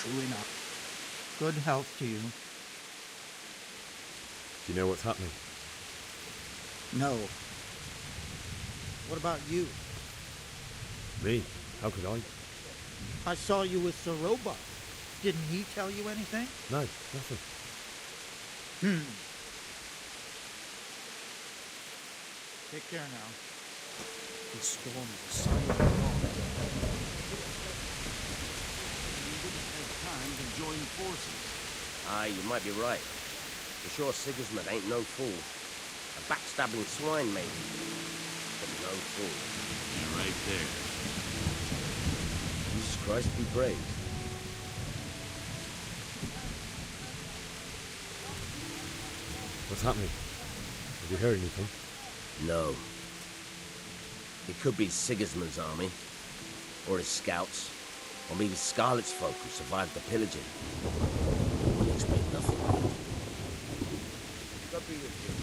True enough. Good health to you. Do you know what's happening? No. What about you? Me? How could I? I saw you with Sir Robot. Didn't he tell you anything? No, nothing. Take care now. The storm is silent. Time to join forces. Aye, you might be right. For sure Sigismund ain't no fool. A backstabbing swine, maybe. But no fool. You're right there. Jesus Christ be praised. What's happening? Have you heard anything? No. It could be Sigismund's army. Or his scouts. Or maybe Scarlet's folk who survived the pillaging. Wouldn't explain nothing. Could be with you.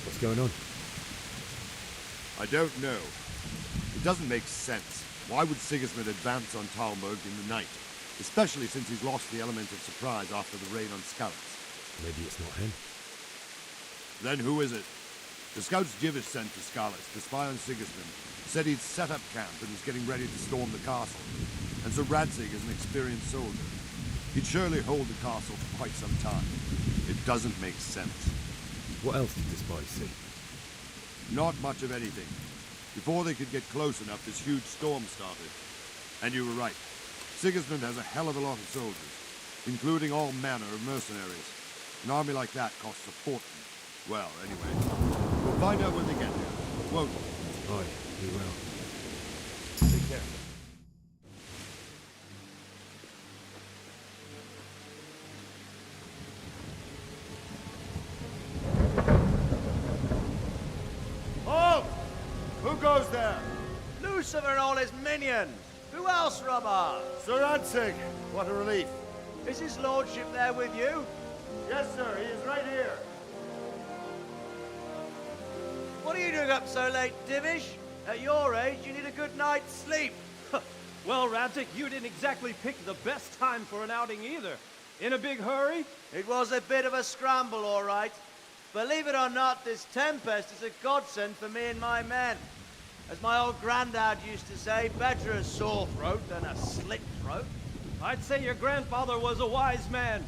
What's going on? I don't know. It doesn't make sense. Why would Sigismund advance on Talmberg in the night? Especially since he's lost the element of surprise after the raid on Skalitz. Maybe it's not him. Then who is it? The scouts Jivish sent to Skalitz to spy on Sigismund said he'd set up camp and was getting ready to storm the castle. And so Radzig is an experienced soldier. He'd surely hold the castle for quite some time. It doesn't make sense. What else did the spies see? Not much of anything. Before they could get close enough, this huge storm started. And you were right. Sigismund has a hell of a lot of soldiers, including all manner of mercenaries. An army like that costs a fortune. Well, anyway, we'll find out when they get there, won't we? Aye, we will. Take care. Halt! Who goes there? Lucifer and all his minions! Who else, Robert? Sir Radzig. What a relief. Is his lordship there with you? Yes, sir. He is right here. What are you doing up so late, Divish? At your age, you need a good night's sleep. Well, Radzig, you didn't exactly pick the best time for an outing either. In a big hurry? It was a bit of a scramble, all right. Believe it or not, this tempest is a godsend for me and my men. As my old granddad used to say, better a sore throat than a slit throat. I'd say your grandfather was a wise man.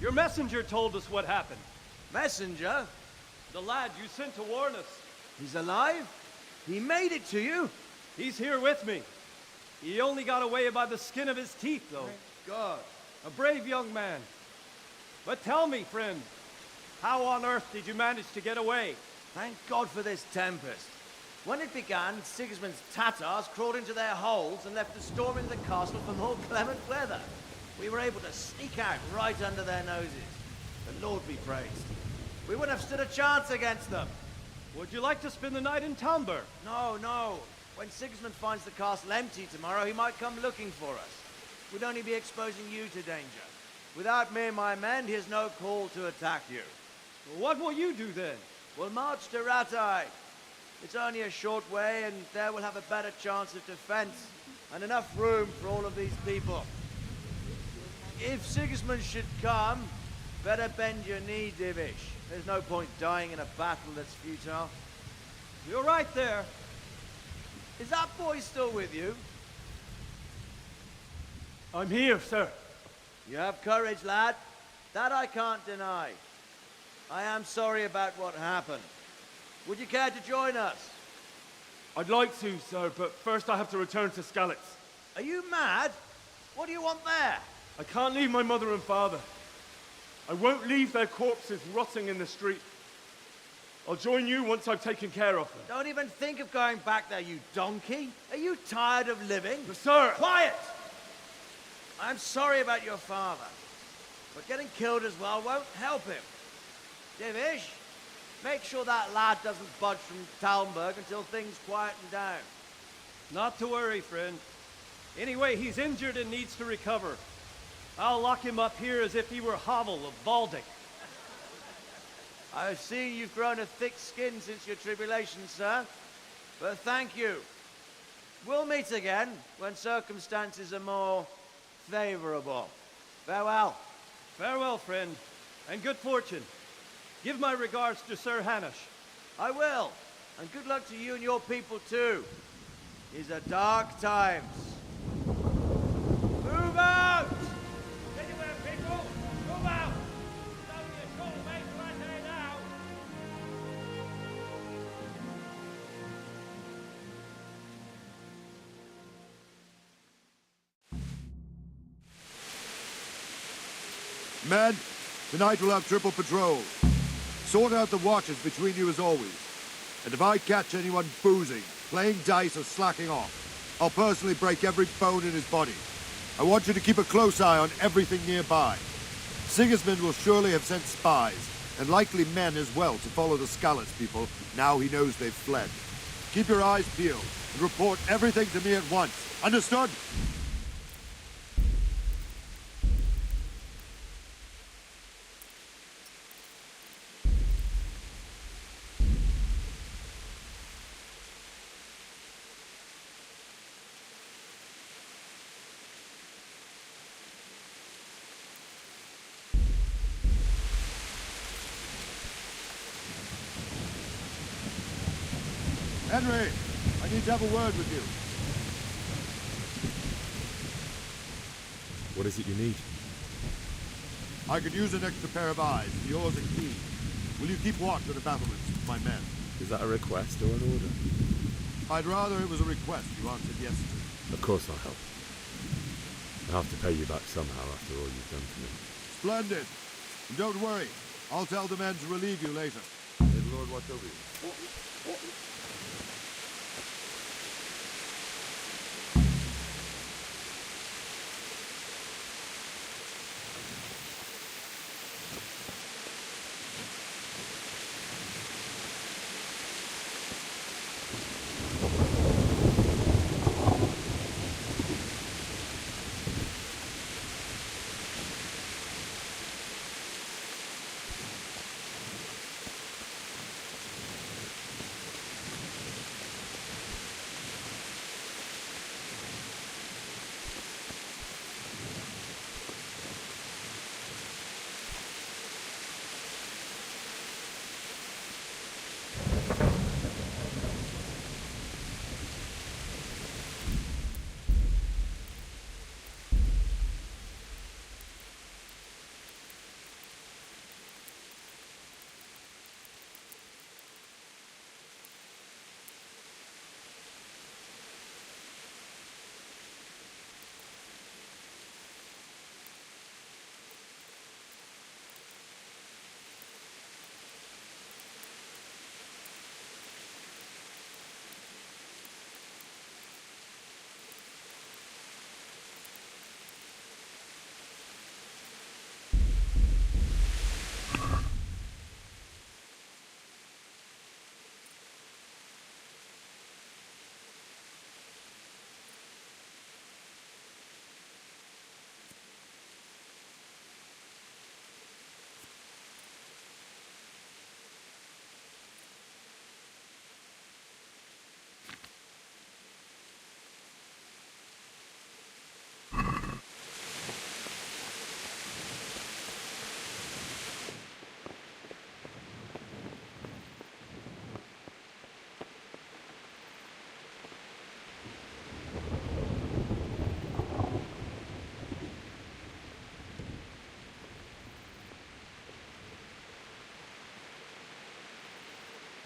Your messenger told us what happened. Messenger? The lad you sent to warn us. He's alive? He made it to you? He's here with me. He only got away by the skin of his teeth, though. Thank God. A brave young man. But tell me, friend, how on earth did you manage to get away? Thank God for this tempest. When it began, Sigismund's Tatars crawled into their holes and left the storm in the castle for more clement weather. We were able to sneak out right under their noses. The Lord be praised. We wouldn't have stood a chance against them. Would you like to spend the night in Talmberg? No, no. When Sigismund finds the castle empty tomorrow, he might come looking for us. We'd only be exposing you to danger. Without me and my men, he has no call to attack you. What will you do then? We'll march to Ratai. It's only a short way, and there we'll have a better chance of defense, and enough room for all of these people. If Sigismund should come, better bend your knee, Divish. There's no point dying in a battle that's futile. You're right there. Is that boy still with you? I'm here, sir. You have courage, lad. That I can't deny. I am sorry about what happened. Would you care to join us? I'd like to, sir, but first I have to return to Skalitz. Are you mad? What do you want there? I can't leave my mother and father. I won't leave their corpses rotting in the street. I'll join you once I've taken care of them. Don't even think of going back there, you donkey. Are you tired of living? But, sir! Quiet! I'm sorry about your father, but getting killed as well won't help him. Divish, make sure that lad doesn't budge from Talmberg until things quieten down. Not to worry, friend. Anyway, he's injured and needs to recover. I'll lock him up here as if he were Havel of Baldic. I've seen you've grown a thick skin since your tribulation, sir. But thank you. We'll meet again when circumstances are more favorable. Farewell. Farewell, friend, and good fortune. Give my regards to Sir Hanush. I will. And good luck to you and your people, too. These are dark times. Move out! Anywhere, people! Move out! It's only a short way to Ratai now. Men, tonight we'll have triple patrol. Sort out the watches between you as always. And if I catch anyone boozing, playing dice or slacking off, I'll personally break every bone in his body. I want you to keep a close eye on everything nearby. Sigismund will surely have sent spies, and likely men as well, to follow the Skalitz people now he knows they've fled. Keep your eyes peeled and report everything to me at once. Understood? Henry, I need to have a word with you. What is it you need? I could use an extra pair of eyes. Yours are keen. Will you keep watch on the battlements with my men? Is that a request or an order? I'd rather it was a request you answered yes to. Of course I'll help. I'll have to pay you back somehow after all you've done for me. Splendid. And don't worry. I'll tell the men to relieve you later. May the Lord watch over you.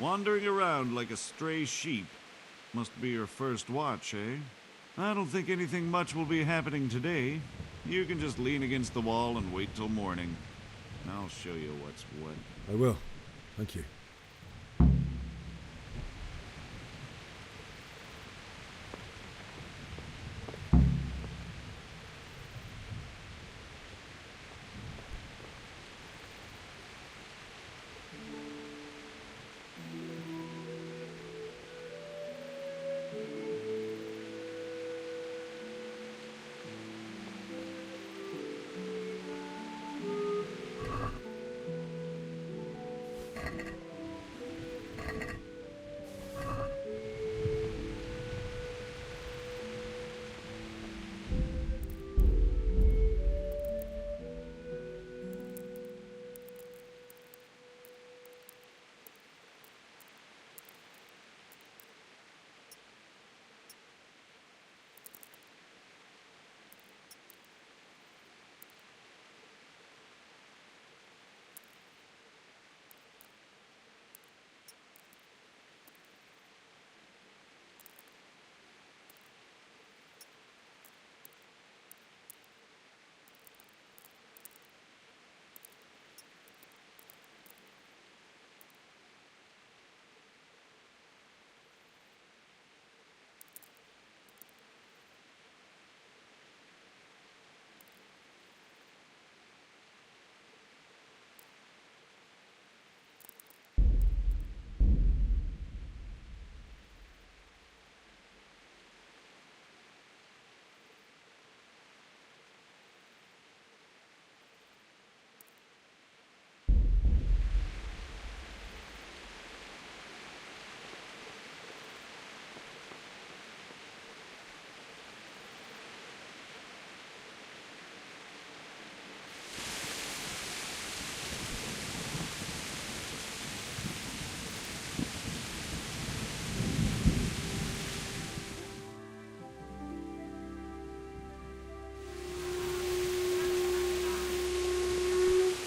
Wandering around like a stray sheep. Must be your first watch, eh? I don't think anything much will be happening today. You can just lean against the wall and wait till morning. I'll show you what's what. I will. Thank you.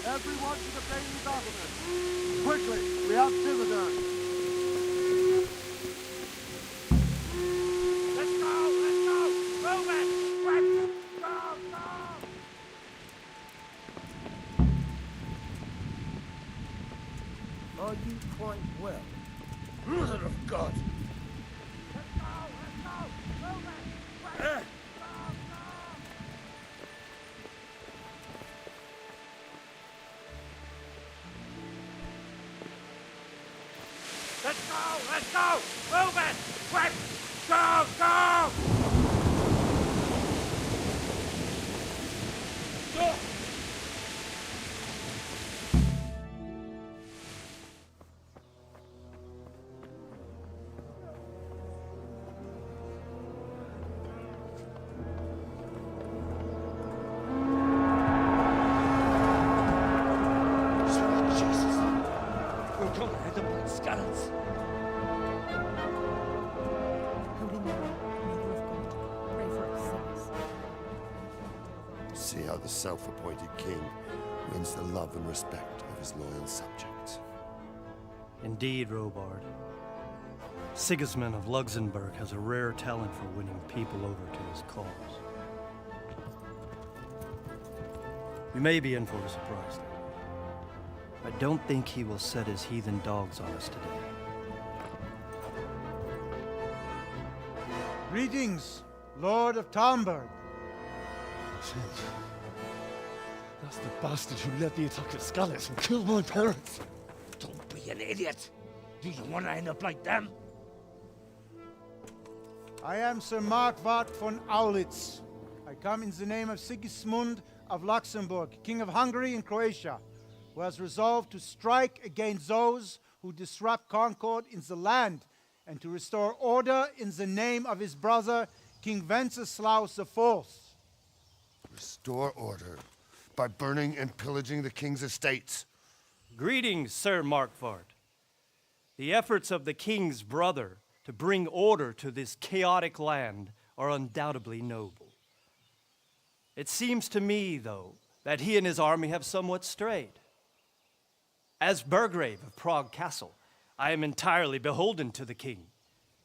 Everyone to the main document. Quickly, we have visitors. Let's go! Move it! Quick! Go! Are you quite well? Mother of God! Let's go! Move it! Quick! Go! Jesus! We're gonna hit them with skeletons. Holy Mary, Mother of God, pray for us sinners. See how the self-appointed king wins the love and respect of his loyal subjects. Indeed, Robard. Sigismund of Luxembourg has a rare talent for winning people over to his cause. We may be in for a surprise, though. I don't think he will set his heathen dogs on us today. Greetings, Lord of Talmberg. That's the bastard who led the attack at Scarlet and killed my parents. Don't be an idiot. Do you want to end up like them? I am Sir Markwart von Aulitz. I come in the name of Sigismund of Luxembourg, King of Hungary and Croatia, who has resolved to strike against those who disrupt concord in the land and to restore order in the name of his brother, King Wenceslaus IV. Restore order by burning and pillaging the king's estates. Greetings, Sir Markwart. The efforts of the king's brother to bring order to this chaotic land are undoubtedly noble. It seems to me, though, that he and his army have somewhat strayed. As Burgrave of Prague Castle, I am entirely beholden to the king.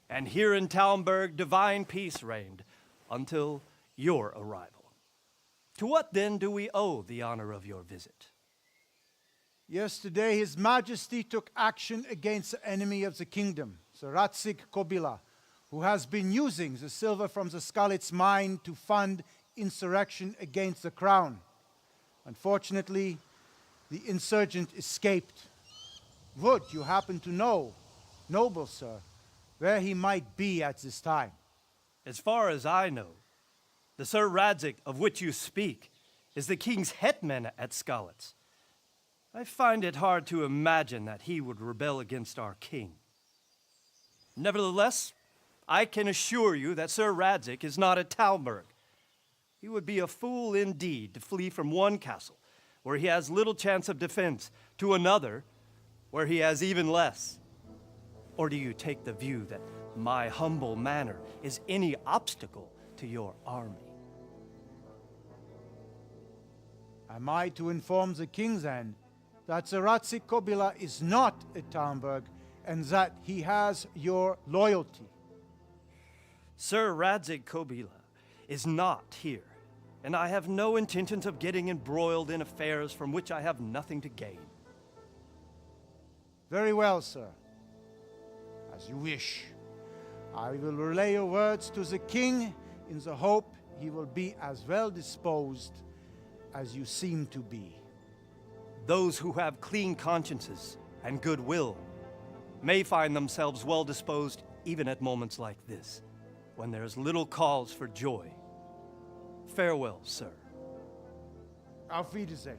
And here in Talmberg, divine peace reigned until your arrival. To what then do we owe the honor of your visit? Yesterday, His Majesty took action against the enemy of the kingdom, the Ratzik Kobila, who has been using the silver from the Skalitz mine to fund insurrection against the crown. Unfortunately, the insurgent escaped. Would you happen to know, noble sir, where he might be at this time? As far as I know, the Sir Radzik of which you speak is the king's hetman at Skalitz. I find it hard to imagine that he would rebel against our king. Nevertheless, I can assure you that Sir Radzik is not at Talmberg. He would be a fool indeed to flee from one castle, where he has little chance of defense, to another, where he has even less. Or do you take the view that my humble manner is any obstacle to your army? Am I to inform the king then that the Ratzik Kobila is not at Talmberg and that he has your loyalty? Sir Radzik Kobila is not here, and I have no intentions of getting embroiled in affairs from which I have nothing to gain. Very well, sir. As you wish. I will relay your words to the king in the hope he will be as well disposed as you seem to be. Those who have clean consciences and goodwill may find themselves well disposed even at moments like this, when there is little cause for joy. Farewell, sir. Auf Wiedersehen.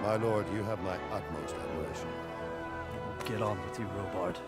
My lord, you have my utmost admiration. Get on with you, Robard.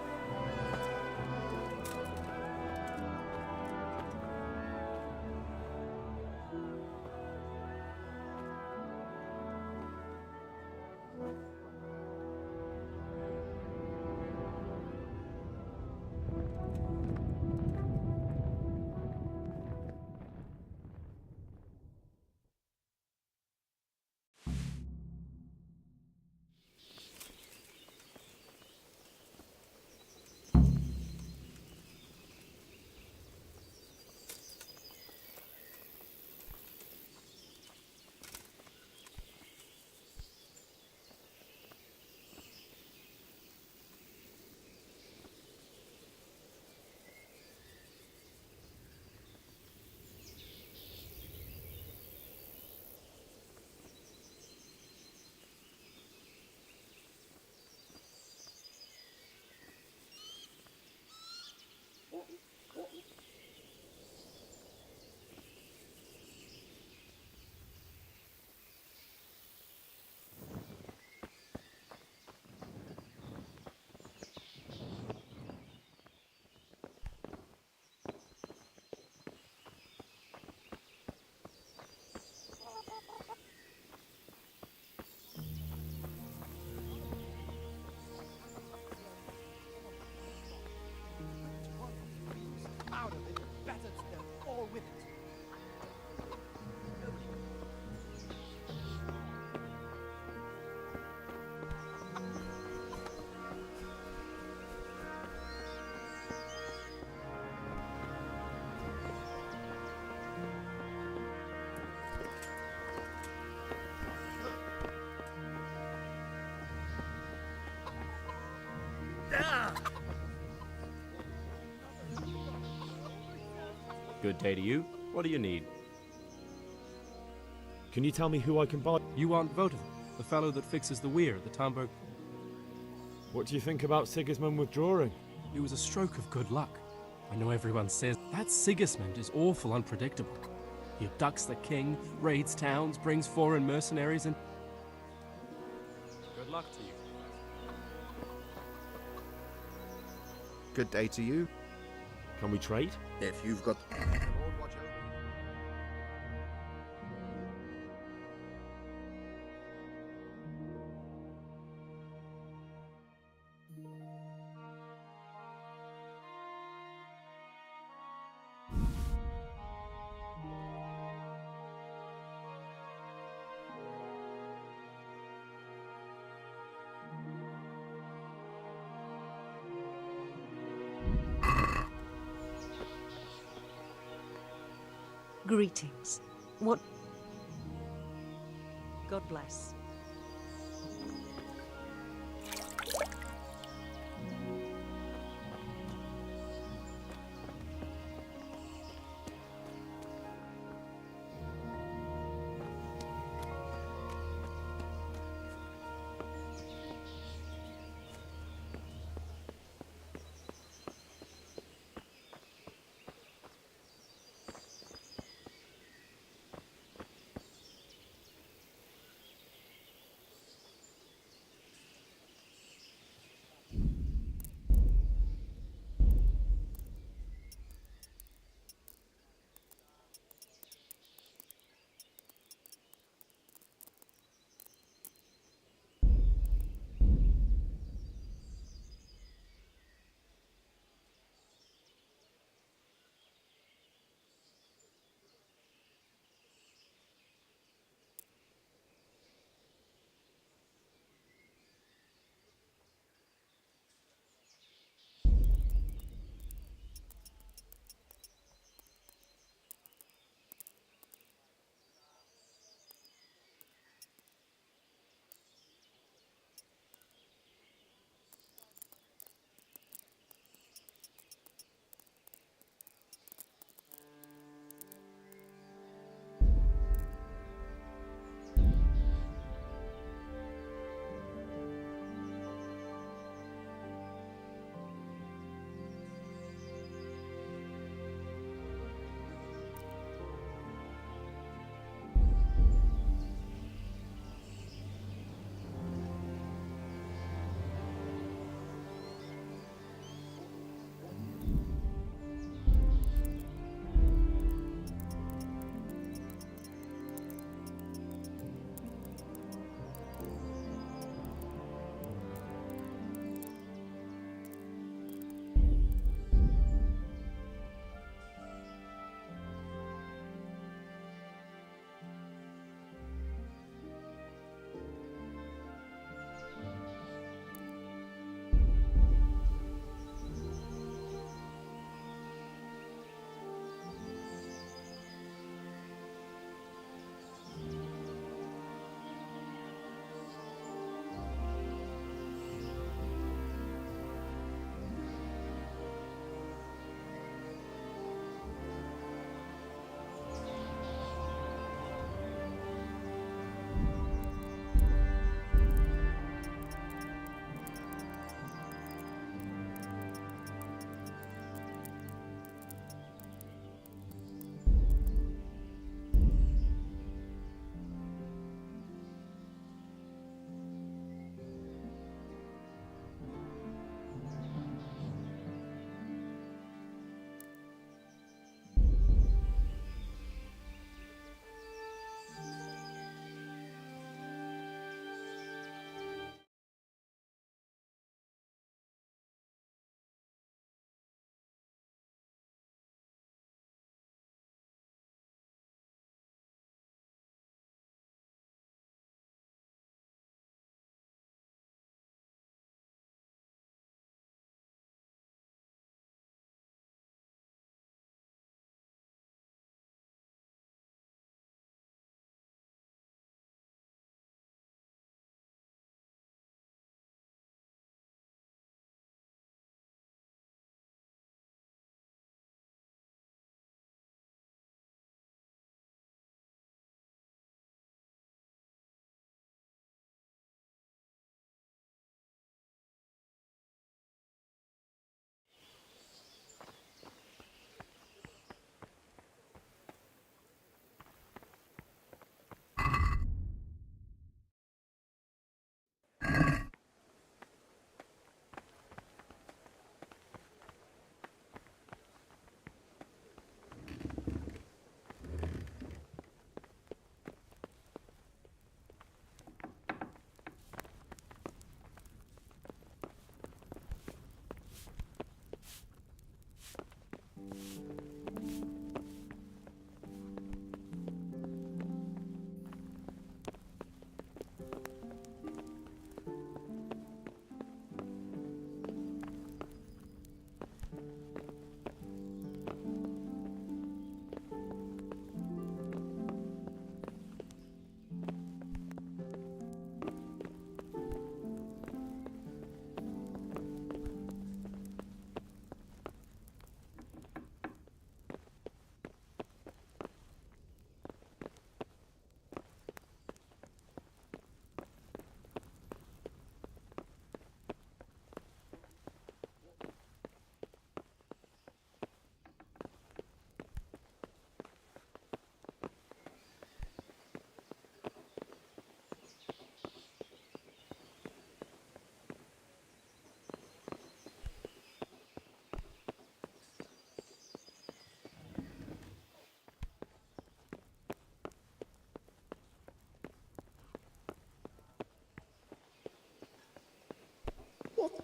Good day to you. What do you need? Can you tell me who I can buy? You want Votovin, the fellow that fixes the weir at the Talmberg. What do you think about Sigismund withdrawing? It was a stroke of good luck. I know everyone says That Sigismund is awful unpredictable. He abducts the king, raids towns, brings foreign mercenaries, and... Good luck to you. Good day to you. Can we trade? If you've got... Greetings. What? God bless.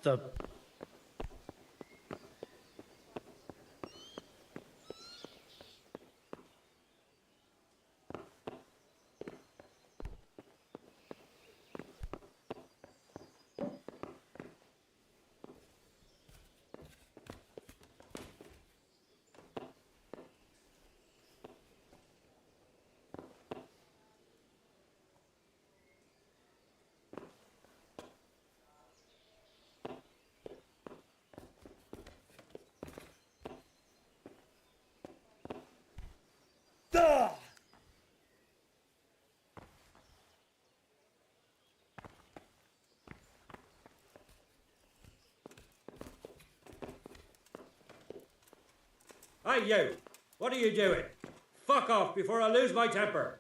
the... Hey, you! What are you doing? Fuck off before I lose my temper!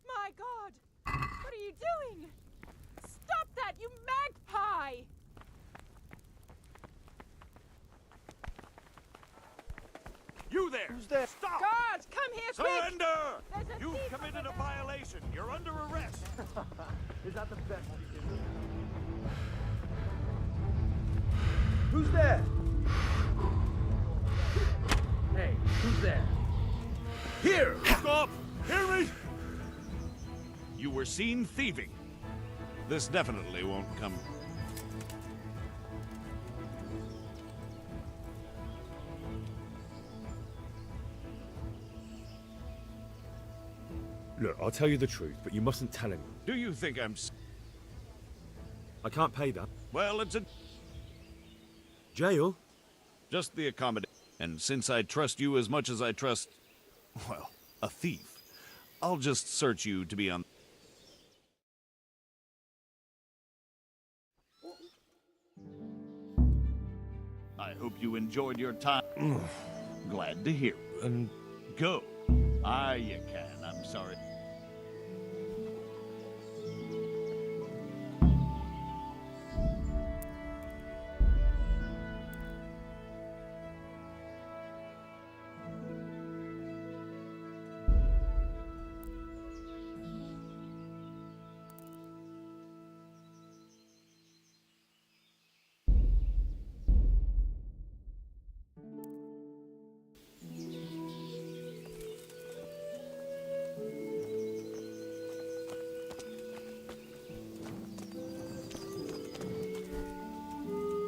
My God! What are you doing? Stop that, you magpie! You there! Who's there? Stop! Guards, come here quick! Surrender! There's a You've thief committed over a there. violation. You're under arrest. Is that the best you can do? Who's there? Hey, who's there? Here! Stop! Hear me! You were seen thieving. This definitely won't come. Look, I'll tell you the truth, but you mustn't tell anyone. Do you think I'm... I can't pay that. Well, it's a... Jail? Just the accommodation. And since I trust you as much as I trust... well, a thief, I'll just search you to be on... I hope you enjoyed your time. Glad to hear. And Go. You can. I'm sorry.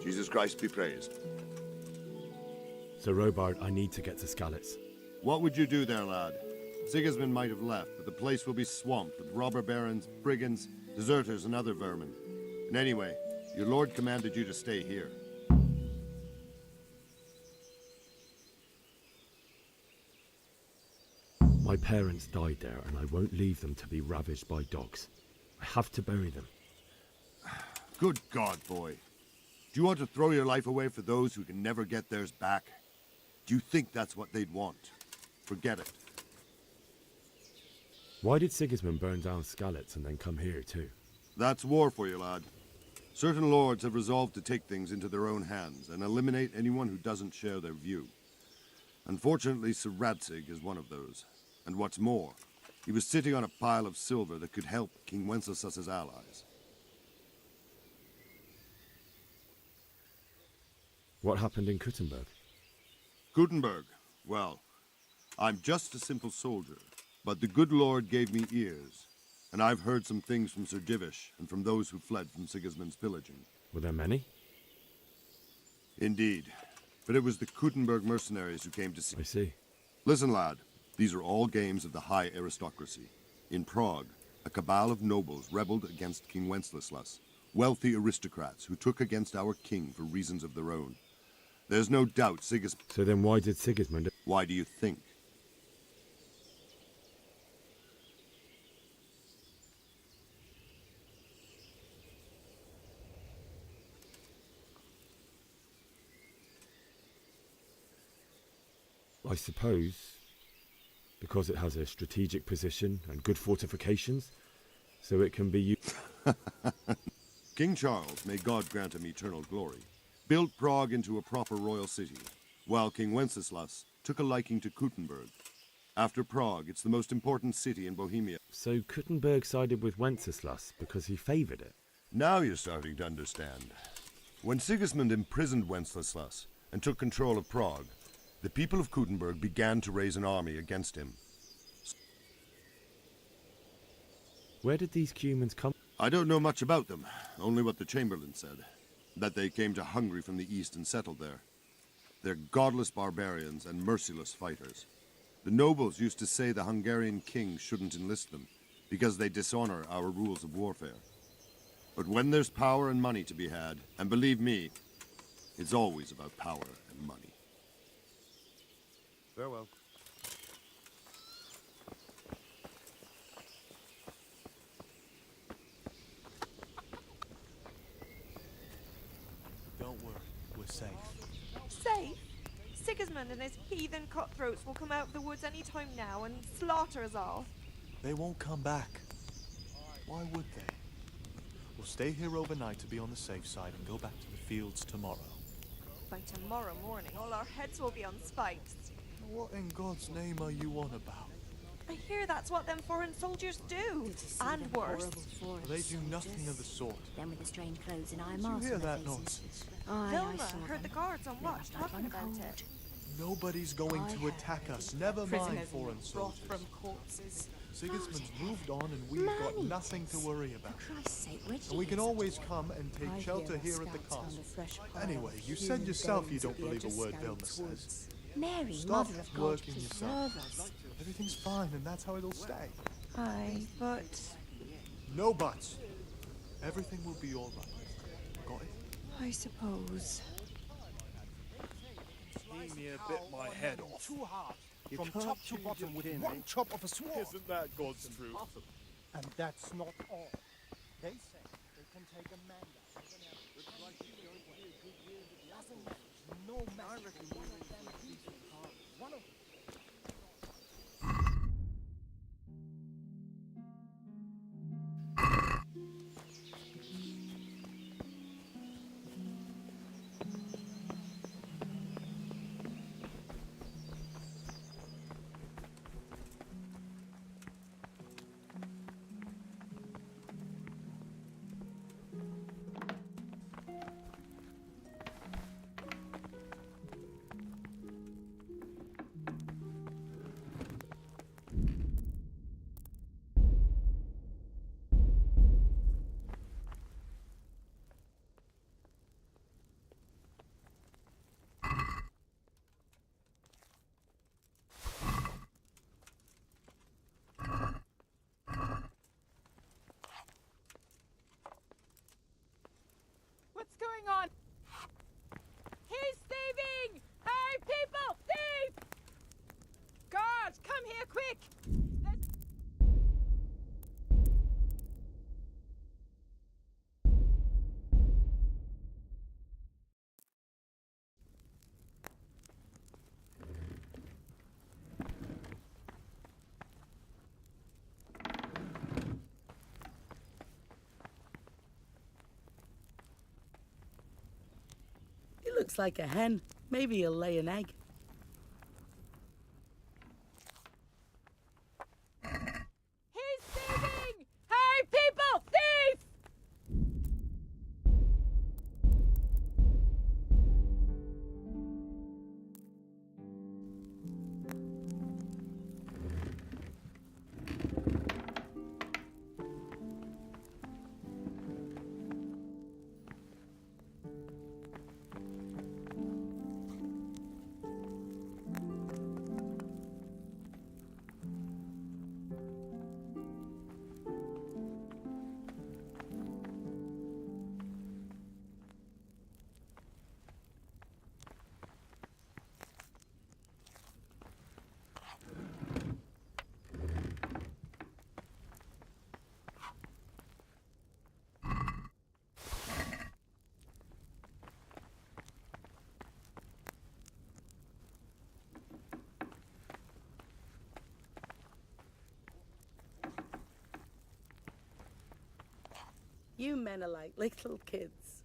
Jesus Christ be praised. Sir Robard, I need to get to Skalitz. What would you do there, lad? Sigismund might have left, but the place will be swamped with robber barons, brigands, deserters, and other vermin. And anyway, your lord commanded you to stay here. My parents died there, and I won't leave them to be ravaged by dogs. I have to bury them. Good God, boy. Do you want to throw your life away for those who can never get theirs back? Do you think that's what they'd want? Forget it. Why did Sigismund burn down Skalitz and then come here too? That's war for you, lad. Certain lords have resolved to take things into their own hands and eliminate anyone who doesn't share their view. Unfortunately, Sir Radzig is one of those. And what's more, he was sitting on a pile of silver that could help King Wenceslas's allies. What happened in Kuttenberg? Gutenberg, well, I'm just a simple soldier, but the good Lord gave me ears, and I've heard some things from Sir Divish and from those who fled from Sigismund's pillaging. Were there many? Indeed, but it was the Kuttenberg mercenaries who came to see. I see. Listen, lad, these are all games of the high aristocracy. In Prague, a cabal of nobles rebelled against King Wenceslas, wealthy aristocrats who took against our king for reasons of their own. There's no doubt Sigismund... So then why did Sigismund... Why do you think? I suppose because it has a strategic position and good fortifications, so it can be used... King Charles, may God grant him eternal glory, built Prague into a proper royal city, while King Wenceslas took a liking to Kuttenberg. After Prague, it's the most important city in Bohemia. So Kuttenberg sided with Wenceslas because he favoured it? Now you're starting to understand. When Sigismund imprisoned Wenceslas and took control of Prague, the people of Kuttenberg began to raise an army against him. Where did these Cumans come? I don't know much about them, only what the Chamberlain said. That they came to Hungary from the east and settled there. They're godless barbarians and merciless fighters. The nobles used to say the Hungarian king shouldn't enlist them, because they dishonor our rules of warfare. But when there's power and money to be had, and believe me, it's always about power and money. Farewell. Don't worry, we're safe. Safe? Sigismund and his heathen cutthroats will come out of the woods any time now and slaughter us all. They won't come back. Why would they? We'll stay here overnight to be on the safe side and go back to the fields tomorrow. By tomorrow morning, all our heads will be on spikes. What in God's name are you on about? I hear that's what them foreign soldiers do. And worse. They do nothing of the sort. Them with the strange clothes and iron Did you masks hear on their that faces. nonsense? Aye, Hilma I saw heard them. the guards on watch talking about it. Nobody's going to attack us. Never mind Prisoners foreign brought soldiers. from corpses. Sigismund's moved on and we've got Mate. nothing to worry about. For Christ's sake, Reggie And we can is- always come and take I shelter hear here at the scouts found castle. a fresh pile Anyway, of you said human yourself you bones don't at the believe edge a of word Scarlet's Vilna says. woods. Mary, Stop Mother of God, working yourself. preserve us. Everything's fine and that's how it'll stay. Aye, but... No buts. Everything will be all right. Got it? I suppose. He near bit my head off. Too hard. You From can't top to change bottom it within one one chop of a sword. Isn't that God's truth? And that's not all. They say they can take a man down. Doesn't matter. No matter. One of them beats the car. One of them. What's going on? He's thieving! Hey, people! Thief! Guards, come here quick! He looks like a hen. Maybe he'll lay an egg. You men are like little kids.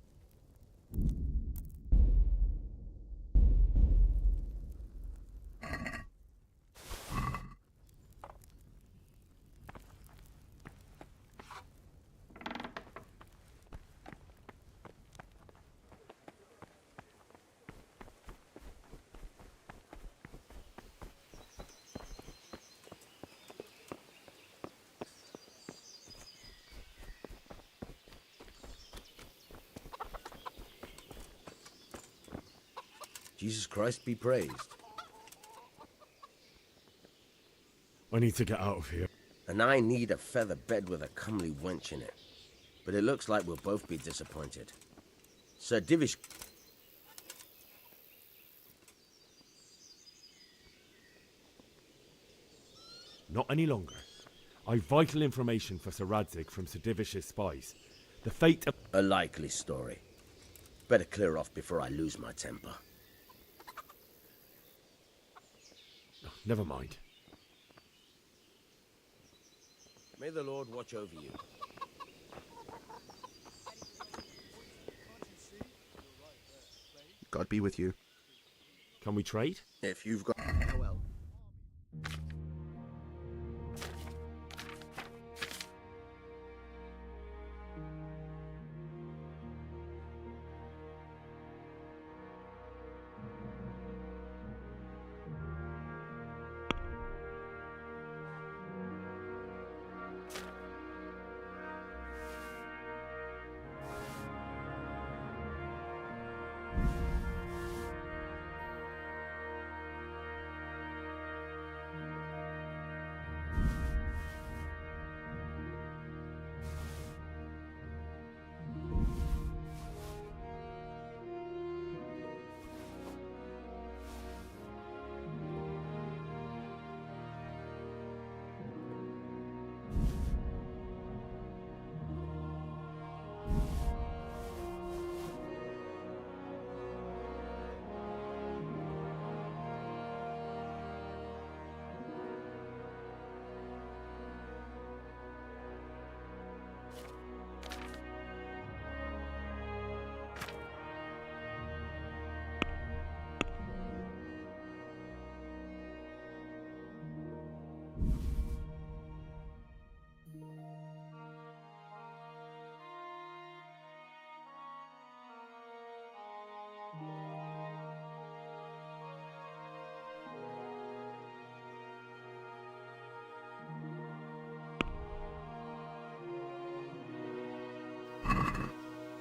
Jesus Christ be praised. I need to get out of here. And I need a feather bed with a comely wench in it. But it looks like we'll both be disappointed. Sir Divish... Not any longer. I've vital information for Sir Radzig from Sir Divish's spies. The fate of... A likely story. Better clear off before I lose my temper. Never mind. May the Lord watch over you. God be with you. Can we trade? If you've got... Oh well.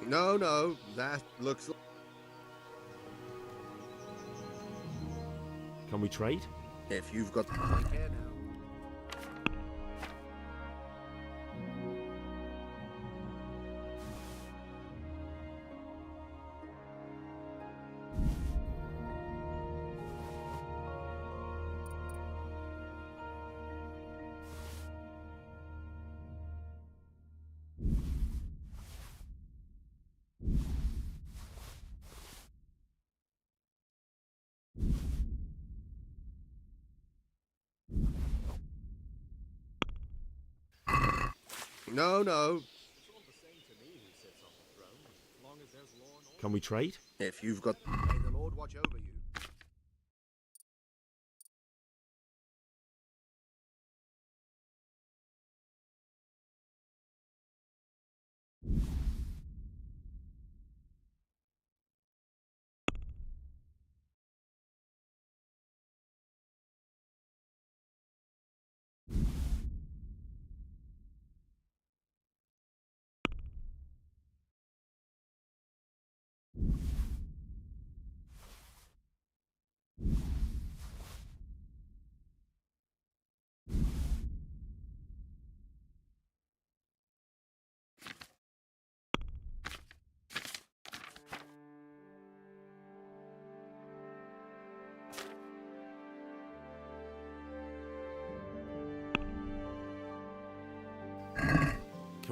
No, that looks... Can we trade? If you've got... I care now. No. Can we trade? If you've got... May the Lord watch over you.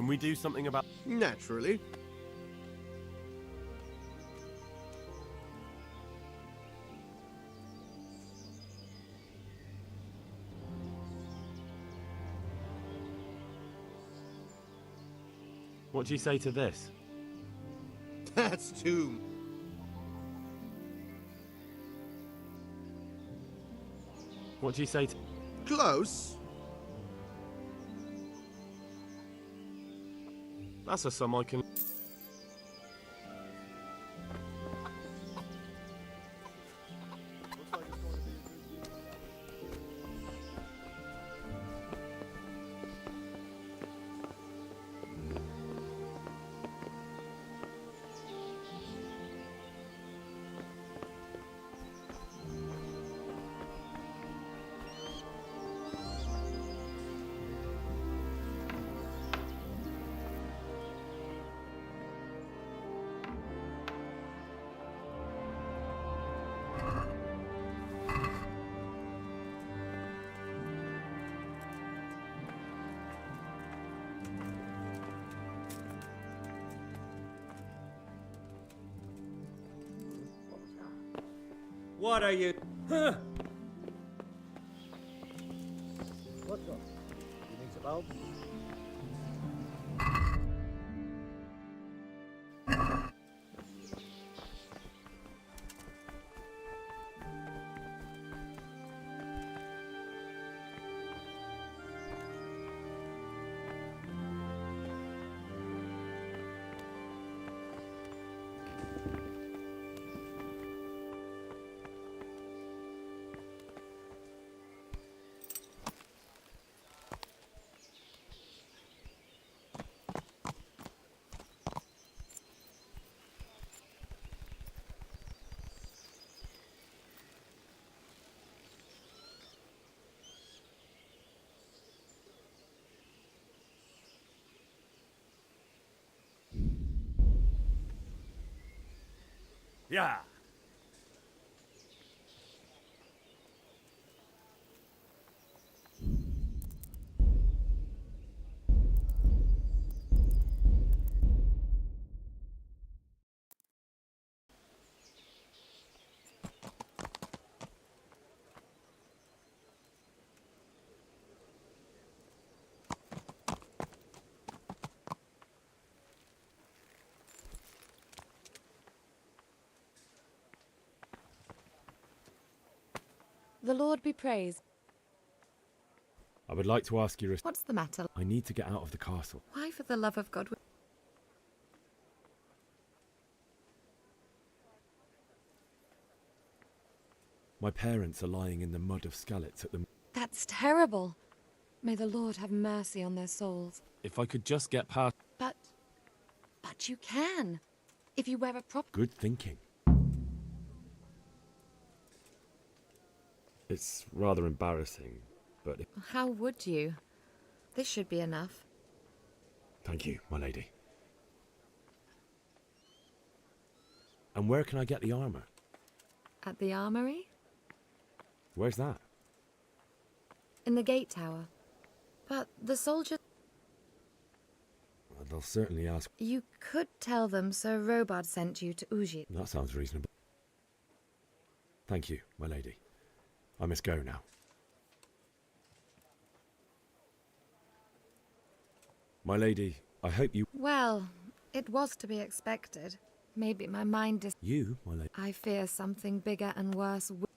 Can we do something about... Naturally. What What do you say to this? That's too... What do you say to... Close. That's a sum I can... What are you... Huh? What's up? You need some help? Yeah. The Lord be praised. I would like to ask you a... What's the matter? I need to get out of the castle. Why, for the love of God? My parents are lying in the mud of Skalitz at the... That's terrible. May the Lord have mercy on their souls. If I could just get past... But you can. If you wear a proper... Good thinking. It's rather embarrassing, but... How would you? This should be enough. Thank you, my lady. And where can I get the armour? At the armory? Where's that? In the gate tower. But the soldiers... Well, they'll certainly ask... You could tell them Sir Robard sent you to Ujit. That sounds reasonable. Thank you, my lady. I must go now. My lady, I hope you... Well, it was to be expected. Maybe my mind is... You, my lady? I fear something bigger and worse will...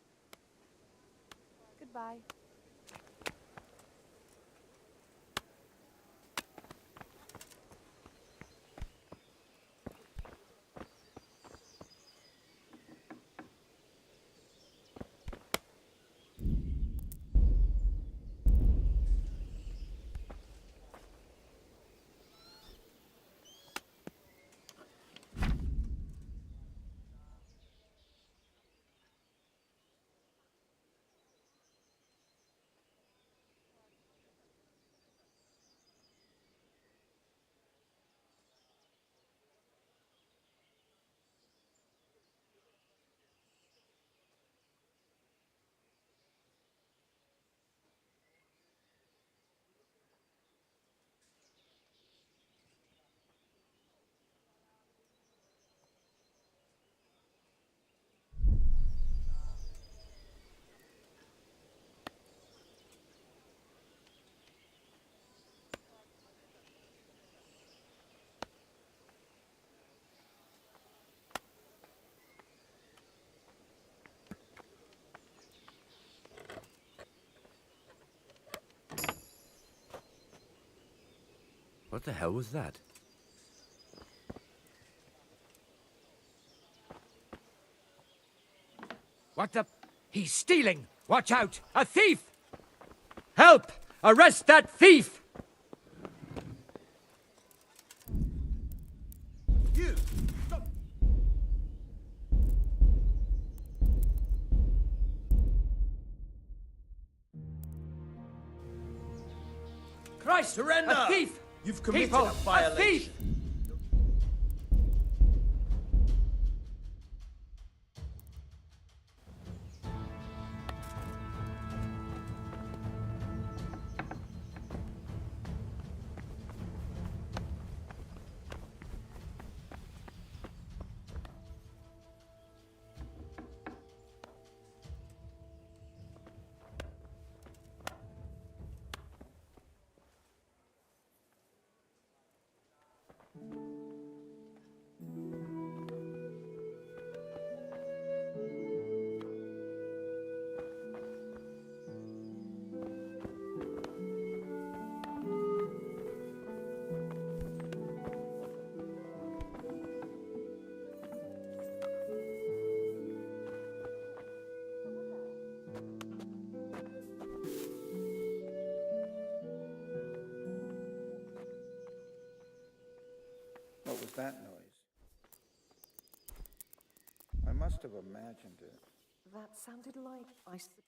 Goodbye. What the hell was that? What the? He's stealing! Watch out! A thief! Help! Arrest that thief! You! Stop! Christ! Surrender! A thief! You've committed People, a violation. A thief! What was that noise? I must have imagined it. That sounded like, I suppose.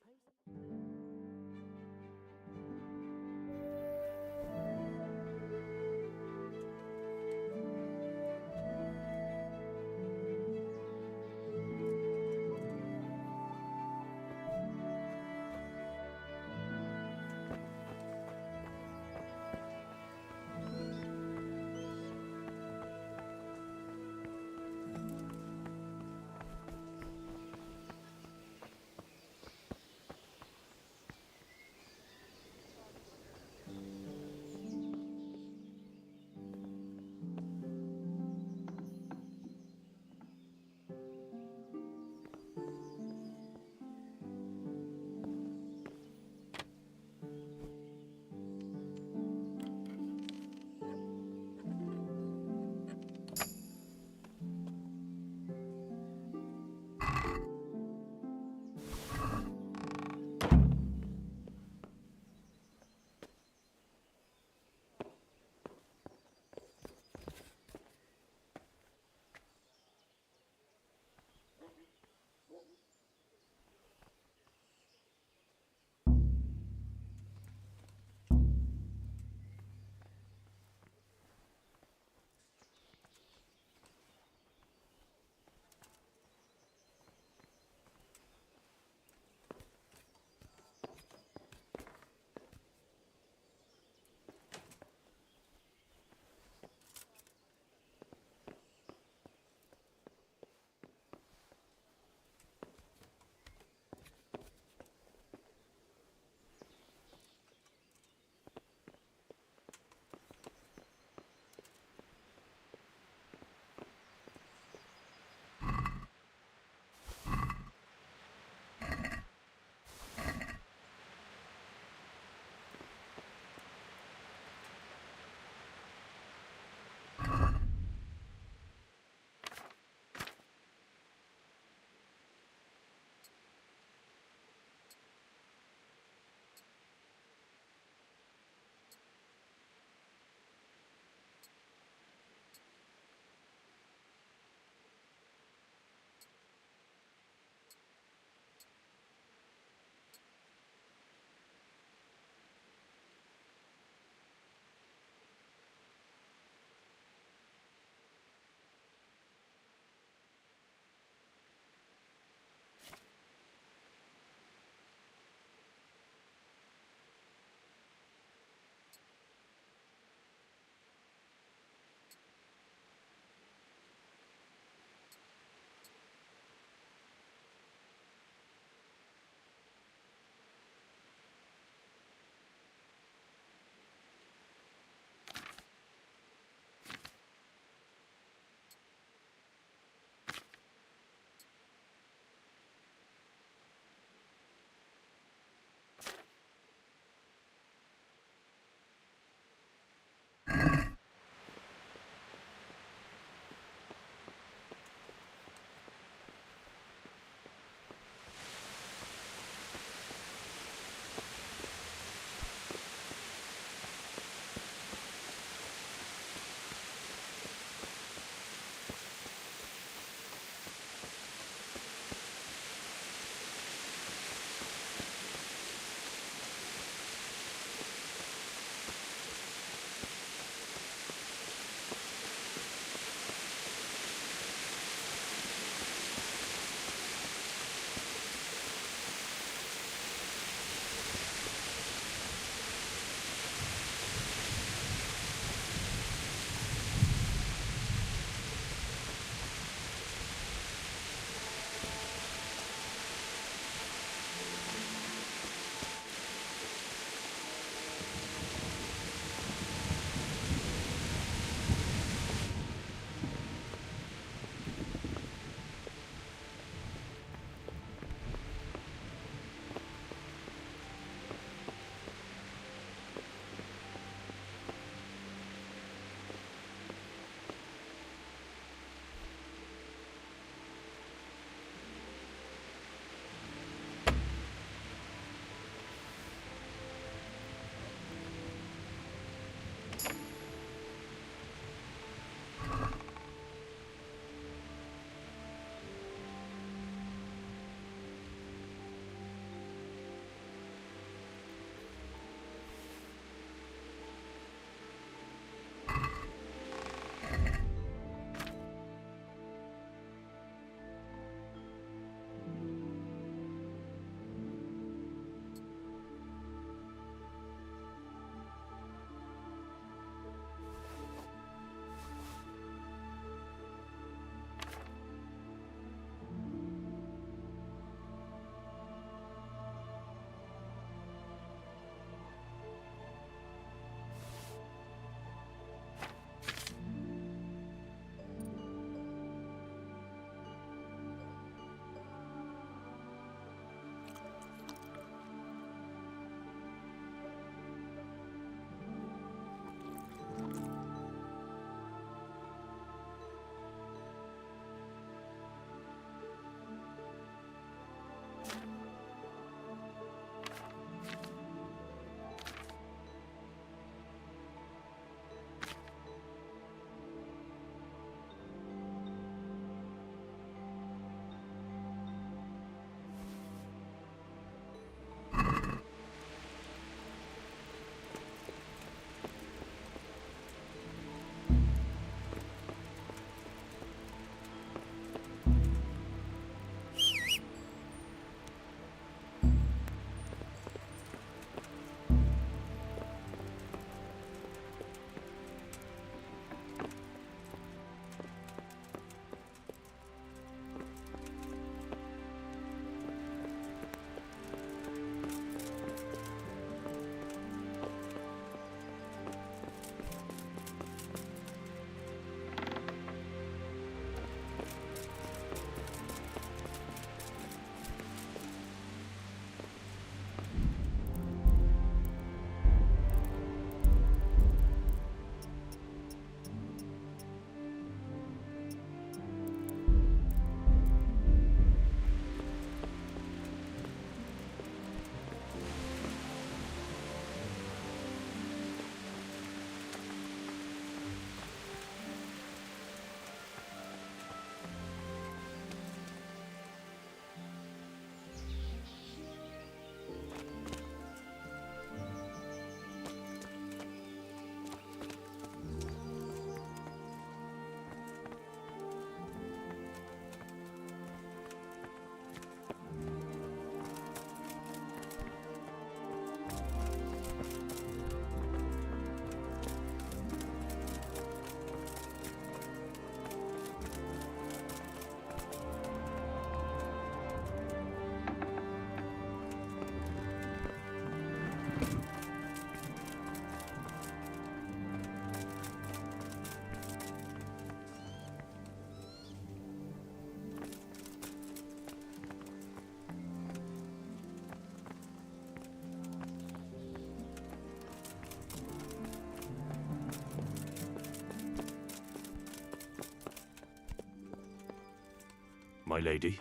my lady.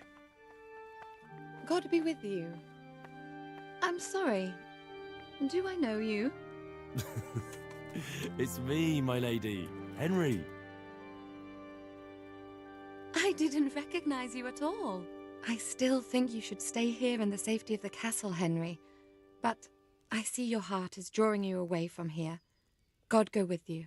God be with you. I'm sorry. Do I know you? It's me, my lady. Henry. I didn't recognize you at all. I still think you should stay here in the safety of the castle, Henry. But I see your heart is drawing you away from here. God go with you.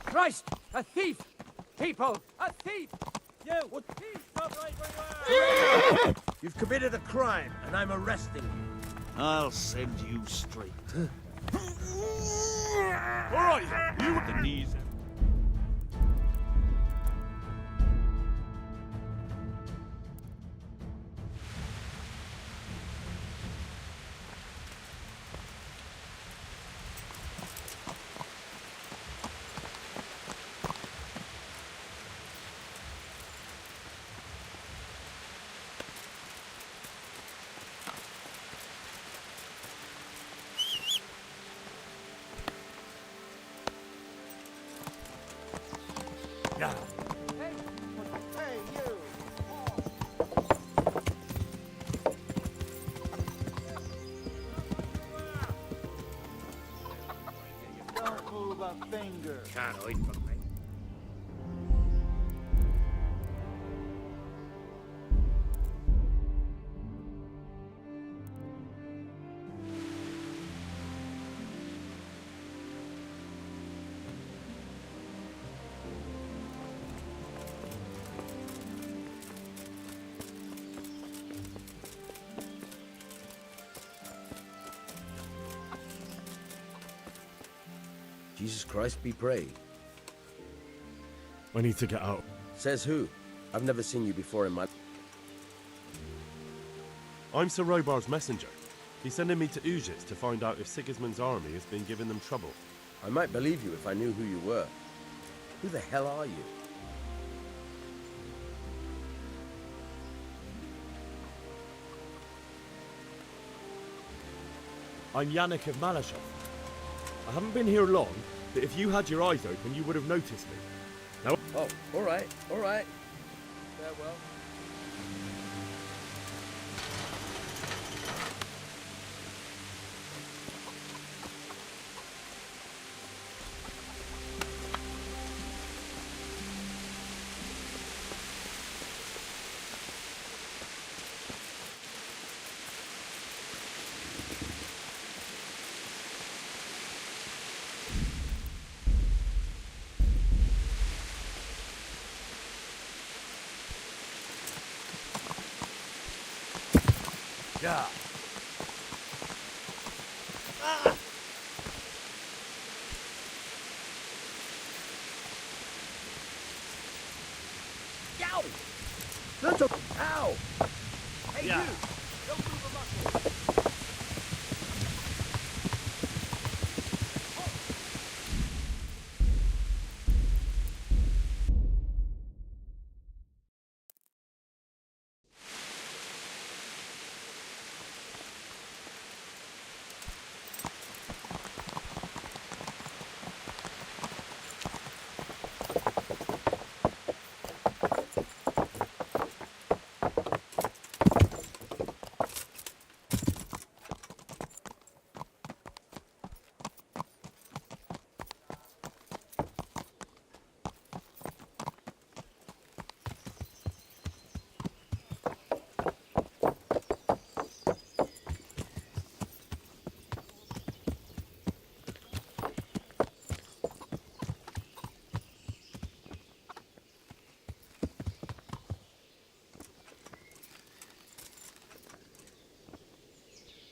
Christ! A thief! People! A thief! You! What? Stop right where you are! You've committed a crime, and I'm arresting you. I'll send you straight. All right, you with the knees. Yeah. Hey, you! Don't move a finger. Can't hide from me. Jesus Christ be praised. I need to get out. Says who? I've never seen you before in my... I'm Sir Robar's messenger. He's sending me to Ujis to find out if Sigismund's army has been giving them trouble. I might believe you if I knew who you were. Who the hell are you? I'm Yannick of Malashov. I haven't been here long, but if you had your eyes open, you would have noticed me. Now... Oh, all right. Farewell. Yeah.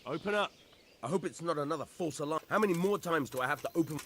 Open up. I hope it's not another false alarm. How many more times do I have to open?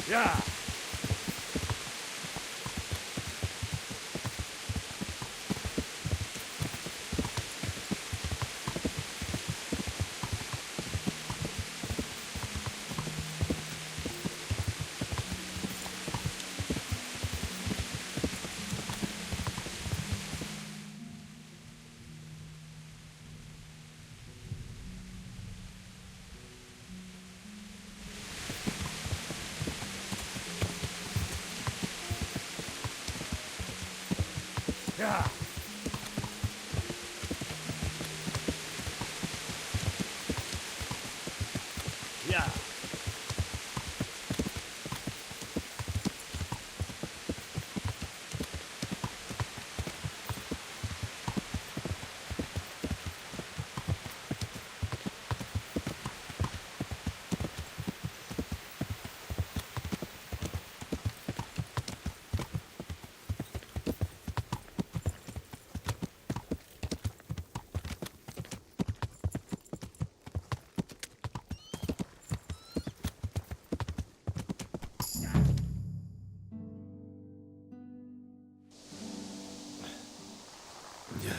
Yeah. Yeah. Yeah.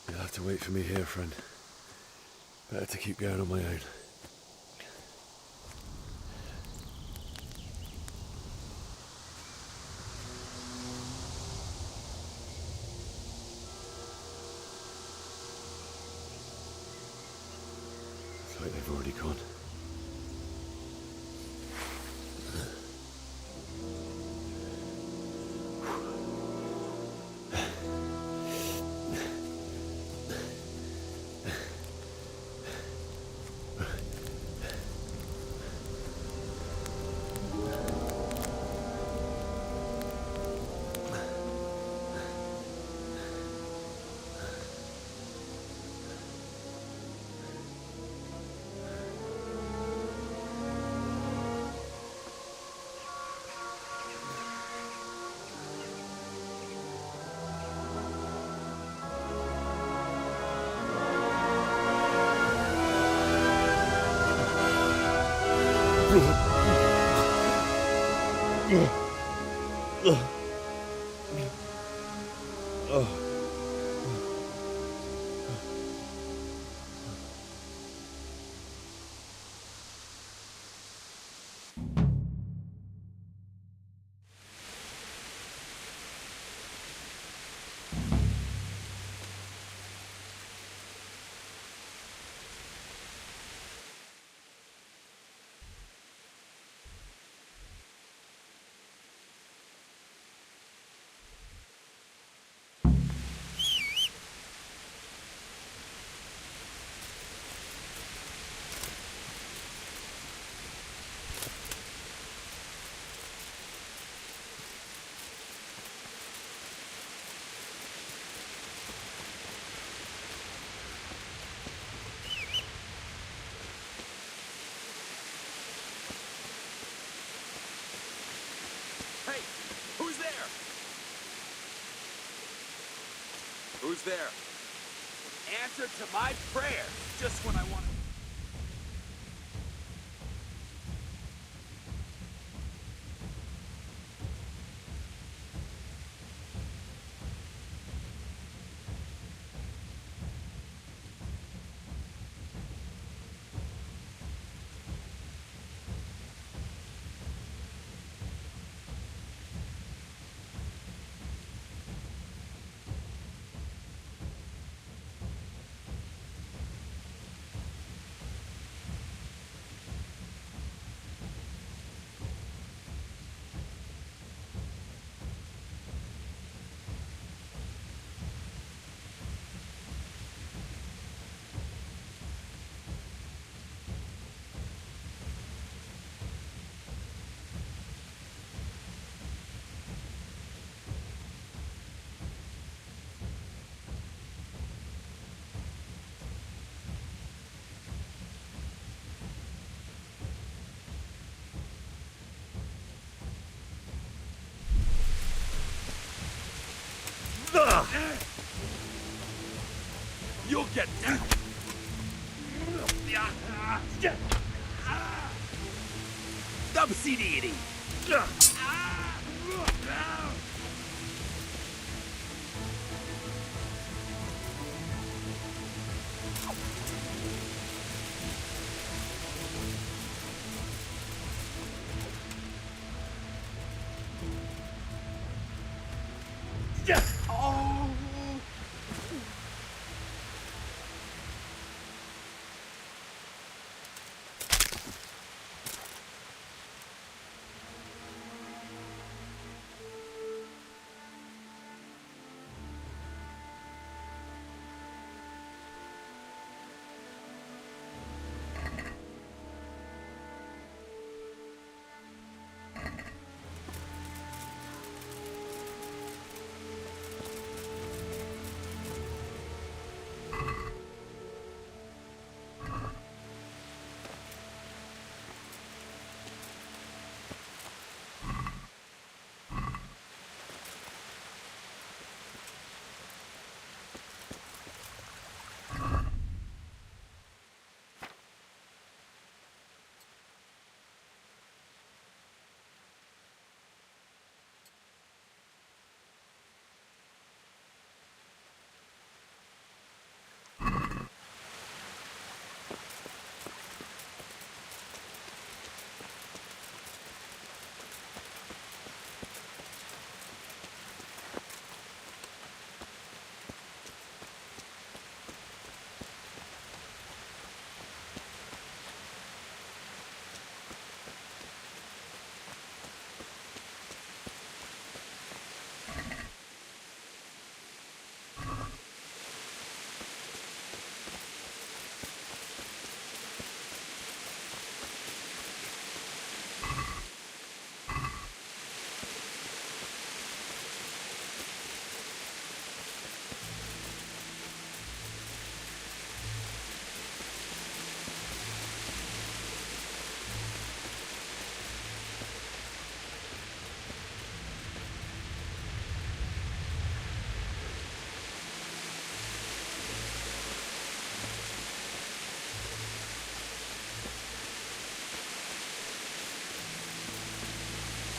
You'll have to wait for me here, friend. Better to keep going on my own. It's like they've already gone. Who's there? Answer to my prayer, just when I want to... You'll get down. Subsidiary. Oh.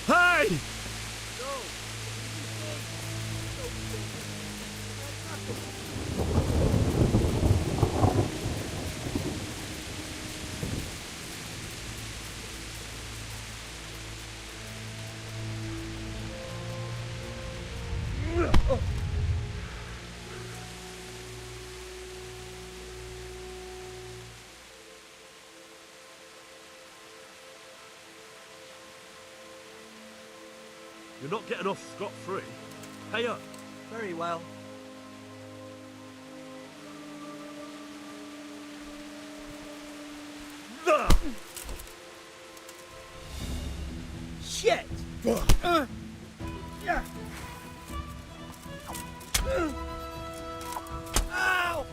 Hey! You're not getting off scot-free. Pay up. Very well. Shit! Yeah. Ow!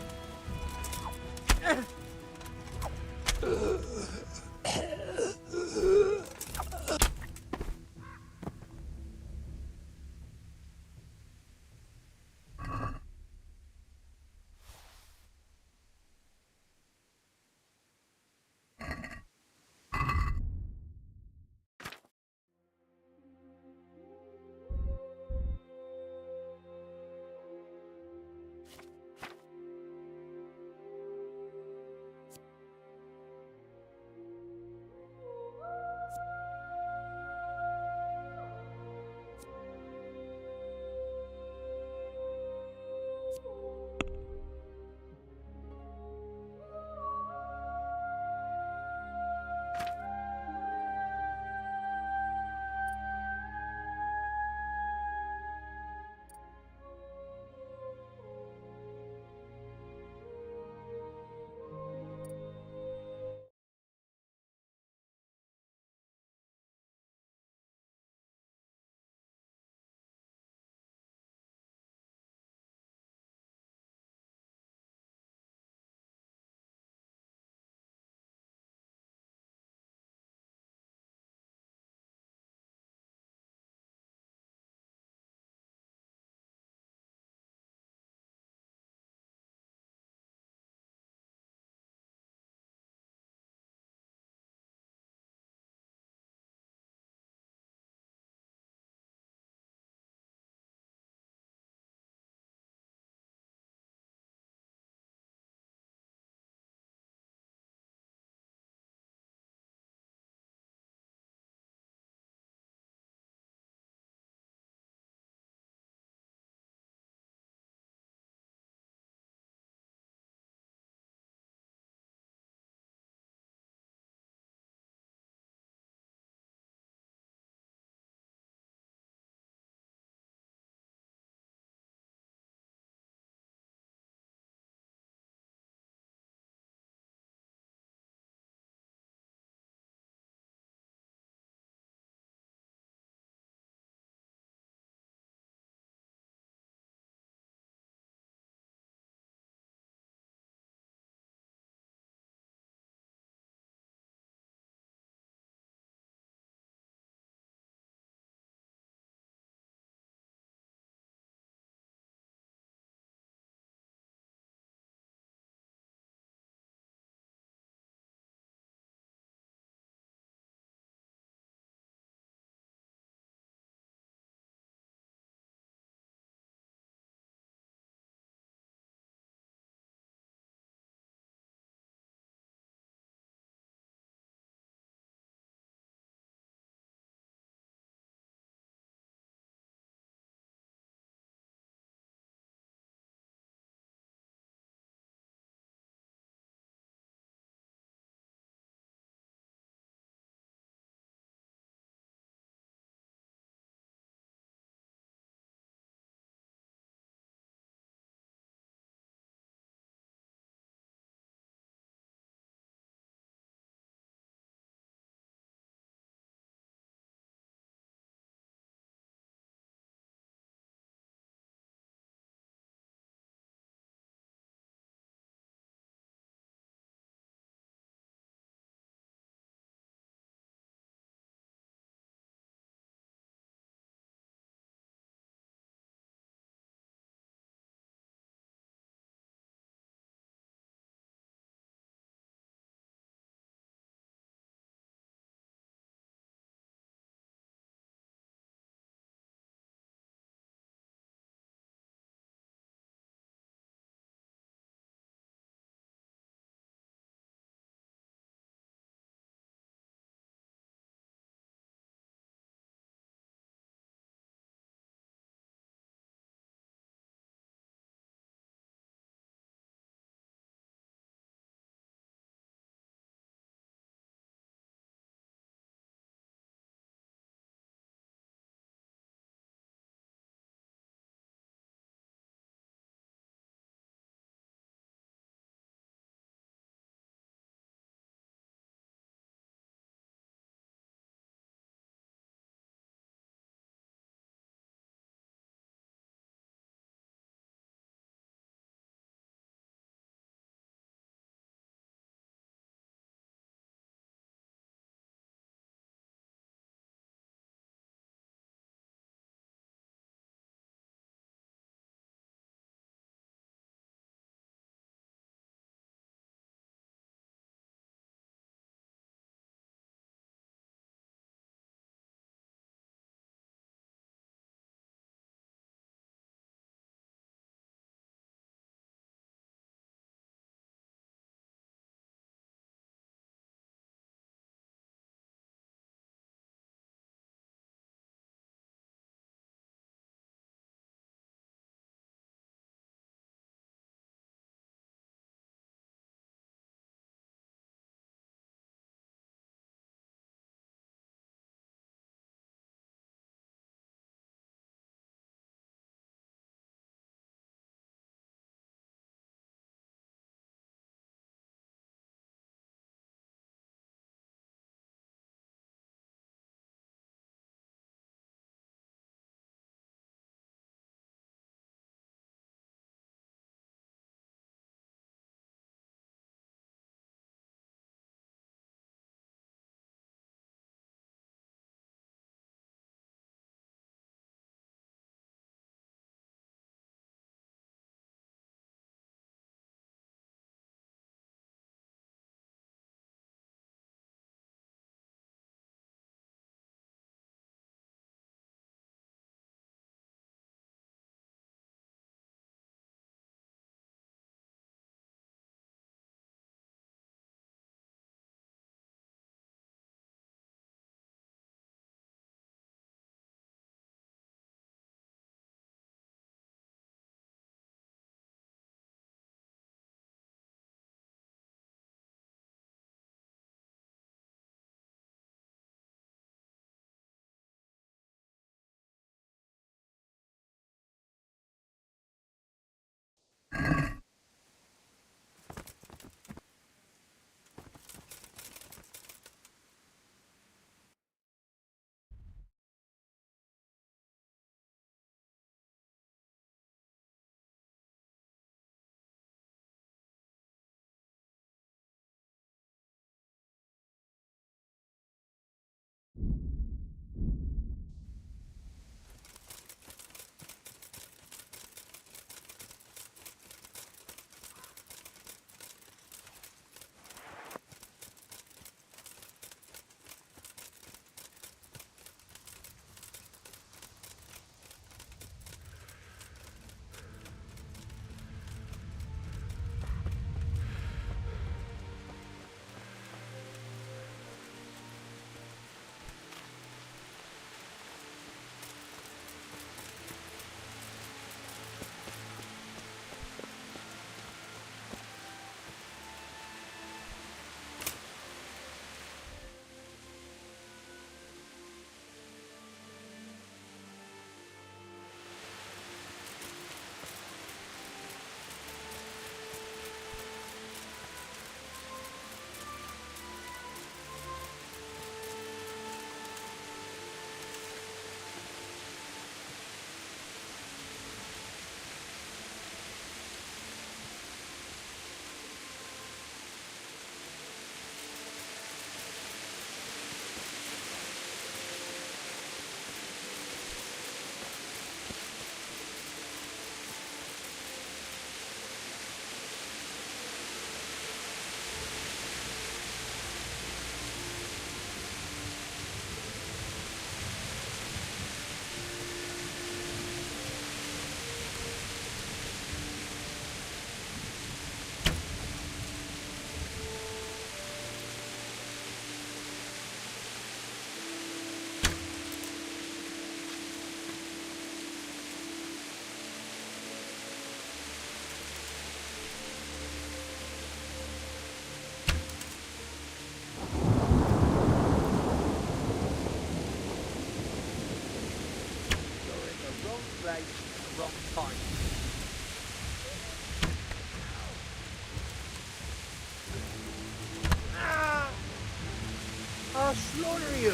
I'll slaughter you!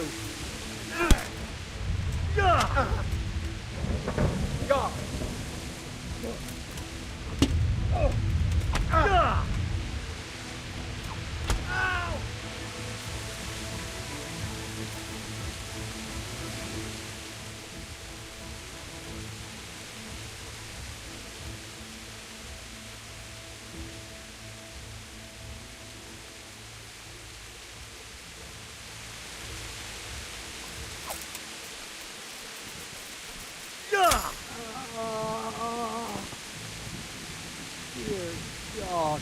Dear God.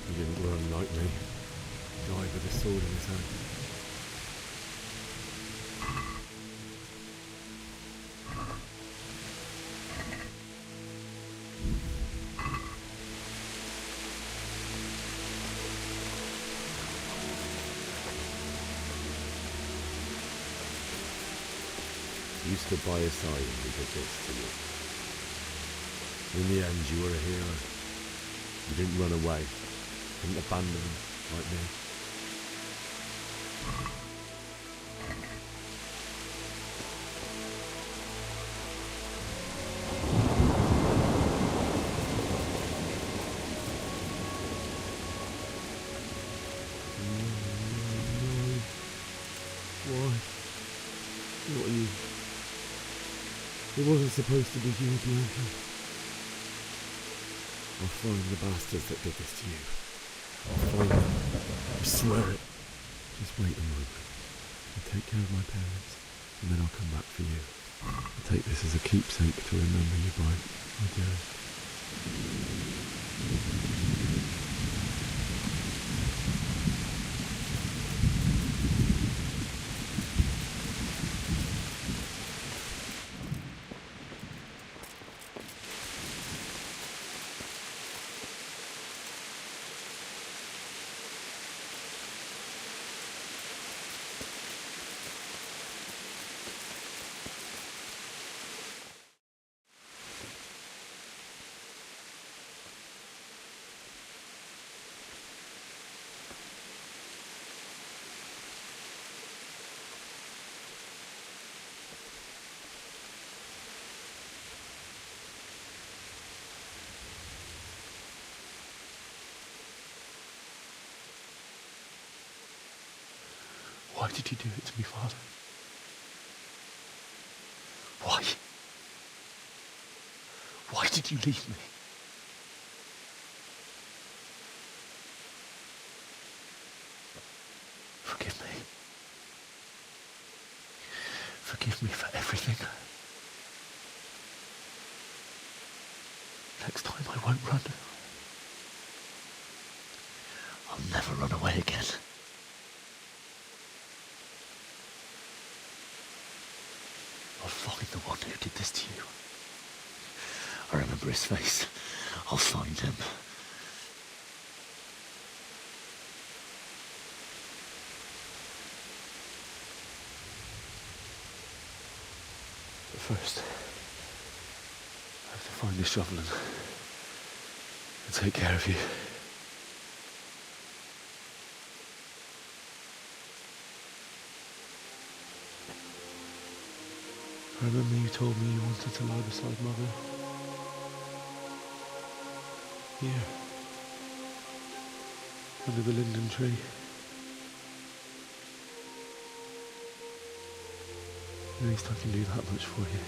He didn't run like me. Died with a sword in his hand. You stood by his side and he did this to you. In the end, you were a hero. You didn't run away. Didn't abandon them like me. Why? Not you. It wasn't supposed to be you, Bianca. I'll find the bastards that did this to you. I'll find them. I swear it. Just wait a moment. I'll take care of my parents, and then I'll come back for you. I'll take this as a keepsake to remember you by, my dearest. Why did you do it to me, Father? Why? Why did you leave me? Forgive me. Forgive me for everything. Next time I won't run. I'll never run away again. I'll find the one who did this to you. I remember his face. I'll find him. But first, I have to find the shovel and take care of you. I remember you told me you wanted to lie beside Mother. Here. Under the linden tree. At least I can do that much for you.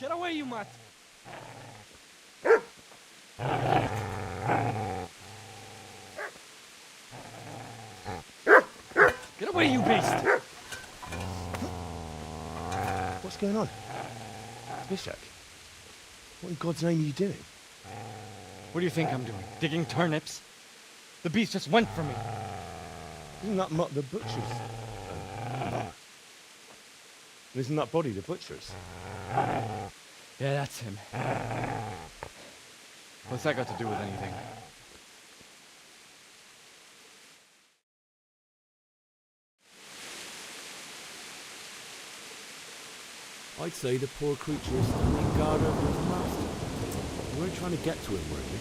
Get away, you mutt! Get away, you beast! What's going on? Bishak, what in God's name are you doing? What do you think I'm doing? Digging turnips? The beast just went for me. Isn't that Mutt the butcher's? Isn't that body the butcher's? Yeah, that's him. What's that got to do with anything? I'd say the poor creature is standing guard over his master. You weren't trying to get to him, were you?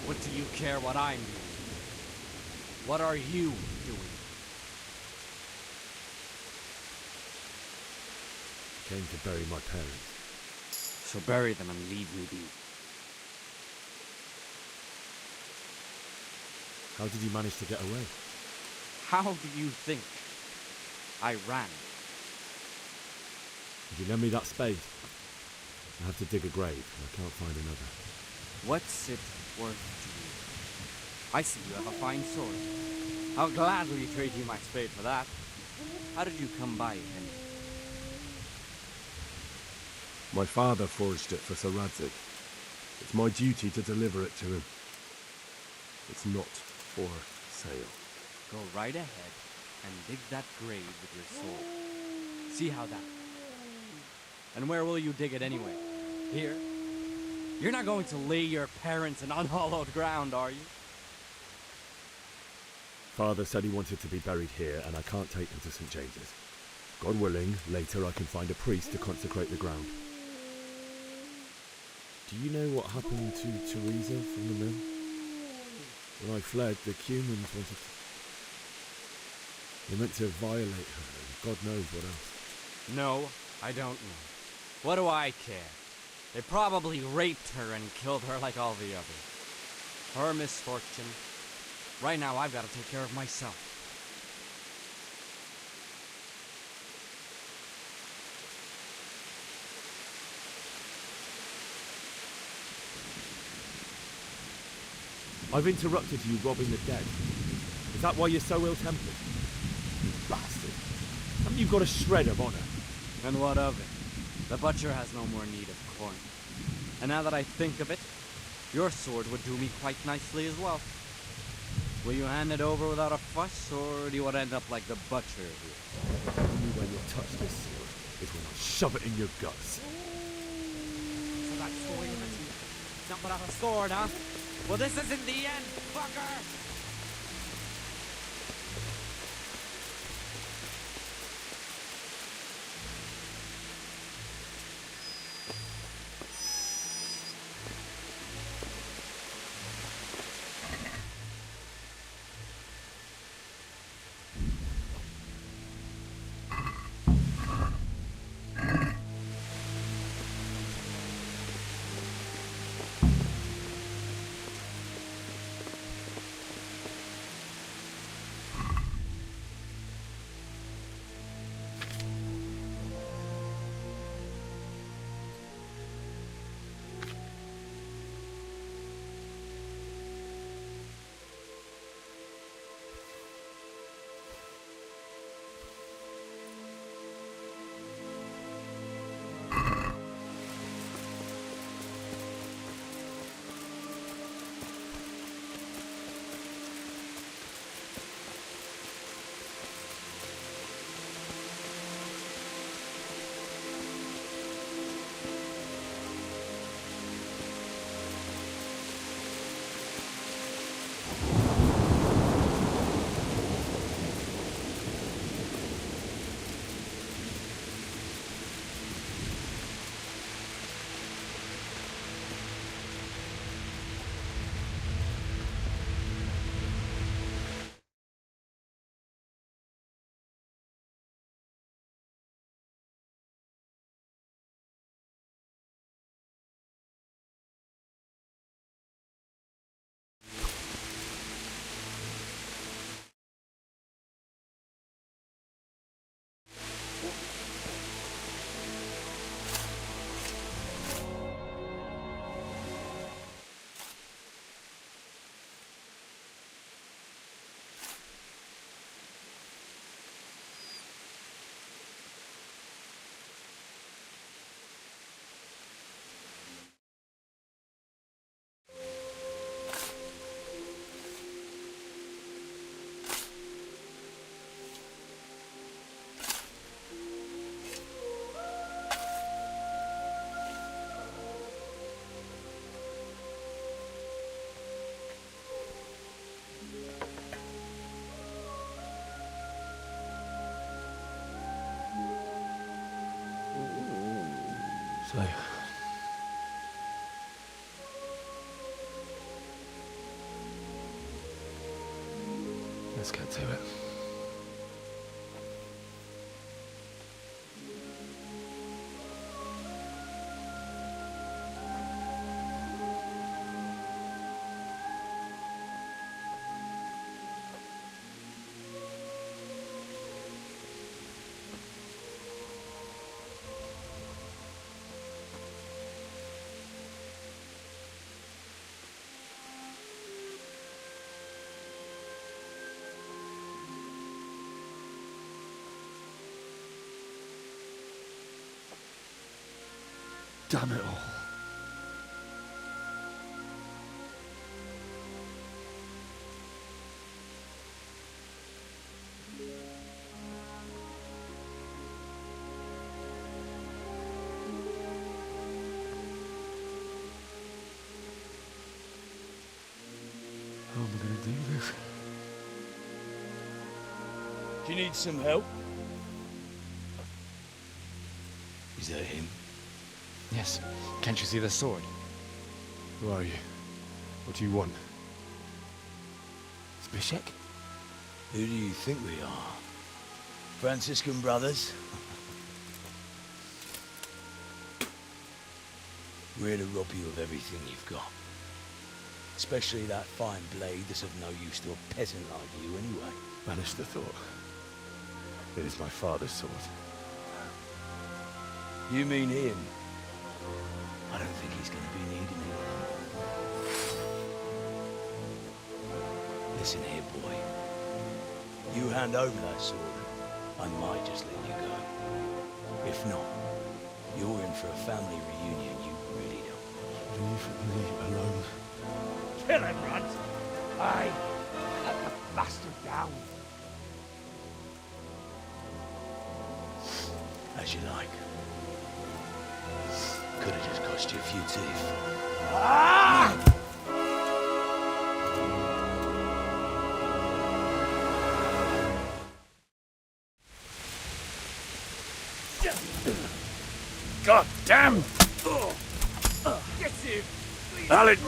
What do you care what I'm doing? What are you doing? Came to bury my parents. So bury them and leave me be. How did you manage to get away? How do you think I ran? Did you lend me that spade? I have to dig a grave, and I can't find another. What's it worth to you? I see you have a fine sword. I'll gladly trade you my spade for that. How did you come by it, Henry? My father forged it for Sir Radzig. It's my duty to deliver it to him. It's not for sale. Go right ahead and dig that grave with your sword. See how that... And where will you dig it anyway? Here? You're not going to lay your parents in unhallowed ground, are you? Father said he wanted to be buried here, and I can't take him to St. James's. God willing, later I can find a priest to consecrate the ground. Do you know what happened to Teresa from the mill? When I fled, the Cumans wanted to... They meant to violate her, and God knows what else. No, I don't know. What do I care? They probably raped her and killed her like all the others. Her misfortune. Right now, I've got to take care of myself. I've interrupted you robbing the dead. Is that why you're so ill-tempered? You bastard. Haven't you got a shred of honor? And what of it? The butcher has no more need of corn. And now that I think of it, your sword would do me quite nicely as well. Will you hand it over without a fuss, or do you want to end up like the butcher here? Only when you touch this sword is when I shove it in your guts. So that's the way it is. Not without a sword, huh? Well, this isn't the end, fucker! say. Let's get to it. Damn it all. How am I going to do this? Do you need some help? Is that him? Yes. Can't you see the sword? Who are you? What do you want? Zbyszek? Who do you think we are? Franciscan brothers? We're here to rob you of everything you've got. Especially that fine blade that's of no use to a peasant like you anyway. Banish the thought. It is my father's sword. You mean him? I don't think he's going to be needing it. Listen here, boy. You hand over that sword, I might just let you go. If not, you're in for a family reunion you really don't. Leave me alone. Kill him, Runt! Aye, cut the bastard down. As you like. Could have just cost you a few teeth. Ah! God damn! Get you! Alan!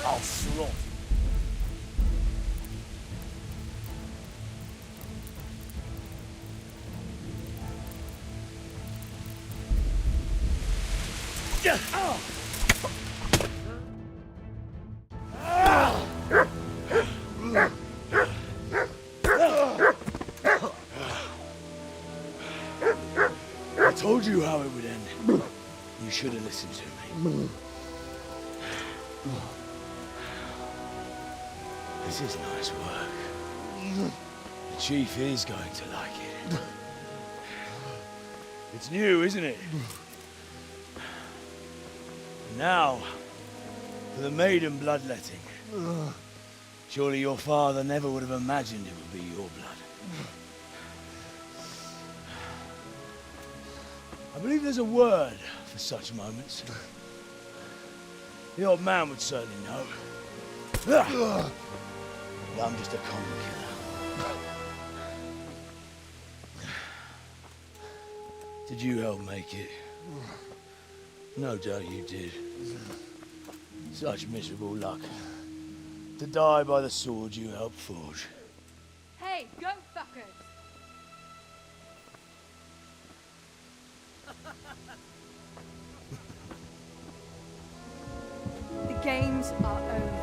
I'll slaughter. I told you how it would end. You should have listened to me. This is nice work. The chief is going to like it. It's new, isn't it? Now, for the maiden bloodletting. Surely your father never would have imagined it would be your blood. I believe there's a word for such moments. The old man would certainly know. But I'm just a common killer. Did you help make it? No doubt you did. Such miserable luck. To die by the sword you helped forge. Hey, go fuckers! The games are over.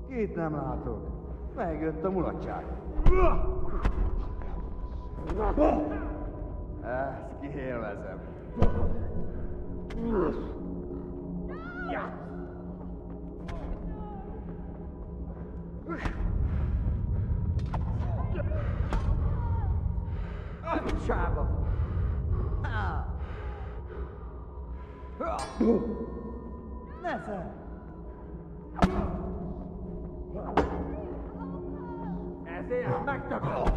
Kit nem látok. Megjött a mulatság. Ezt kiélvezem. Csába! Nesze! Ezért megtakad!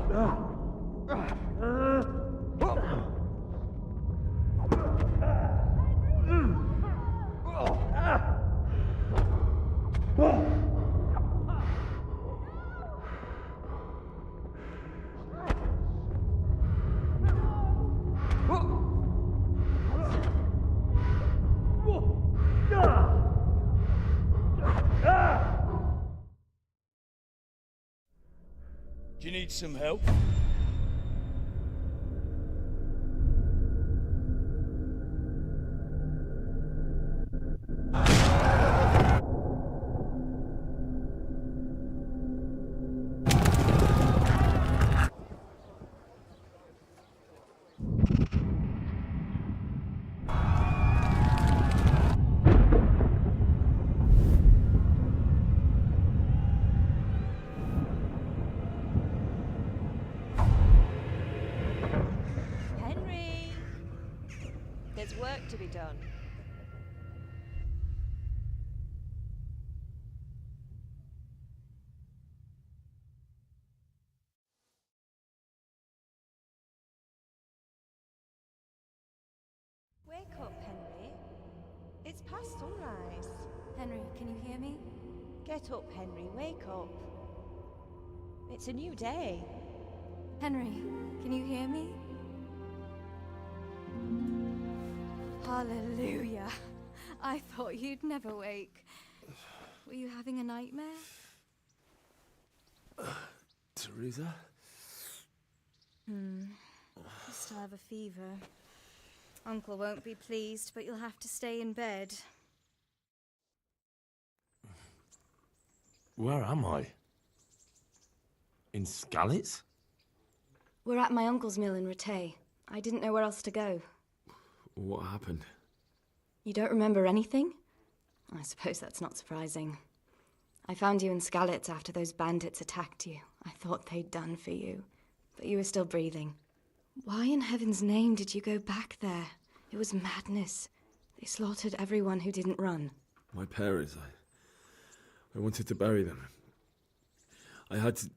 Do you need some help? There's work to be done. Wake up, Henry. It's past sunrise. Henry, can you hear me? Get up, Henry. Wake up. It's a new day. Henry, can you hear me? Hallelujah. I thought you'd never wake. Were you having a nightmare? Teresa? You still have a fever. Uncle won't be pleased, but you'll have to stay in bed. Where am I? In Skalitz? We're at my uncle's mill in Rattay. I didn't know where else to go. What happened? You don't remember anything? I suppose that's not surprising. I found you in Skalitz after those bandits attacked you. I thought they'd done for you, but you were still breathing. Why in heaven's name did you go back there? It was madness. They slaughtered everyone who didn't run. My parents, I wanted to bury them. I had to...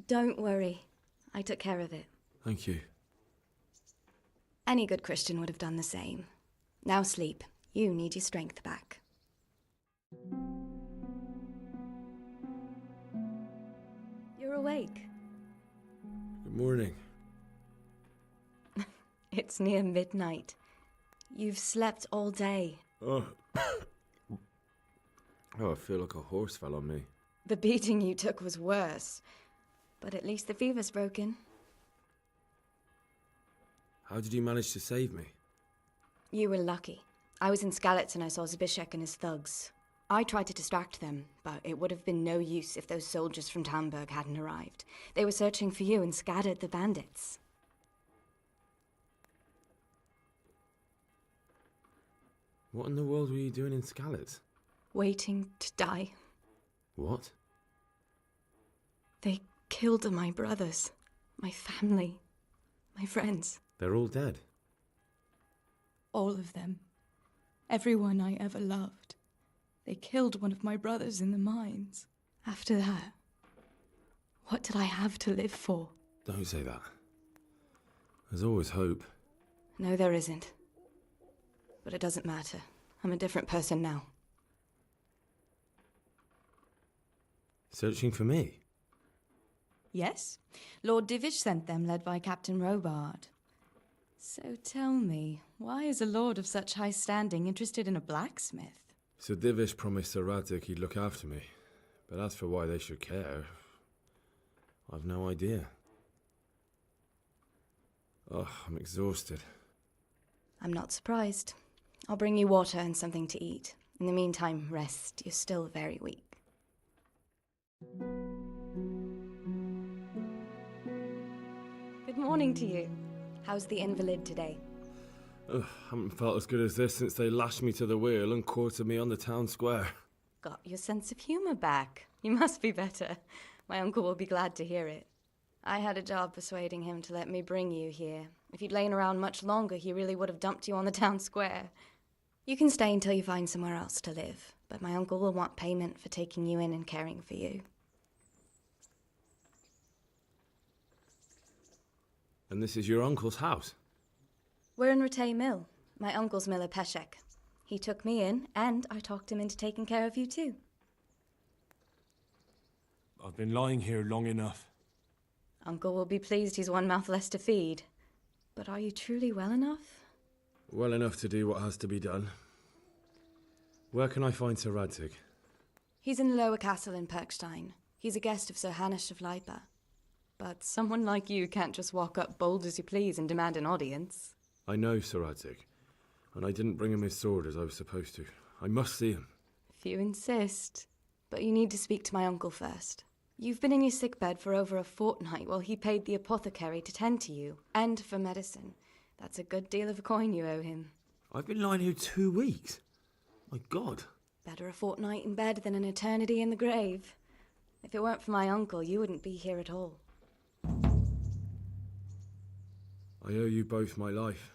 Don't worry. I took care of it. Thank you. Any good Christian would have done the same. Now sleep. You need your strength back. You're awake. Good morning. It's near midnight. You've slept all day. Oh. Oh, I feel like a horse fell on me. The beating you took was worse. But at least the fever's broken. How did you manage to save me? You were lucky. I was in Skalitz and I saw Zbyszek and his thugs. I tried to distract them, but it would have been no use if those soldiers from Tamburg hadn't arrived. They were searching for you and scattered the bandits. What in the world were you doing in Skalitz? Waiting to die. What? They killed my brothers, my family, my friends. They're all dead. All of them. Everyone I ever loved. They killed one of my brothers in the mines. After that, what did I have to live for? Don't say that. There's always hope. No, there isn't. But it doesn't matter. I'm a different person now. Searching for me? Yes. Lord Divish sent them, led by Captain Robard. So tell me, why is a lord of such high standing interested in a blacksmith? Sir Divish promised Sir Radzig he'd look after me. But as for why they should care, I've no idea. Oh, I'm exhausted. I'm not surprised. I'll bring you water and something to eat. In the meantime, rest. You're still very weak. Good morning to you. How's the invalid today? Ugh, haven't felt as good as this since they lashed me to the wheel and quartered me on the town square. Got your sense of humour back. You must be better. My uncle will be glad to hear it. I had a job persuading him to let me bring you here. If you'd lain around much longer, he really would have dumped you on the town square. You can stay until you find somewhere else to live, but my uncle will want payment for taking you in and caring for you. And this is your uncle's house? We're in Rattay Mill. My uncle's Miller Peshek. He took me in, and I talked him into taking care of you too. I've been lying here long enough. Uncle will be pleased he's one mouth less to feed. But are you truly well enough? Well enough to do what has to be done. Where can I find Sir Radzig? He's in the lower castle in Perkstein. He's a guest of Sir Hanush of Leipa. But someone like you can't just walk up bold as you please and demand an audience. I know Sir Radzig, and I didn't bring him his sword as I was supposed to. I must see him. If you insist. But you need to speak to my uncle first. You've been in your sickbed for over a fortnight while he paid the apothecary to tend to you, and for medicine. That's a good deal of coin you owe him. I've been lying here 2 weeks. My God. Better a fortnight in bed than an eternity in the grave. If it weren't for my uncle, you wouldn't be here at all. I owe you both my life,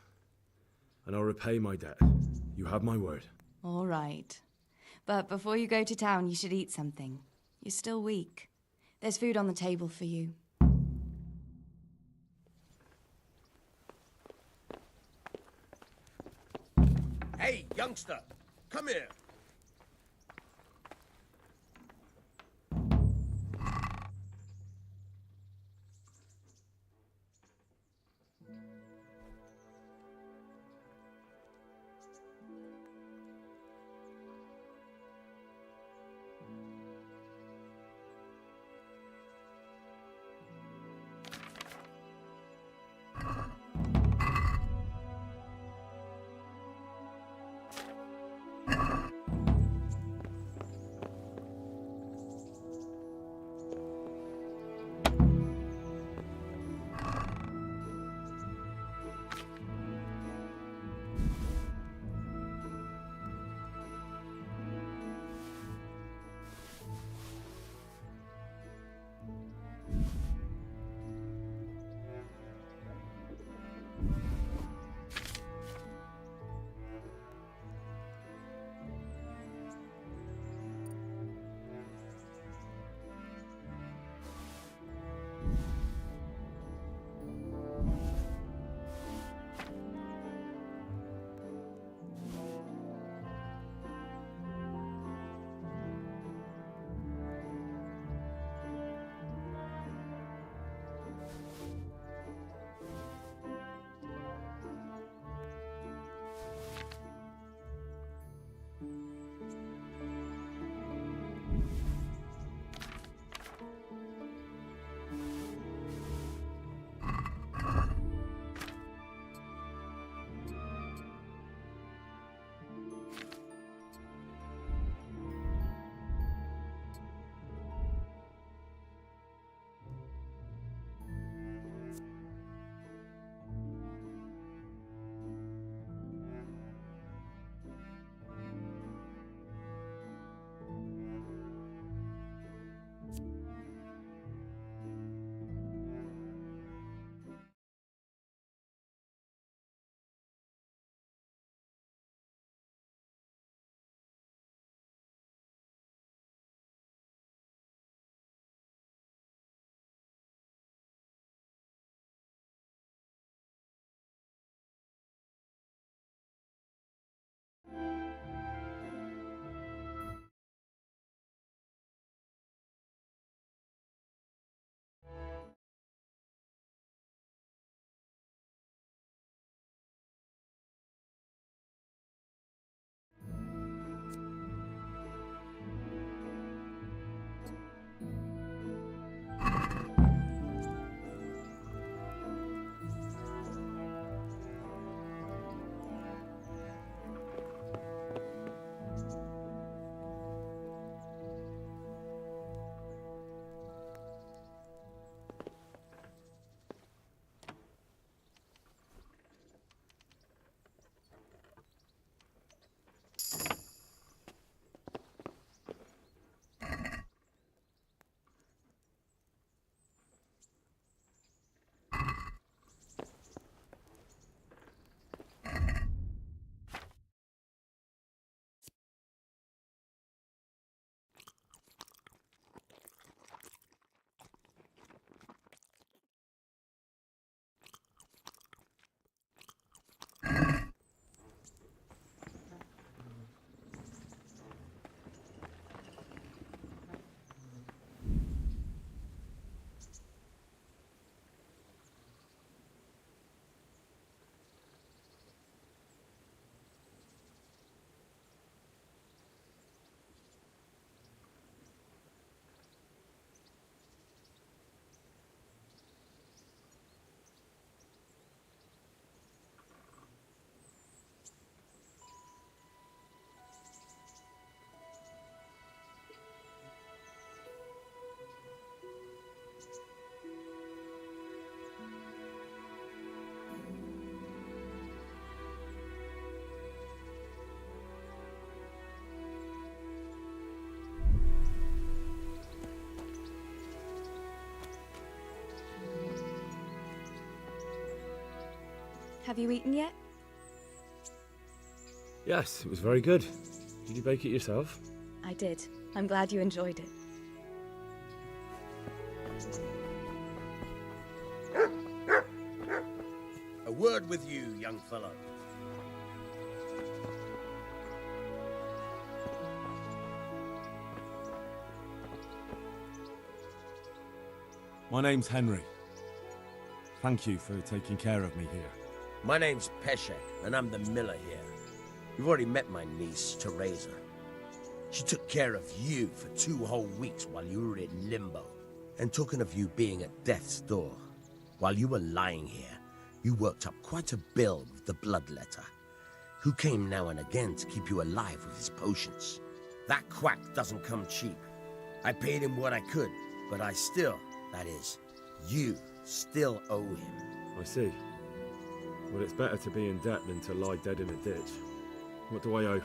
and I'll repay my debt. You have my word. All right. But before you go to town, you should eat something. You're still weak. There's food on the table for you. Hey, youngster, come here. Have you eaten yet? Yes, it was very good. Did you bake it yourself? I did. I'm glad you enjoyed it. A word with you, young fellow. My name's Henry. Thank you for taking care of me here. My name's Peshek, and I'm the miller here. You've already met my niece, Teresa. She took care of you for 2 whole weeks while you were in limbo. And talking of you being at death's door, while you were lying here, you worked up quite a bill with the bloodletter, who came now and again to keep you alive with his potions. That quack doesn't come cheap. I paid him what I could, but I still, that is, you still owe him. I see. Well, it's better to be in debt than to lie dead in a ditch. What do I owe?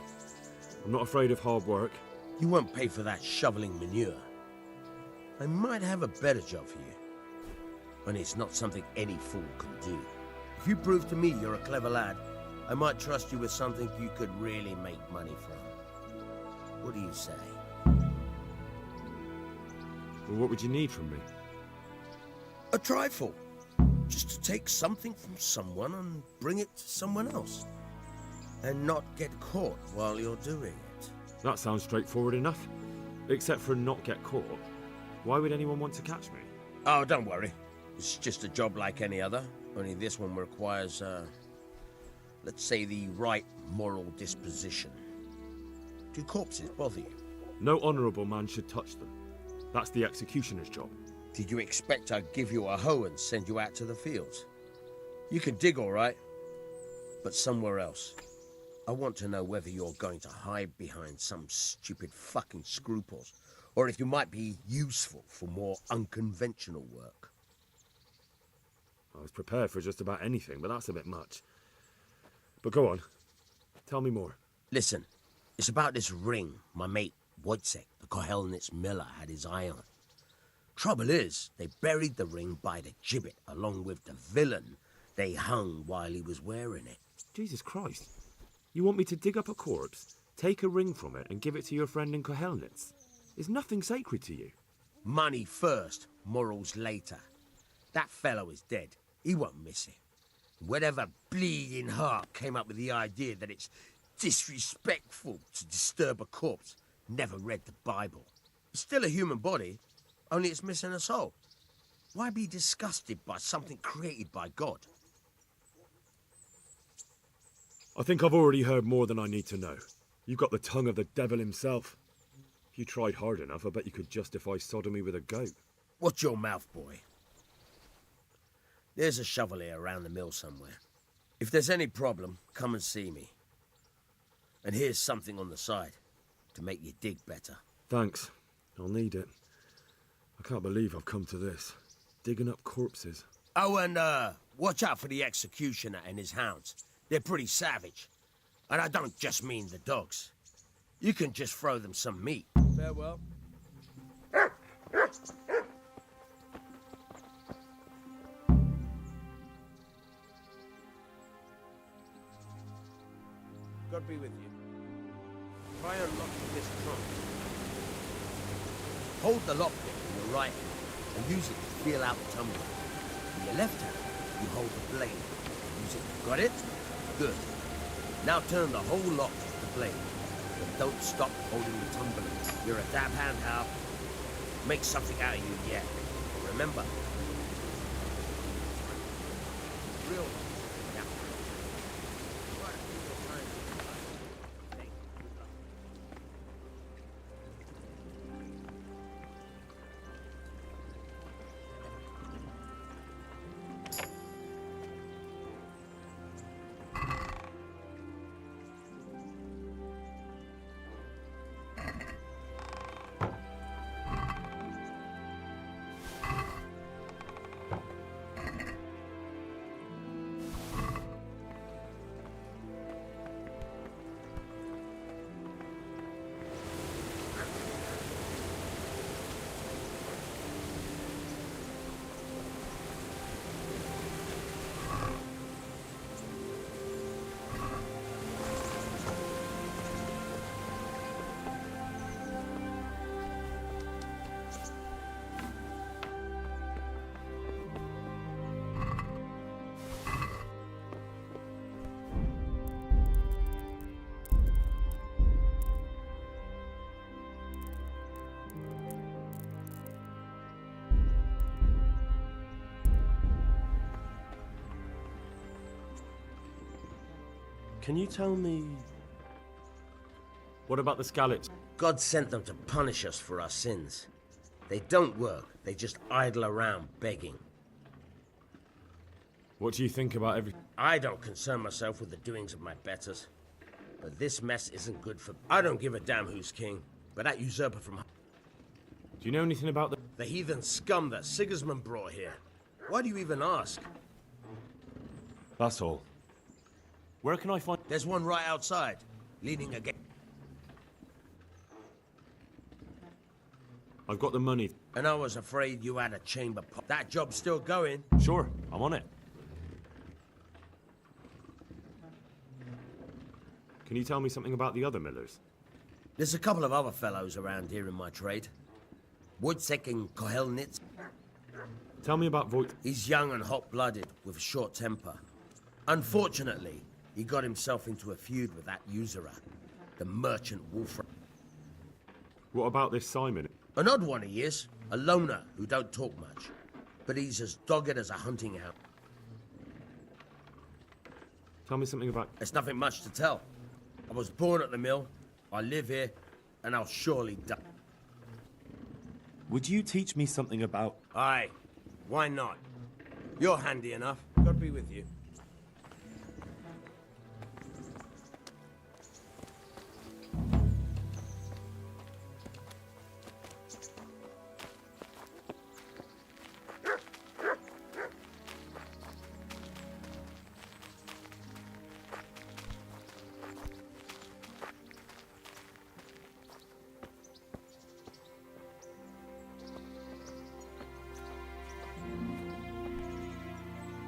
I'm not afraid of hard work. You won't pay for that shoveling manure. I might have a better job for you. And it's not something any fool can do. If you prove to me you're a clever lad, I might trust you with something you could really make money from. What do you say? Well, what would you need from me? A trifle. Just to take something from someone and bring it to someone else. And not get caught while you're doing it. That sounds straightforward enough. Except for not get caught. Why would anyone want to catch me? Oh, don't worry. It's just a job like any other. Only this one requires, let's say, the right moral disposition. Do corpses bother you? No honourable man should touch them. That's the executioner's job. Did you expect I'd give you a hoe and send you out to the fields? You can dig all right, but somewhere else. I want to know whether you're going to hide behind some stupid fucking scruples, or if you might be useful for more unconventional work. I was prepared for just about anything, but that's a bit much. But go on. Tell me more. Listen, it's about this ring my mate Wojciech, the Kohelnitz miller, had his eye on. Trouble is, they buried the ring by the gibbet along with the villain they hung while he was wearing it. Jesus Christ. You want me to dig up a corpse, take a ring from it, and give it to your friend in Kohelnitz? Is nothing sacred to you? Money first, morals later. That fellow is dead. He won't miss it. Whatever bleeding heart came up with the idea that it's disrespectful to disturb a corpse never read the Bible. It's still a human body, only it's missing a soul. Why be disgusted by something created by God? I think I've already heard more than I need to know. You've got the tongue of the devil himself. If you tried hard enough, I bet you could justify sodomy with a goat. Watch your mouth, boy. There's a shovel here around the mill somewhere. If there's any problem, come and see me. And here's something on the side to make you dig better. Thanks. I'll need it. I can't believe I've come to this. Digging up corpses. Oh, and watch out for the executioner and his hounds. They're pretty savage. And I don't just mean the dogs. You can just throw them some meat. Farewell. God be with you. Try and lock this trunk. Hold the lockpick in your right hand and use it to feel out the tumbler. In your left hand, you hold the blade. Use it. Got it? Good. Now turn the whole lock to the blade. But don't stop holding the tumbler. You're a dab hand, Hal. Make something out of you yet. Remember. Real. Yeah. Can you tell me... What about the Scallops? God sent them to punish us for our sins. They don't work, they just idle around begging. What do you think about every... I don't concern myself with the doings of my betters. But this mess isn't good for... I don't give a damn who's king, but that usurper from... Do you know anything about the heathen scum that Sigismund brought here? Why do you even ask? That's all. Where can I find... There's one right outside, leading again. I've got the money. And I was afraid you had a chamber pot. That job's still going. Sure, I'm on it. Can you tell me something about the other millers? There's a couple of other fellows around here in my trade. Wojciech and Kohelnitz. Tell me about Voigt. He's young and hot-blooded, with a short temper. Unfortunately, he got himself into a feud with that usurer, the merchant Wolfram. What about this Simon? An odd one he is, a loner who don't talk much. But he's as dogged as a hunting hound. Tell me something about... There's nothing much to tell. I was born at the mill, I live here, and I'll surely die. Would you teach me something about... Aye, why not? You're handy enough. God be with you.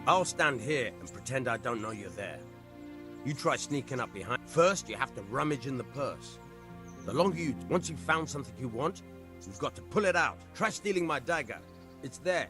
I'll stand here and pretend I don't know you're there. You try sneaking up behind. First, you have to rummage in the purse. The longer you... Once you've found something you want, you've got to pull it out. Try stealing my dagger. It's there.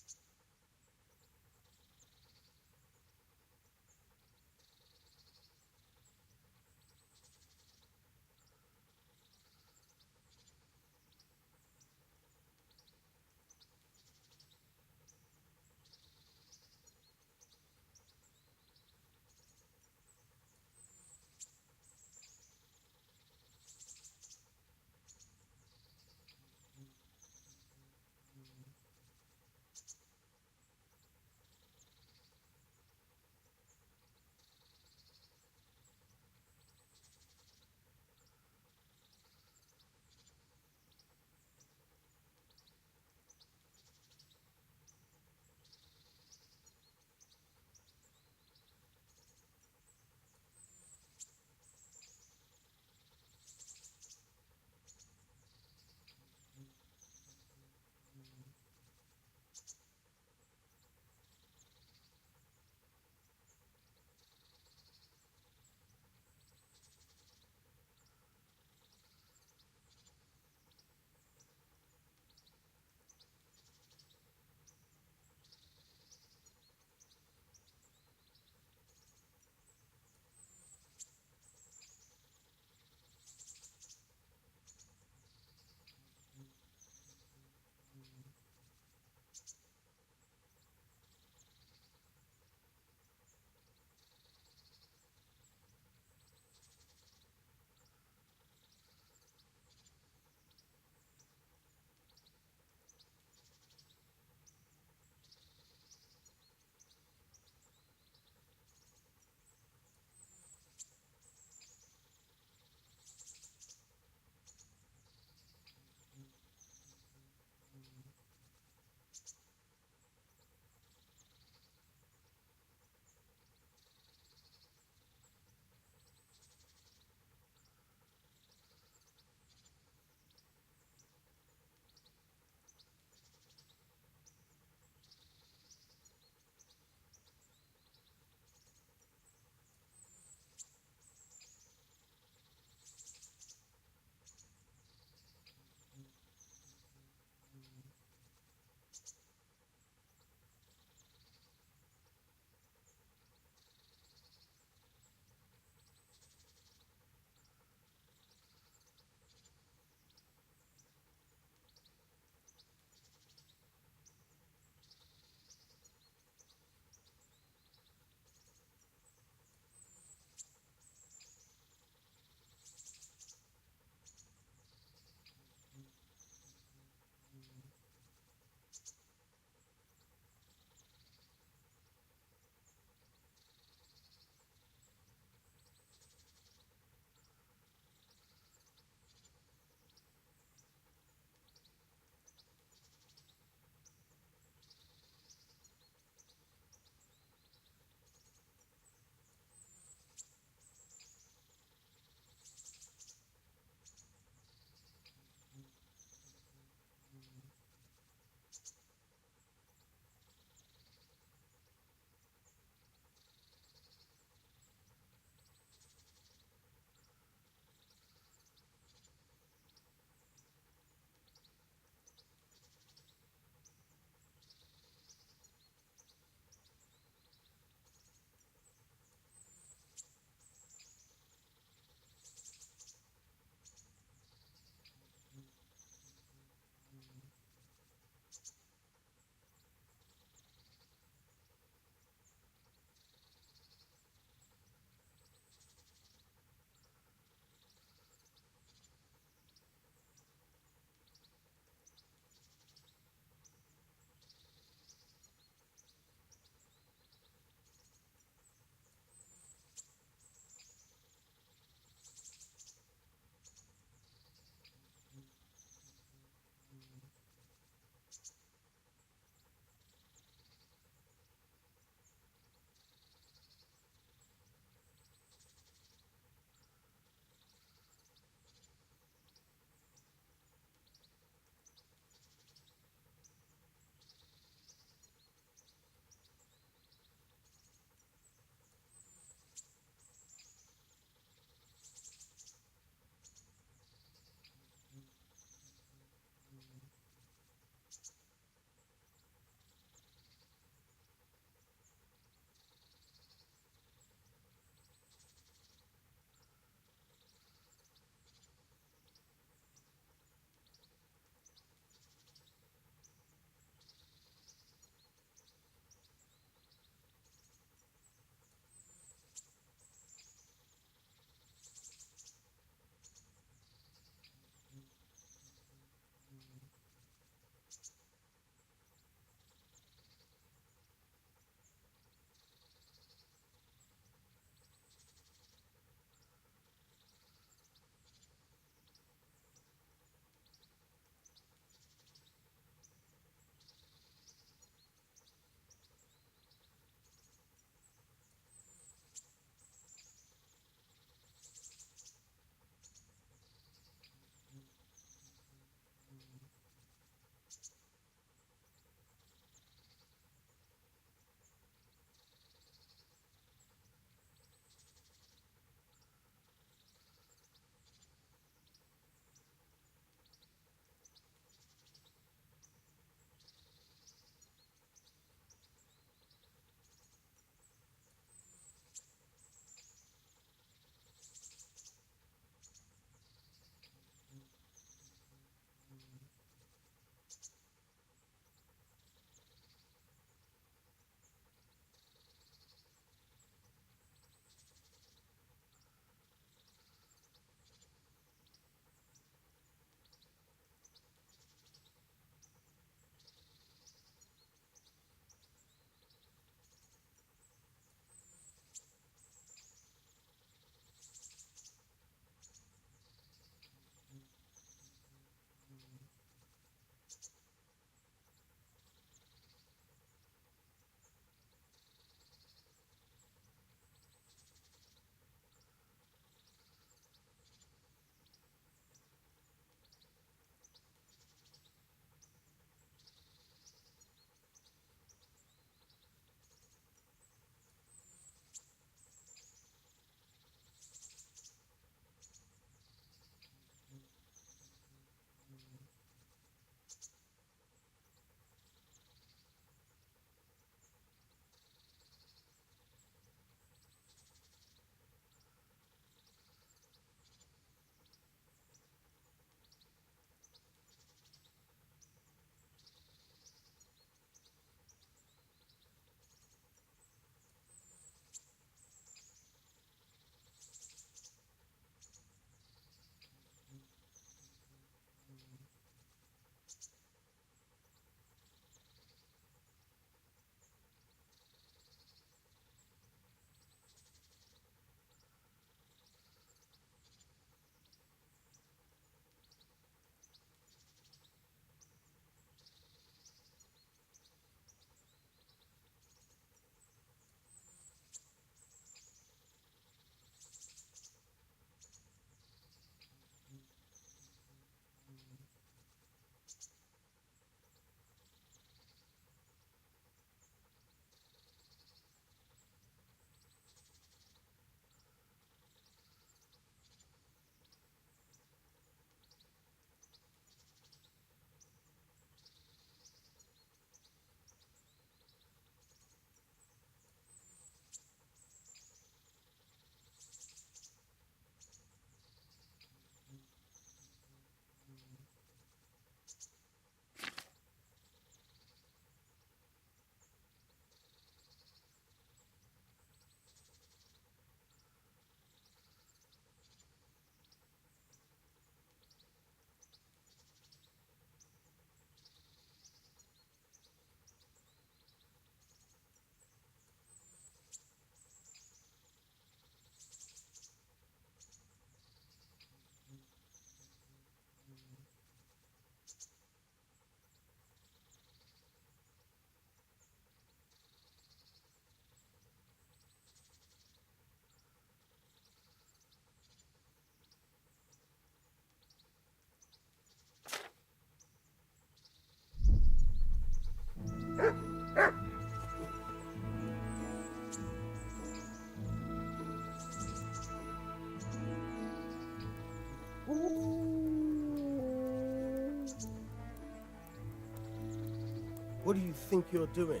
What do you think you're doing?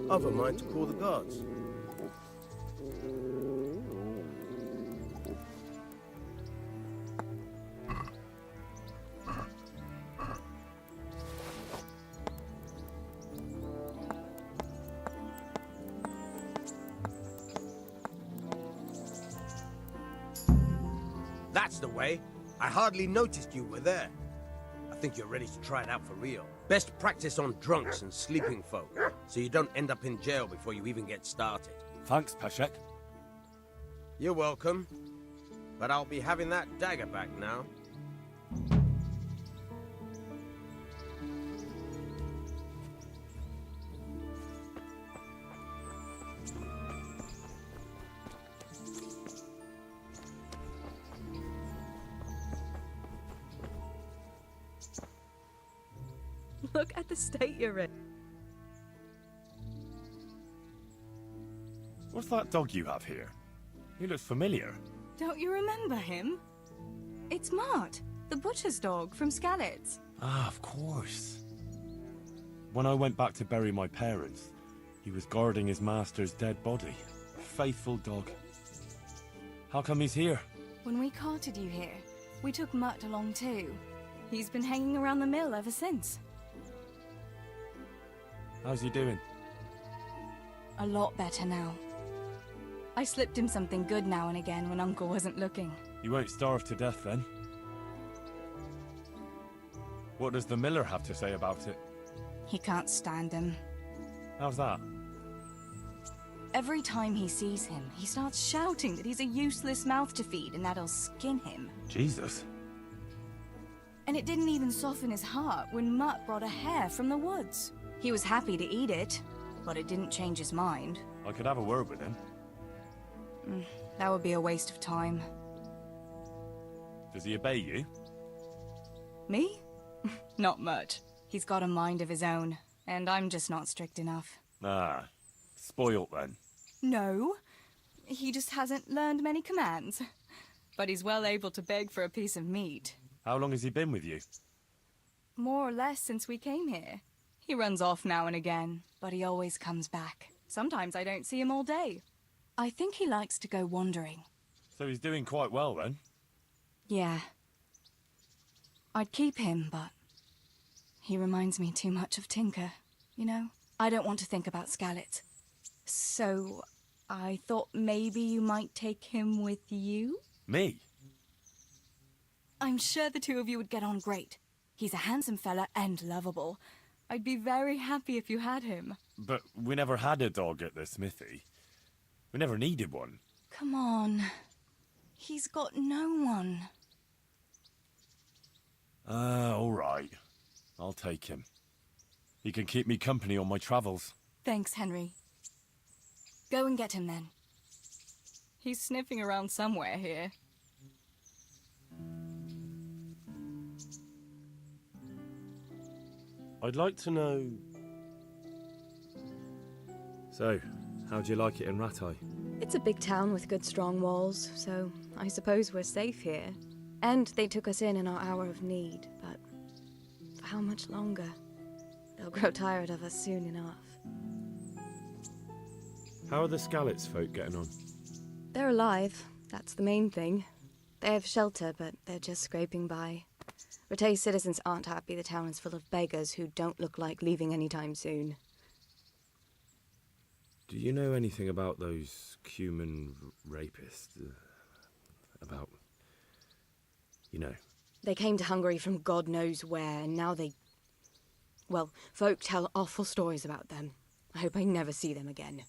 I've a mind to call the guards. That's the way. I hardly noticed you were there. I think you're ready to try it out for real. Best practice on drunks and sleeping folk, so you don't end up in jail before you even get started. Thanks, Peshek. You're welcome. But I'll be having that dagger back now. Look at the state you're in. What's that dog you have here? He looks familiar. Don't you remember him? It's Mart, the butcher's dog from Skalitz. Ah, of course. When I went back to bury my parents, he was guarding his master's dead body. Faithful dog. How come he's here? When we carted you here, we took Mutt along too. He's been hanging around the mill ever since. How's he doing? A lot better now. I slipped him something good now and again when Uncle wasn't looking. You won't starve to death then? What does the miller have to say about it? He can't stand him. How's that? Every time he sees him, he starts shouting that he's a useless mouth to feed and that he'll skin him. Jesus. And it didn't even soften his heart when Mutt brought a hare from the woods. He was happy to eat it, but it didn't change his mind. I could have a word with him. That would be a waste of time. Does he obey you? Me? Not much. He's got a mind of his own, and I'm just not strict enough. Ah, spoilt then. No, he just hasn't learned many commands. But he's well able to beg for a piece of meat. How long has he been with you? More or less since we came here. He runs off now and again, but he always comes back. Sometimes I don't see him all day. I think he likes to go wandering. So he's doing quite well then? Yeah. I'd keep him, but he reminds me too much of Tinker, you know? I don't want to think about Skalitz. So I thought maybe you might take him with you? Me? I'm sure the two of you would get on great. He's a handsome fella and lovable. I'd be very happy if you had him. But we never had a dog at the smithy. We never needed one. Come on. He's got no one. All right. I'll take him. He can keep me company on my travels. Thanks, Henry. Go and get him then. He's sniffing around somewhere here. I'd like to know... So, how'd you like it in Rattay? It's a big town with good strong walls, so I suppose we're safe here. And they took us in our hour of need, but for how much longer? They'll grow tired of us soon enough. How are the Skalitz folk getting on? They're alive, that's the main thing. They have shelter, but they're just scraping by. Rattay's citizens aren't happy the town is full of beggars who don't look like leaving anytime soon. Do you know anything about those human rapists? About... you know. They came to Hungary from God knows where, and now they... Well, folk tell awful stories about them. I hope I never see them again.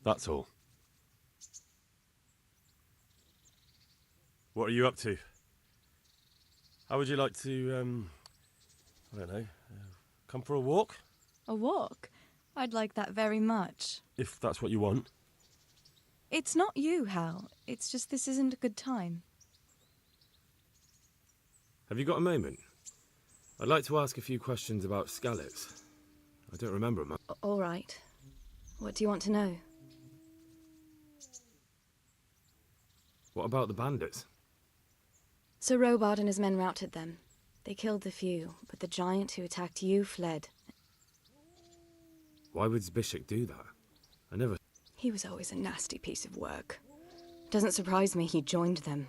That's all. What are you up to? How would you like to, I don't know, come for a walk? A walk? I'd like that very much. If that's what you want. It's not you, Hal. It's just this isn't a good time. Have you got a moment? I'd like to ask a few questions about Skalitz. I don't remember much. All right. What do you want to know? What about the bandits? Sir Robard and his men routed them. They killed the few, but the giant who attacked you fled. Why would Zbyszek do that? I never... He was always a nasty piece of work. Doesn't surprise me he joined them.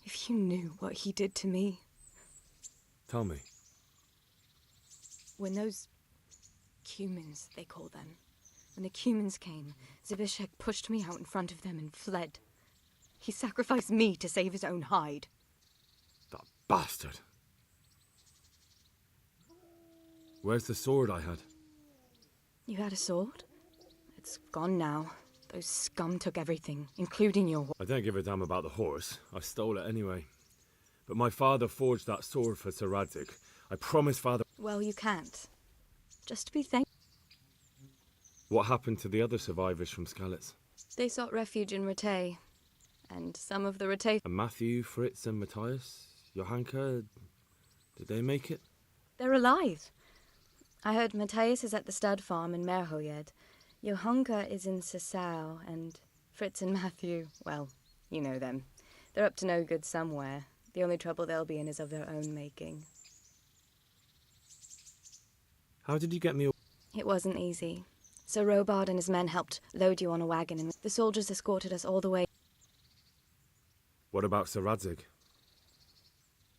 If you knew what he did to me. Tell me. When those... Cumans, they call them. When the Cumans came, Zbyszek pushed me out in front of them and fled. He sacrificed me to save his own hide. That bastard. Where's the sword I had? You had a sword? It's gone now. Those scum took everything, including your horse. I don't give a damn about the horse. I stole it anyway. But my father forged that sword for Sir Radzig. I promised father... Well, you can't. Just to be thankful. What happened to the other survivors from Skalitz? They sought refuge in Ratay. And some of the Ratay... And Matthew, Fritz and Matthias? Johanka? Did they make it? They're alive. I heard Matthias is at the stud farm in Merhojed. Johanka is in Sasau, and Fritz and Matthew, well, you know them. They're up to no good somewhere. The only trouble they'll be in is of their own making. How did you get me... It wasn't easy. Sir Robard and his men helped load you on a wagon, and the soldiers escorted us all the way. What about Sir Radzig?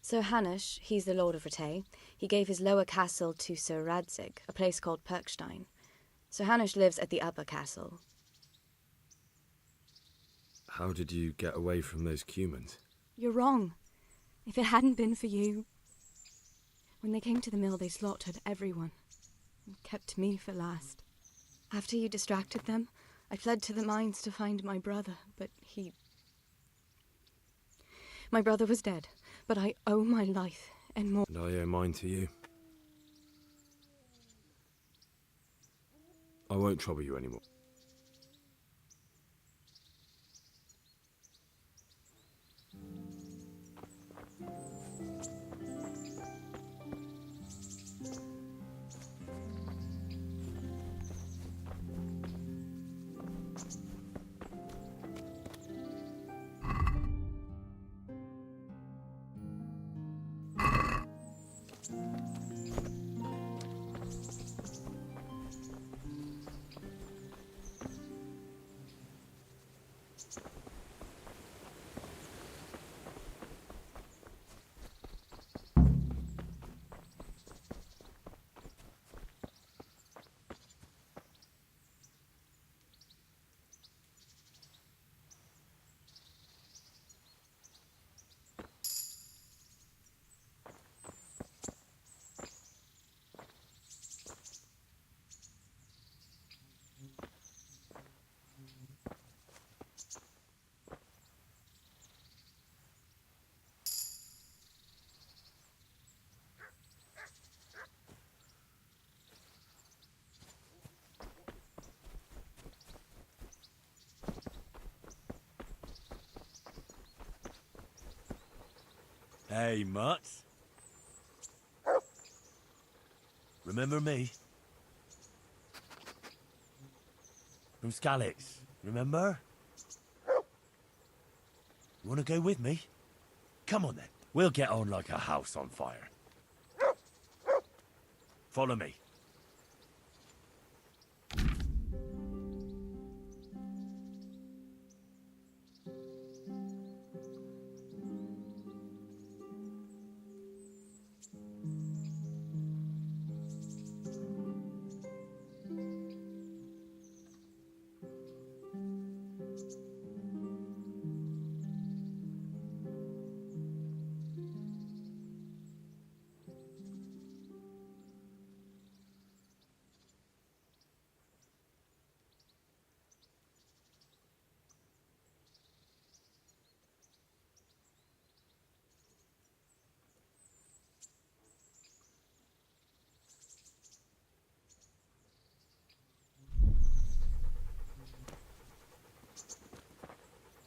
Sir Hanush, he's the Lord of Ratay. He gave his lower castle to Sir Radzig, a place called Perkstein. Sir Hanush lives at the upper castle. How did you get away from those Cumans? You're wrong. If it hadn't been for you... When they came to the mill, they slaughtered everyone. And kept me for last. After you distracted them, I fled to the mines to find my brother, but he... My brother was dead, but I owe my life and more. And I owe mine to you. I won't trouble you anymore. Hey, Mutt. Remember me? From Skalitz, remember? You want to go with me? Come on then. We'll get on like a house on fire. Follow me.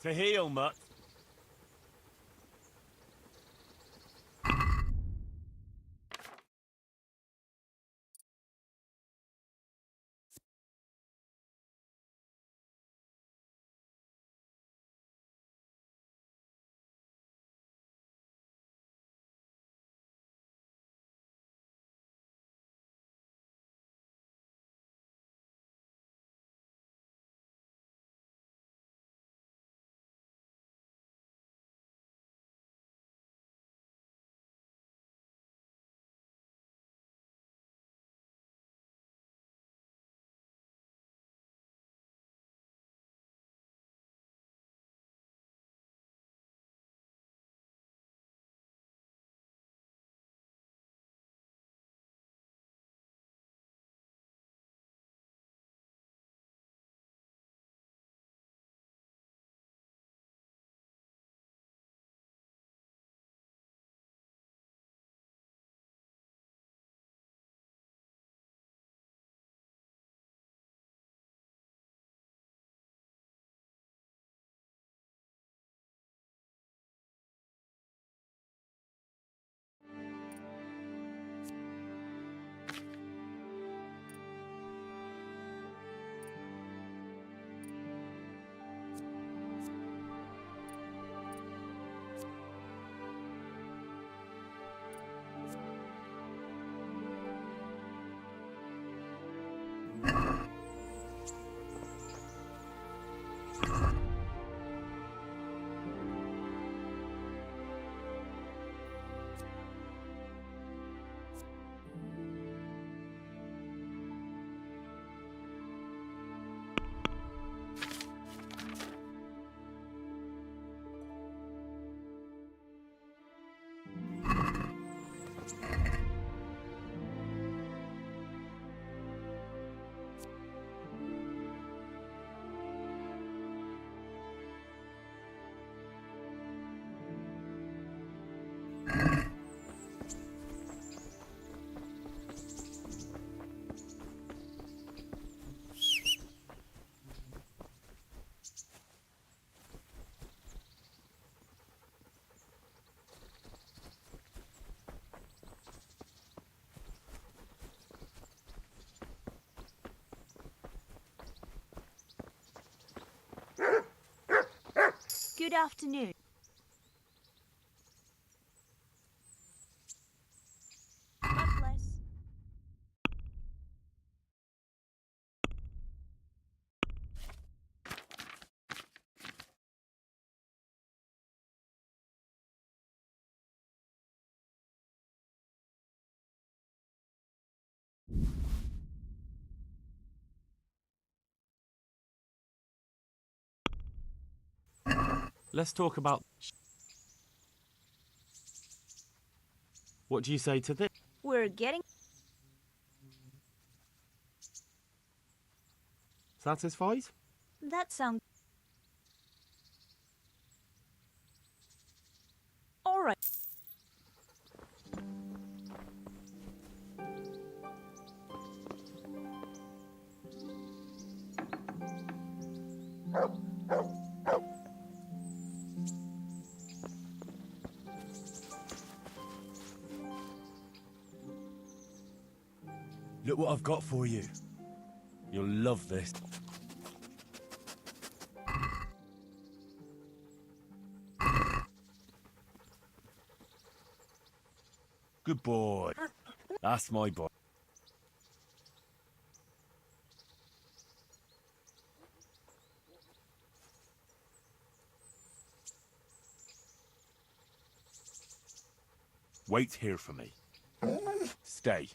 To heel, Mutt. Good afternoon. God bless. Let's talk about... What do you say to this? We're getting... Satisfied? That sounds... All right. Look what I've got for you. You'll love this. Good boy. That's my boy. Wait here for me. Stay.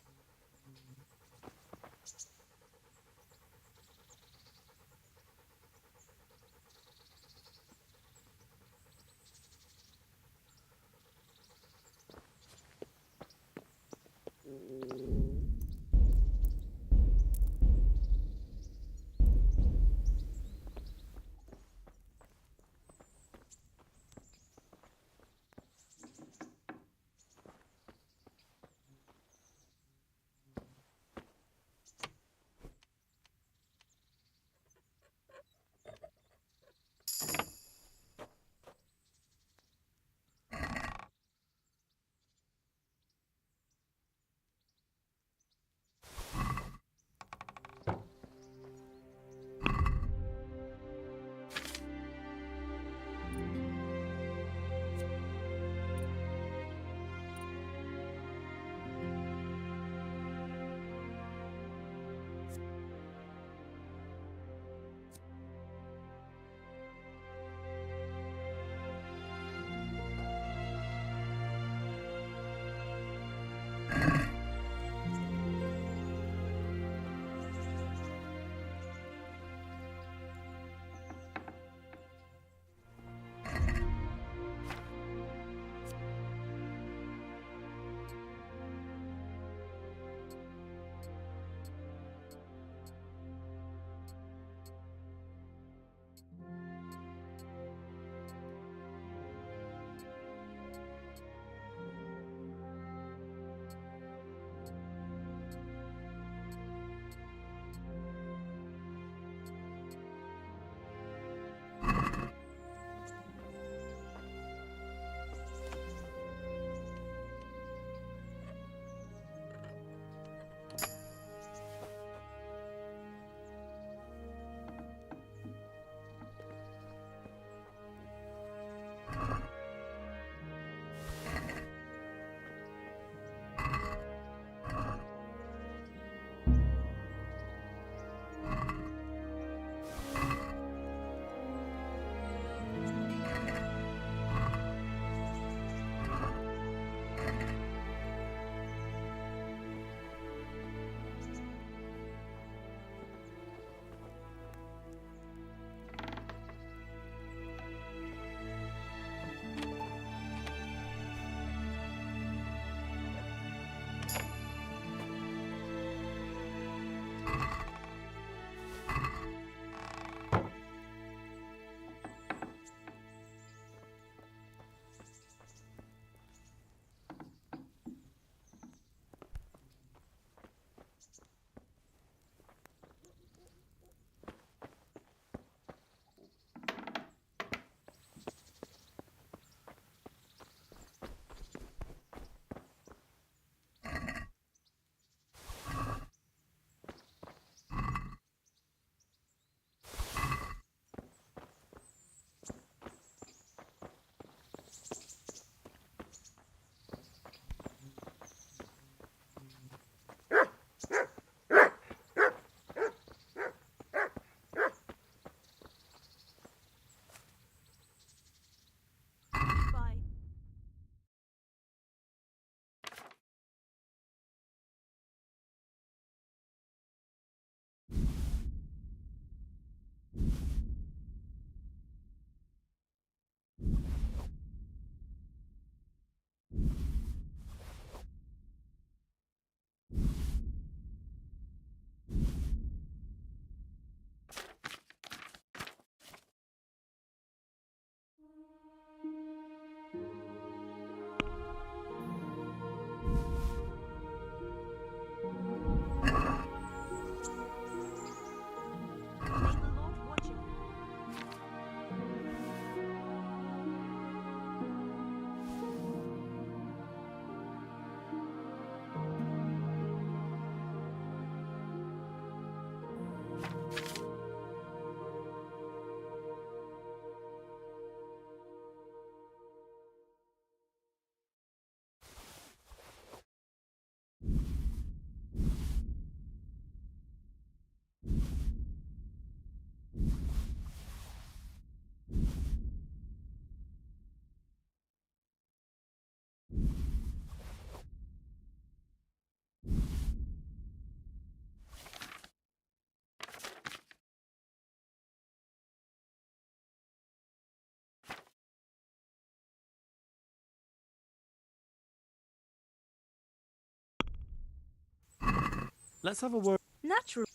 Let's have a word. Natural.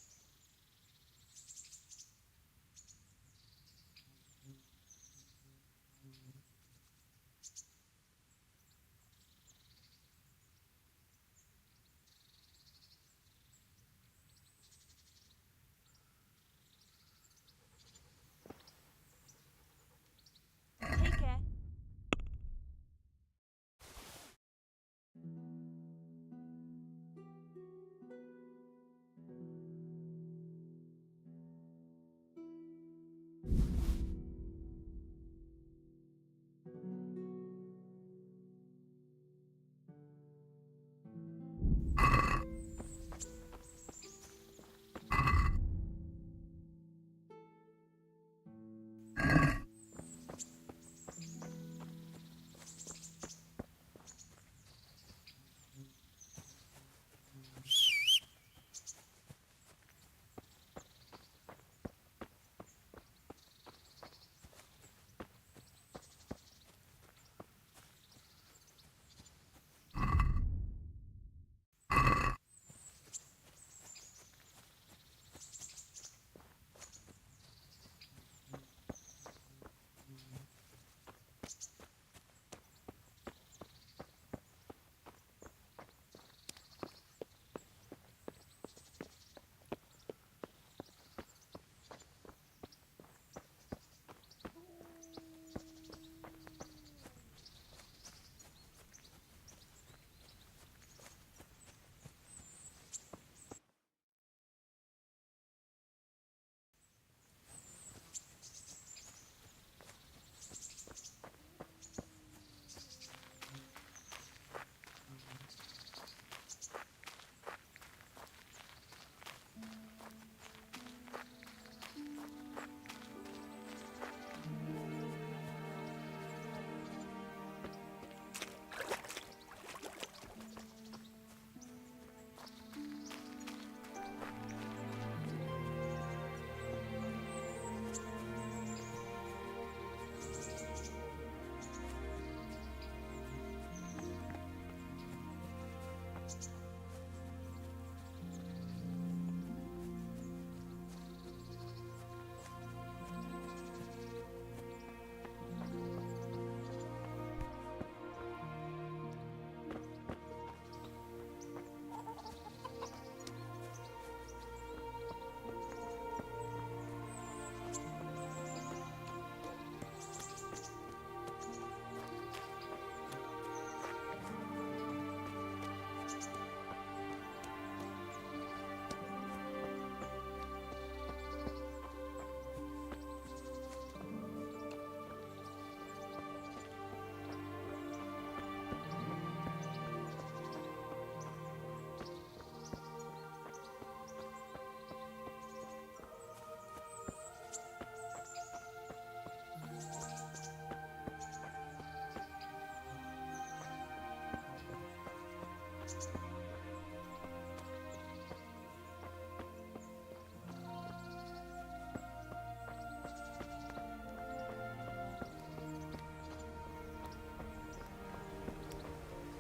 Take care.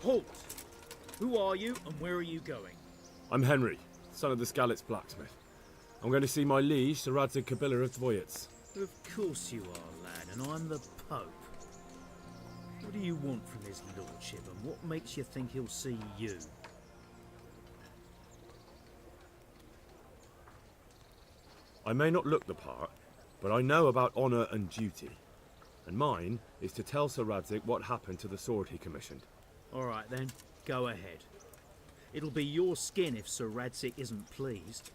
Halt! Who are you and where are you going? I'm Henry, son of the Skalitz blacksmith. I'm going to see my liege, Sir Radzig Kabila of Dvoyets. Of course you are, lad, and I'm the Pope. What do you want from his lordship, and what makes you think he'll see you? I may not look the part, but I know about honour and duty. And mine is to tell Sir Radzig what happened to the sword he commissioned. All right then, go ahead. It'll be your skin if Sir Radzig isn't pleased.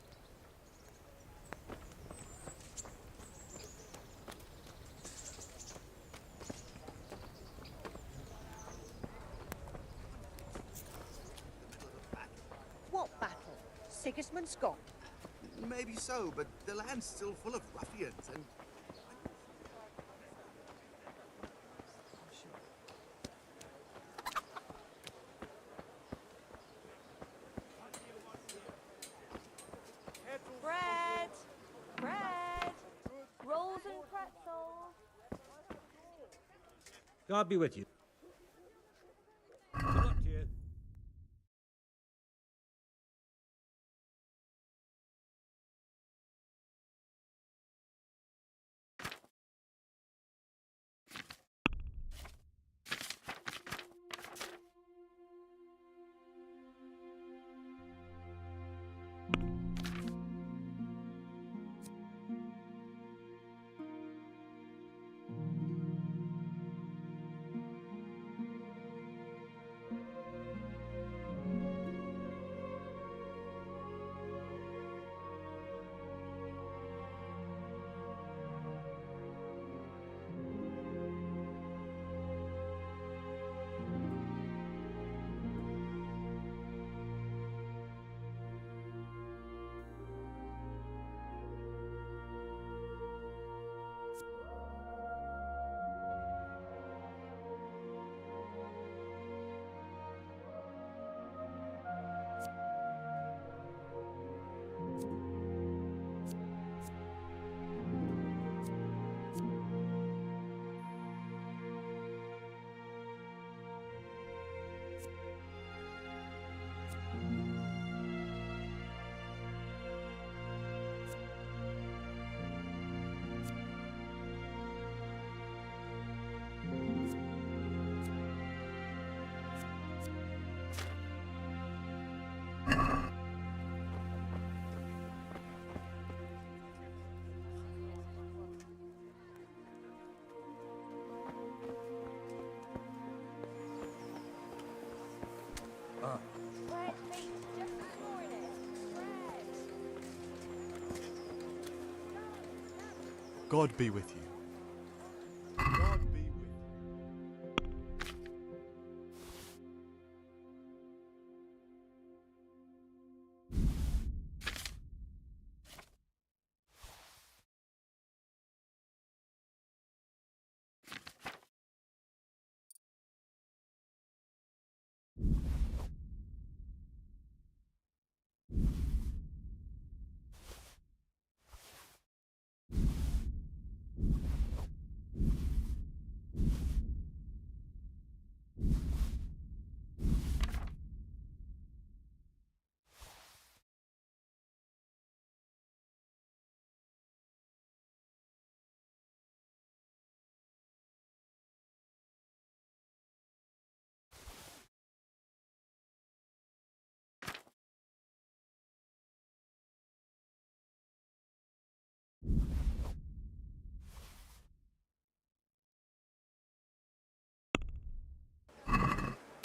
What battle? Sigismund's gone. Maybe so, but the land's still full of ruffians and... Bread! Bread! Rolls and pretzels! God be with you. God be with you. God be with you.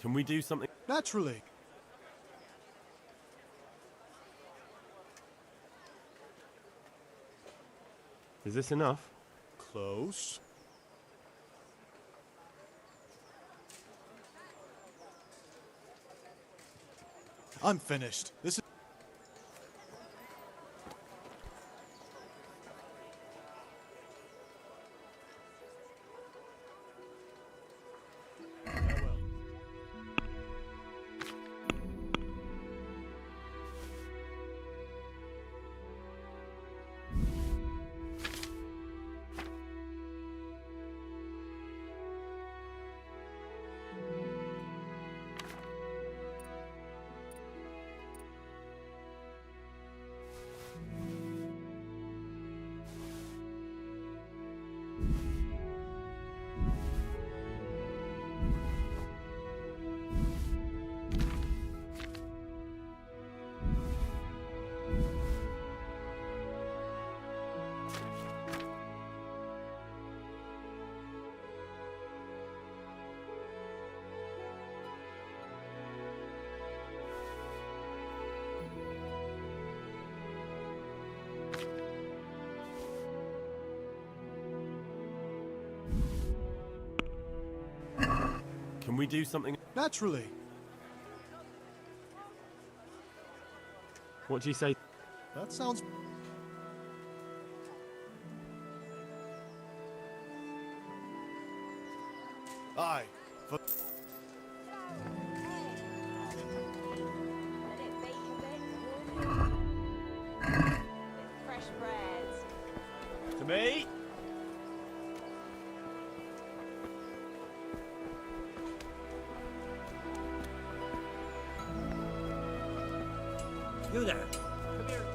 Can we do something? Naturally. Is this enough? Close. I'm finished. This is... Can we do something? Naturally. What do you say? That sounds... Aye. For... Fresh bread. To me? You there. Come here.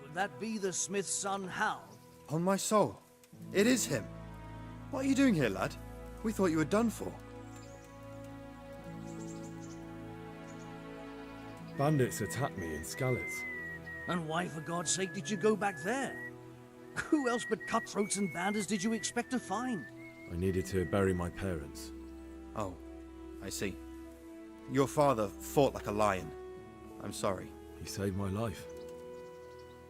Would that be the smith's son, Hal? On my soul. It is him. What are you doing here, lad? We thought you were done for. Bandits attacked me in Skalitz. And why, for God's sake, did you go back there? Who else but cutthroats and bandits did you expect to find? I needed to bury my parents. Oh, I see. Your father fought like a lion. I'm sorry. He saved my life.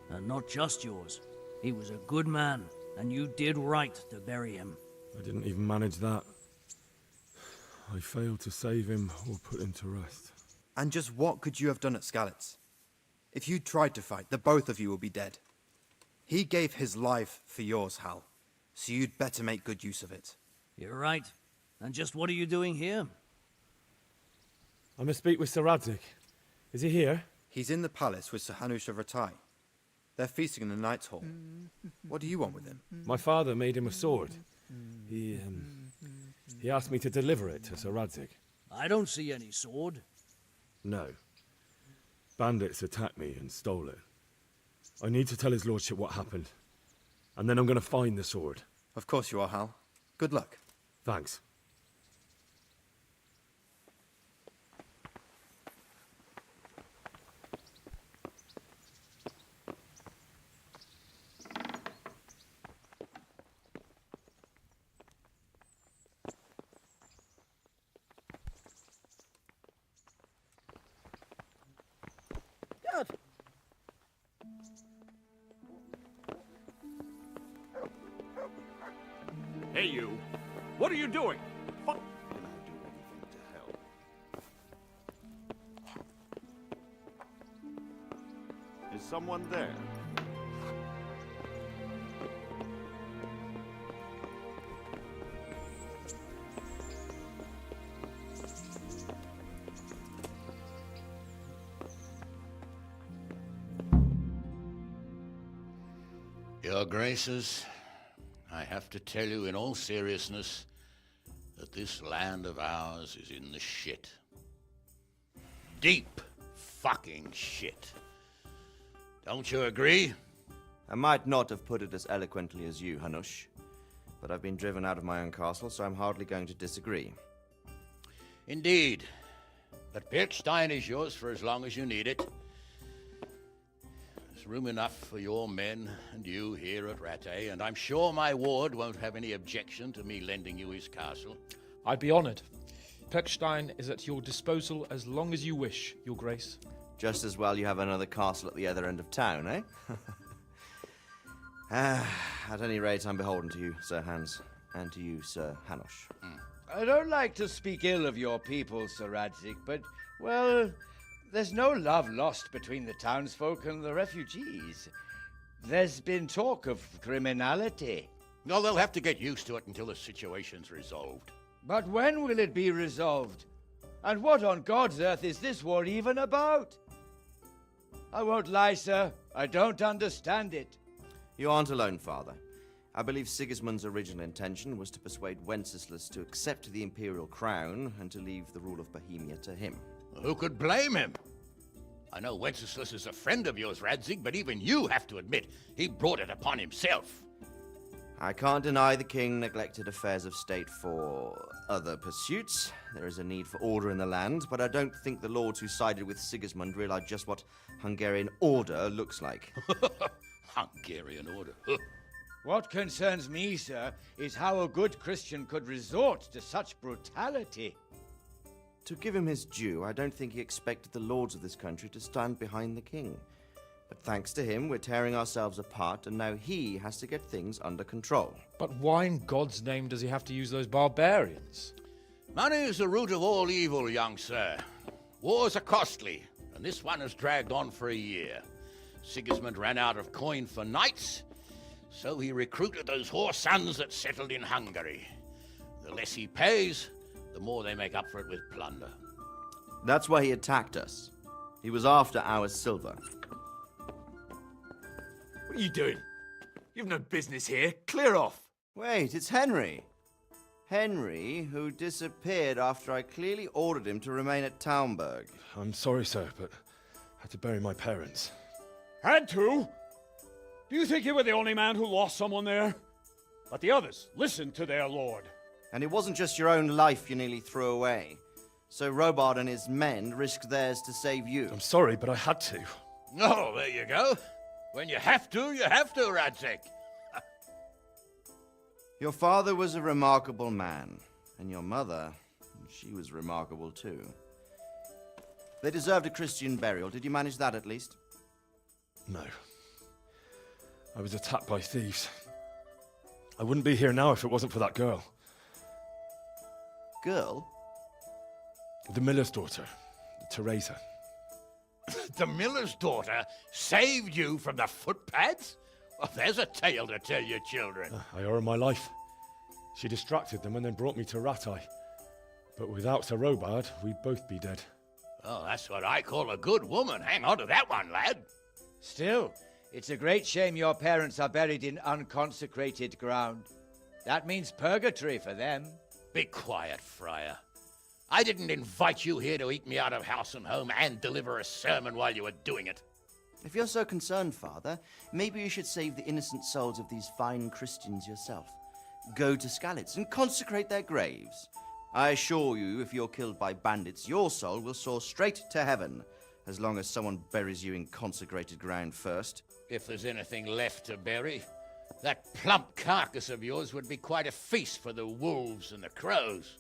And not just yours. He was a good man, and you did right to bury him. I didn't even manage that. I failed to save him or put him to rest. And just what could you have done at Skalitz? If you tried to fight, the both of you will be dead. He gave his life for yours, Hal. So you'd better make good use of it. You're right. And just what are you doing here? I must speak with Sir Radzig. Is he here? He's in the palace with Sir Hanush of Ratai. They're feasting in the Knight's Hall. What do you want with him? My father made him a sword. He asked me to deliver it to Sir Radzig. I don't see any sword. No. Bandits attacked me and stole it. I need to tell his lordship what happened. And then I'm going to find the sword. Of course you are, Hal. Good luck. Thanks. What are you doing? Fuck. Is someone there? Your Graces, I have to tell you in all seriousness that this land of ours is in the shit. Deep fucking shit. Don't you agree? I might not have put it as eloquently as you, Hanush, but I've been driven out of my own castle, so I'm hardly going to disagree. Indeed. But Birkstein is yours for as long as you need it. There's room enough for your men and you here at Rattay, and I'm sure my ward won't have any objection to me lending you his castle. I'd be honored. Birkstein is at your disposal as long as you wish, Your Grace. Just as well you have another castle at the other end of town, eh? At any rate, I'm beholden to you, Sir Hans, and to you, Sir Hanush. I don't like to speak ill of your people, Sir Radzig, but, well, there's no love lost between the townsfolk and the refugees. There's been talk of criminality. No, they'll have to get used to it until the situation's resolved. But when will it be resolved? And what on God's earth is this war even about? I won't lie, sir. I don't understand it. You aren't alone, Father. I believe Sigismund's original intention was to persuade Wenceslas to accept the imperial crown and to leave the rule of Bohemia to him. Who could blame him? I know Wenceslas is a friend of yours, Radzig, but even you have to admit he brought it upon himself. I can't deny the king neglected affairs of state for other pursuits. There is a need for order in the land, but I don't think the lords who sided with Sigismund realized just what Hungarian order looks like. Hungarian order? What concerns me, sir, is how a good Christian could resort to such brutality. To give him his due, I don't think he expected the lords of this country to stand behind the king. But thanks to him, we're tearing ourselves apart, and now he has to get things under control. But why in God's name does he have to use those barbarians? Money is the root of all evil, young sir. Wars are costly, and this one has dragged on for a year. Sigismund ran out of coin for knights, so he recruited those whore sons that settled in Hungary. The less he pays, the more they make up for it with plunder. That's why he attacked us. He was after our silver. What are you doing? You've no business here. Clear off. Wait, it's Henry. Henry, who disappeared after I clearly ordered him to remain at Taunberg. I'm sorry, sir, but I had to bury my parents. Had to? Do you think you were the only man who lost someone there? But the others listened to their lord. And it wasn't just your own life you nearly threw away. So Robard and his men risked theirs to save you. I'm sorry, but I had to. Oh, there you go. When you have to, Radzig. Your father was a remarkable man, and your mother, she was remarkable too. They deserved a Christian burial. Did you manage that at least? No. I was attacked by thieves. I wouldn't be here now if it wasn't for that girl. Girl? The miller's daughter, Teresa. The miller's daughter saved you from the footpads? Well, there's a tale to tell your children. I owe her my life. She distracted them and then brought me to Rattay. But without Sir Robard, we'd both be dead. Oh, that's what I call a good woman. Hang on to that one, lad. Still, it's a great shame your parents are buried in unconsecrated ground. That means purgatory for them. Be quiet, Friar. I didn't invite you here to eat me out of house and home and deliver a sermon while you were doing it. If you're so concerned, Father, maybe you should save the innocent souls of these fine Christians yourself. Go to Skalitz and consecrate their graves. I assure you, if you're killed by bandits, your soul will soar straight to heaven, as long as someone buries you in consecrated ground first. If there's anything left to bury, that plump carcass of yours would be quite a feast for the wolves and the crows.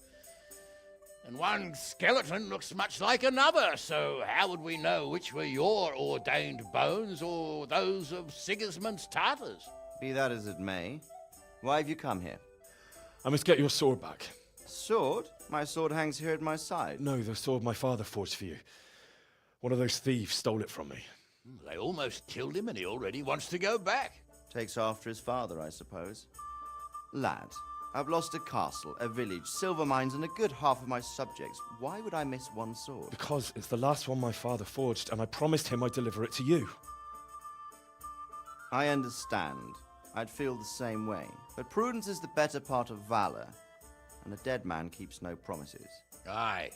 And one skeleton looks much like another, so how would we know which were your ordained bones or those of Sigismund's Tartars? Be that as it may, why have you come here? I must get your sword back. Sword? My sword hangs here at my side. No, the sword my father forged for you. One of those thieves stole it from me. They almost killed him and he already wants to go back. Takes after his father, I suppose. Lad, I've lost a castle, a village, silver mines, and a good half of my subjects. Why would I miss one sword? Because it's the last one my father forged, and I promised him I'd deliver it to you. I understand. I'd feel the same way. But prudence is the better part of valor, and a dead man keeps no promises. Aye.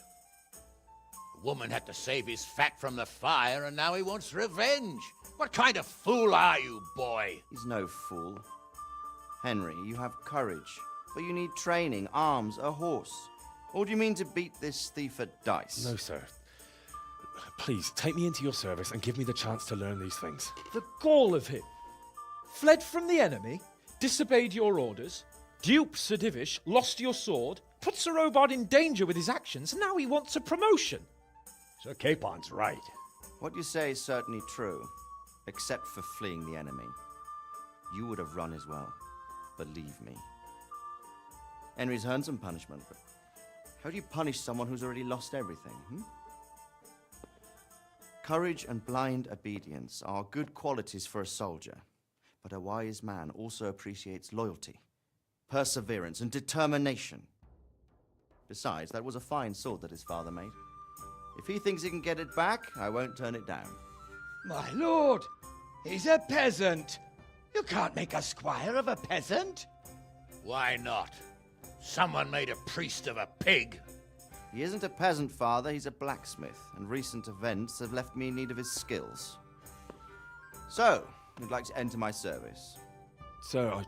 The woman had to save his fat from the fire, and now he wants revenge. What kind of fool are you, boy? He's no fool. Henry, you have courage, but you need training, arms, a horse. Or do you mean to beat this thief at dice? No, sir. Please, take me into your service and give me the chance to learn these things. The gall of him. Fled from the enemy, disobeyed your orders, duped Sir Divish, lost your sword, put Sir Robard in danger with his actions, and now he wants a promotion. Sir Capon's right. What you say is certainly true, except for fleeing the enemy. You would have run as well, believe me. Henry's earned some punishment, but how do you punish someone who's already lost everything, Courage and blind obedience are good qualities for a soldier, but a wise man also appreciates loyalty, perseverance, and determination. Besides, that was a fine sword that his father made. If he thinks he can get it back, I won't turn it down. My lord, he's a peasant. You can't make a squire of a peasant. Why not? Someone made a priest of a pig. He isn't a peasant, father, he's a blacksmith, and recent events have left me in need of his skills. So, you'd like to enter my service? Sir,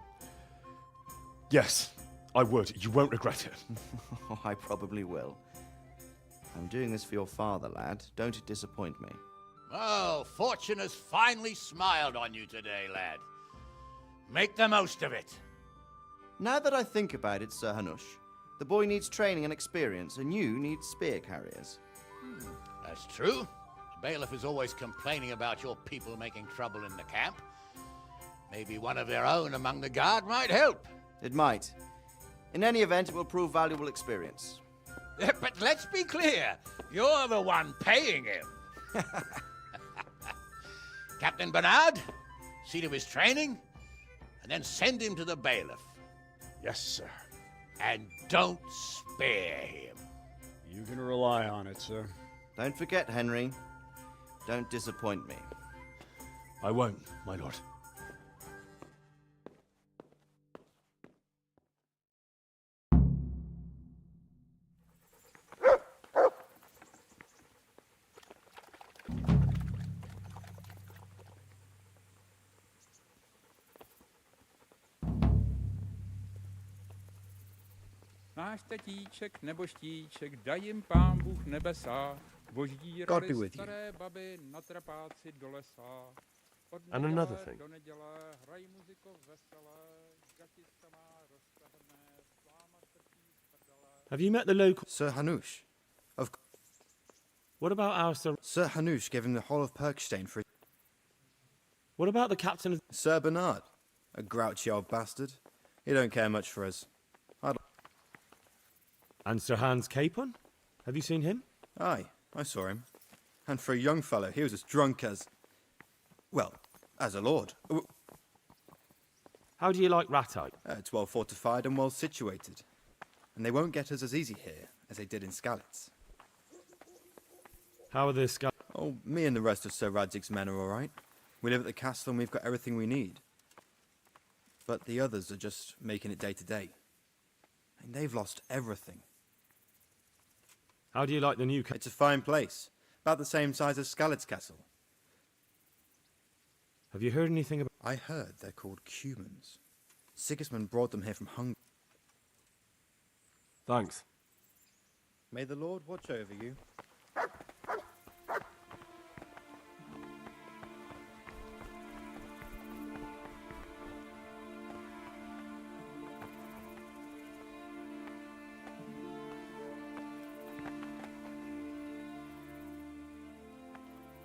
Yes, I would. You won't regret it. I probably will. I'm doing this for your father, lad. Don't it disappoint me. Oh, fortune has finally smiled on you today, lad. Make the most of it. Now that I think about it, Sir Hanush, the boy needs training and experience, and you need spear carriers. That's true. The bailiff is always complaining about your people making trouble in the camp. Maybe one of their own among the guard might help. It might. In any event, it will prove valuable experience. But let's be clear, you're the one paying him. Captain Bernard, see to his training, and then send him to the bailiff. Yes, sir. And don't spare him. You can rely on it, sir. Don't forget, Henry. Don't disappoint me. I won't, my lord. Náš tetíček nebo štíček, daj jim pán Bůh nebesa, boží God be rady with you. staré baby na trapáci do lesa. Od And neděle another thing. do neděle, hraj muziko veselé, gatička má roztrhne, sláma trpí z prdele. Have you met the local... Sir Hanush. What about our Sir... Sir Hanush gave him the whole of Perkstein for... What about the captain of... Sir Bernard. A grouchy old bastard. He don't care much for us. And Sir Hans Capon? Have you seen him? Aye, I saw him. And for a young fellow, he was as drunk as... Well, as a lord. How do you like Ratite? It's well fortified and well situated. And they won't get us as easy here as they did in Skalitz. How are the Skal... Oh, me and the rest of Sir Radzig's men are all right. We live at the castle and we've got everything we need. But the others are just making it day to day. And they've lost everything. How do you like the new... It's a fine place. About the same size as Skalitz Castle. Have you heard anything about... I heard they're called Cumans. Sigismund brought them here from Hungary. Thanks. May the Lord watch over you.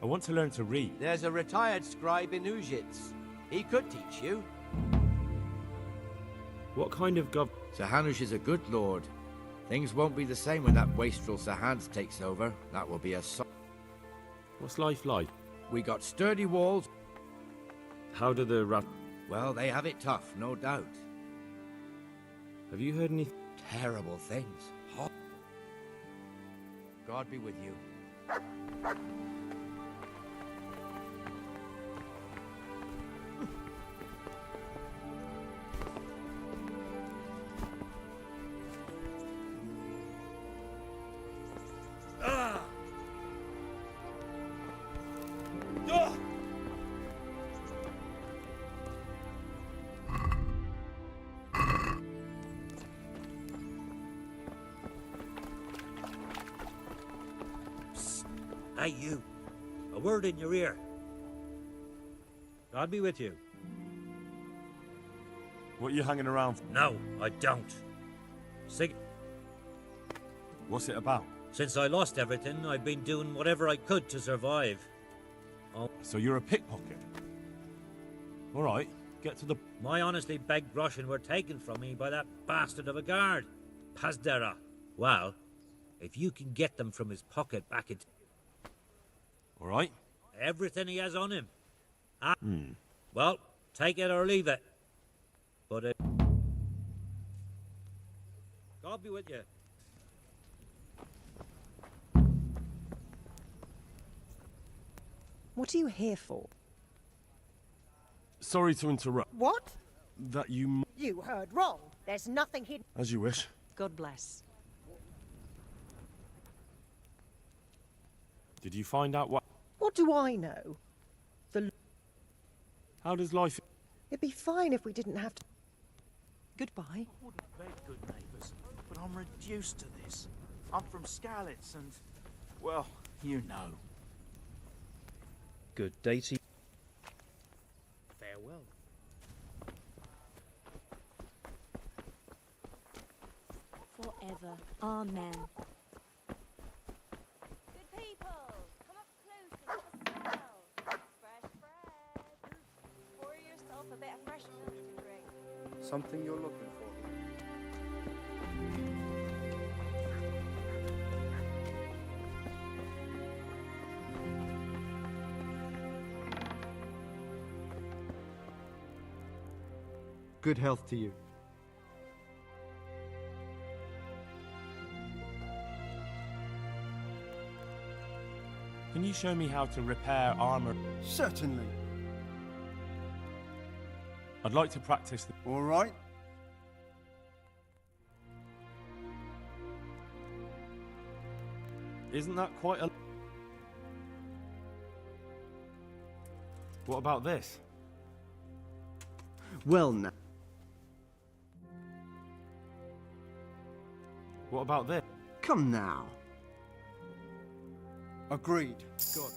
I want to learn to read. There's a retired scribe in Ujits. He could teach you. What kind of Sir Hanush is a good lord. Things won't be the same when that wastrel Sir Hans takes over. That will be a What's life like? We got sturdy walls. How do the rat... Well, they have it tough, no doubt. Have you heard any... Terrible things. God be with you. Hey, you. A word in your ear. God be with you. What are you hanging around for? No, I don't. What's it about? Since I lost everything, I've been doing whatever I could to survive. So you're a pickpocket? All right, get to the... My honestly begged groschen were taken from me by that bastard of a guard. Pazdera. Well, if you can get them from his pocket back into... All right. Everything he has on him. Well, take it or leave it. But God be with you. What are you here for? Sorry to interrupt. What? That you... You heard wrong. There's nothing hidden. As you wish. God bless. Did you find out what... What do I know? How does life... It'd be fine if we didn't have to... Goodbye. I wouldn't beg good neighbours, but I'm reduced to this. I'm from Skalitz and, well, you know. Good day to you. Farewell. Forever. Amen. Good people, come up close and have a smell. Fresh bread. Pour yourself a bit of fresh milk to drink. Something you're looking for? Good health to you. Can you show me how to repair armor? Certainly. I'd like to practice... All right. Isn't that quite a... What about this? Well, now. What about this? Come now. Agreed. Good.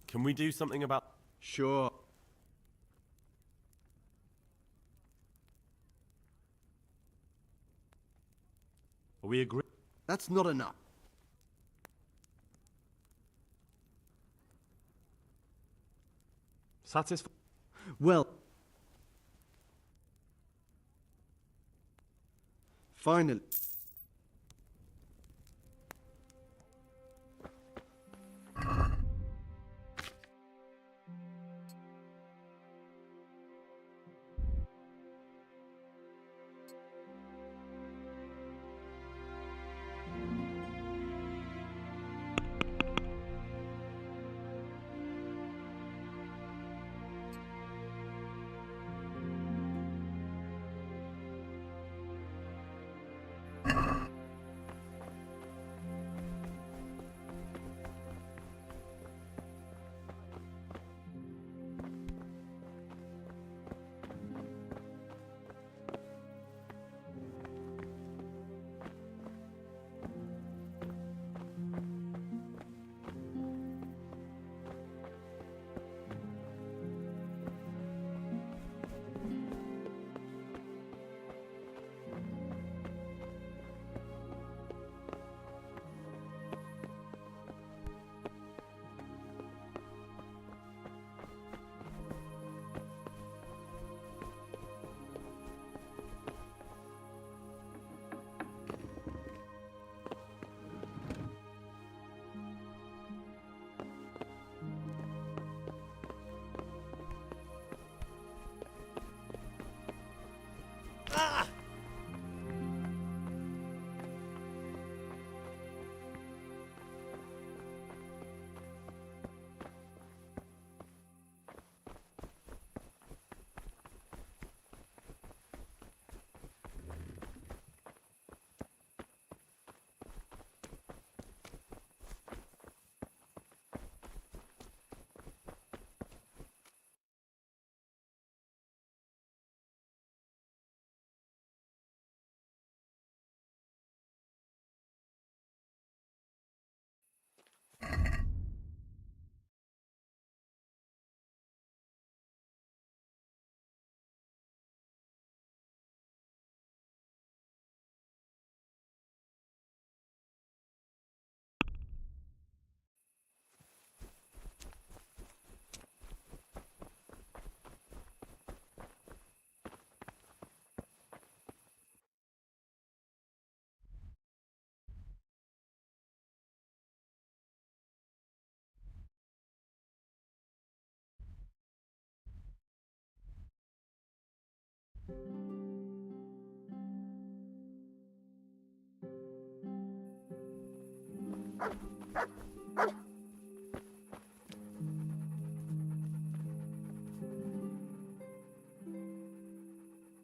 Can we do something about... Sure. Are we agree? That's not enough. Satisfied? Well... Finally...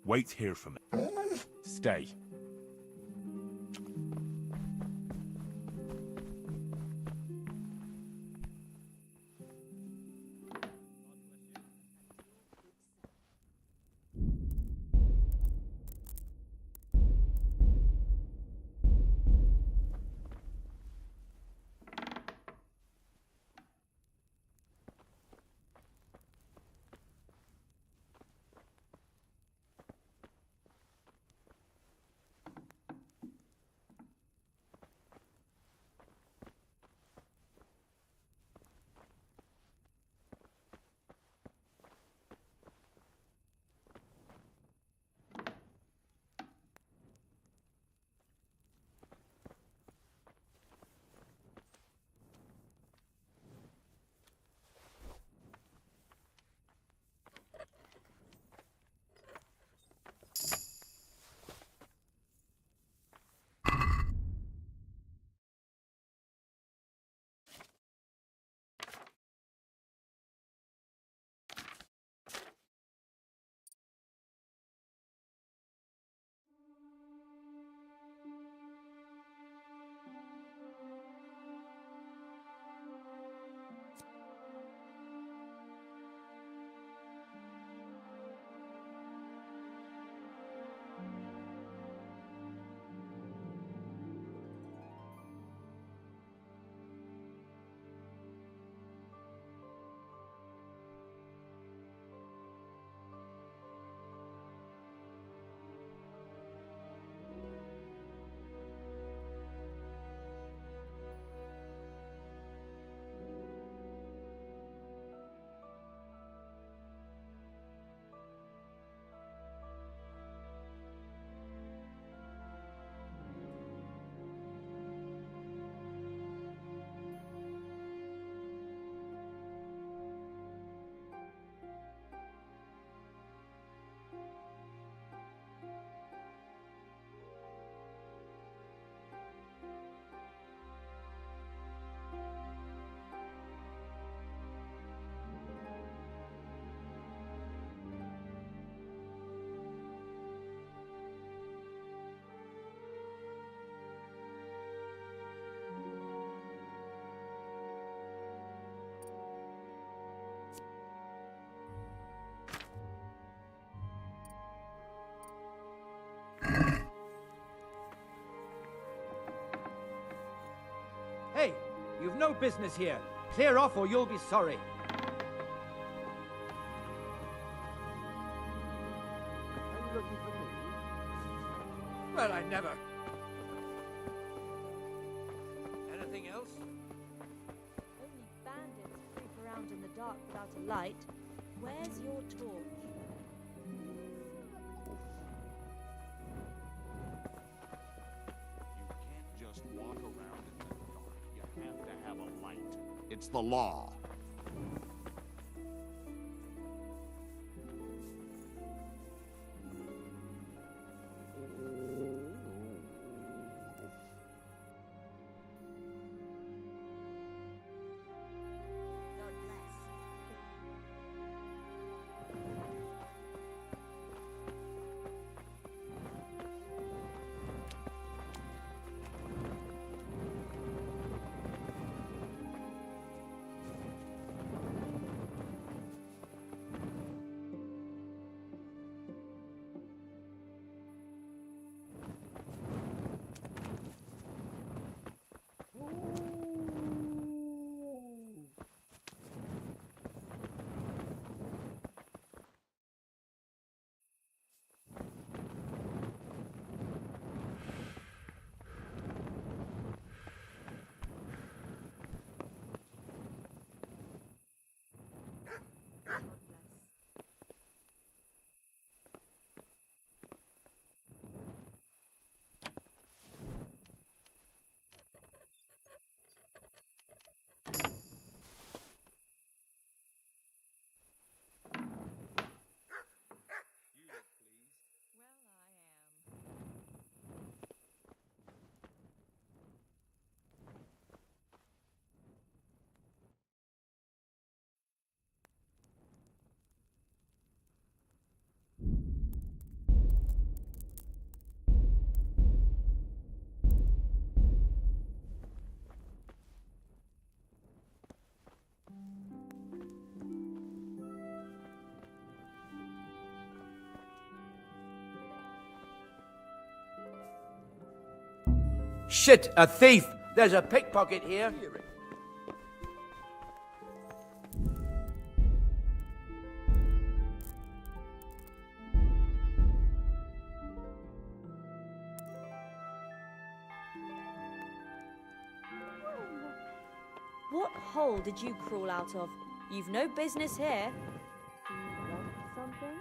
Wait here for me. Stay. Hey, you've no business here. Clear off or you'll be sorry. Are you looking for me? Well, I never. Anything else? Only bandits creep around in the dark without a light. Where's your torch? Just walk around in the dark. You have to have a light. It's the law. Shit, a thief! There's a pickpocket here. What hole did you crawl out of? You've no business here. Do you want something?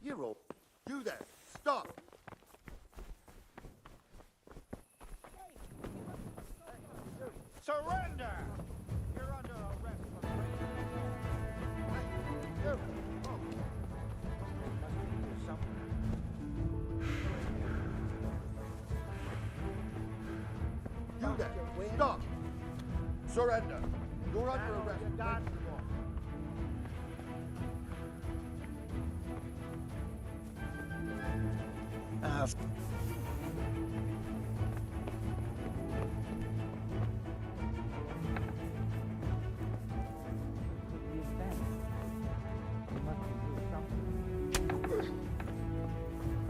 You're all. You there. Stop. Surrender! You're under arrest for breaking. You there. Stop. Surrender. You're under arrest.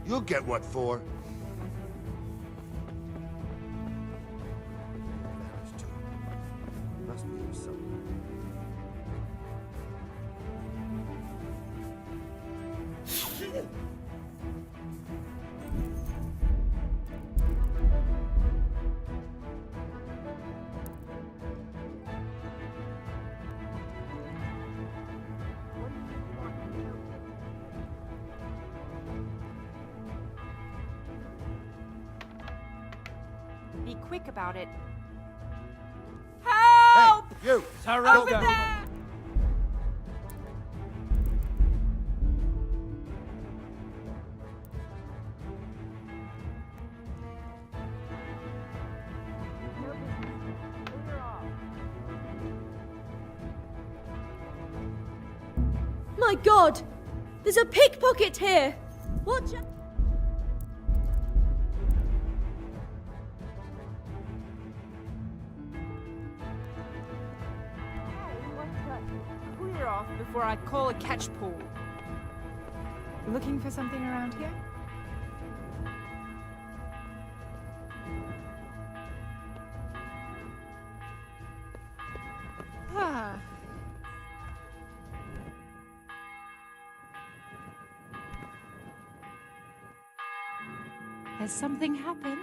You'll get what for. Must be something. Be quick about it. Help! Hey, you! Over there! My God! There's a pickpocket here! Watch out! Clear off before I call a catch pool. Looking for something around here? Ah. Has something happened?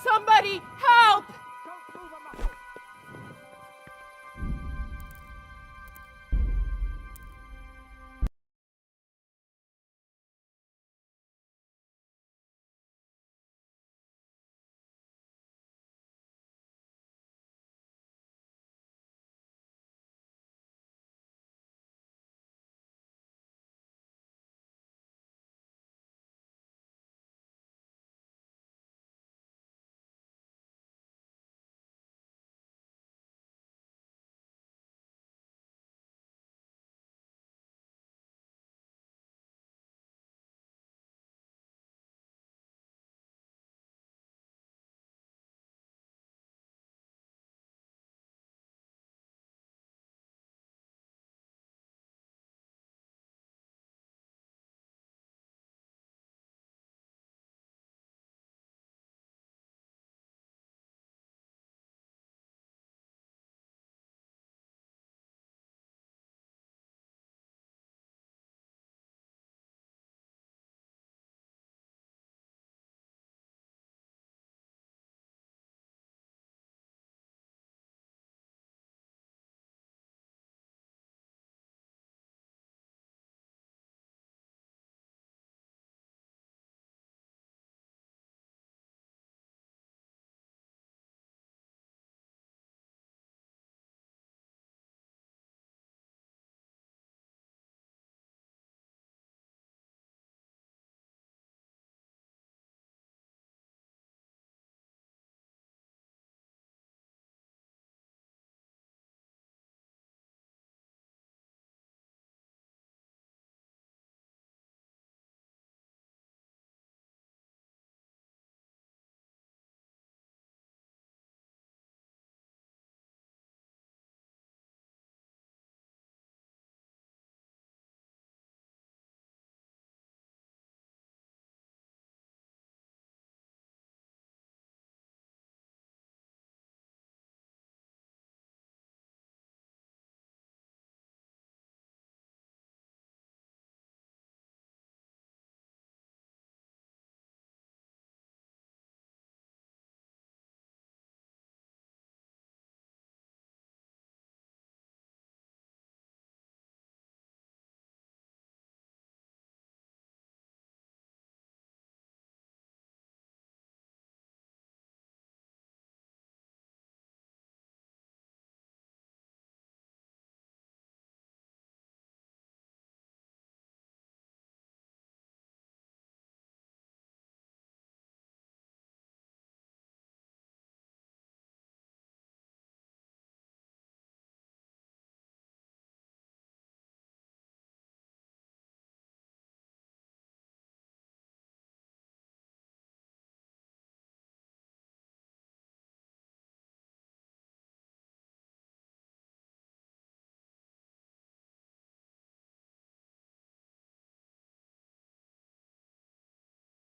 Somebody help!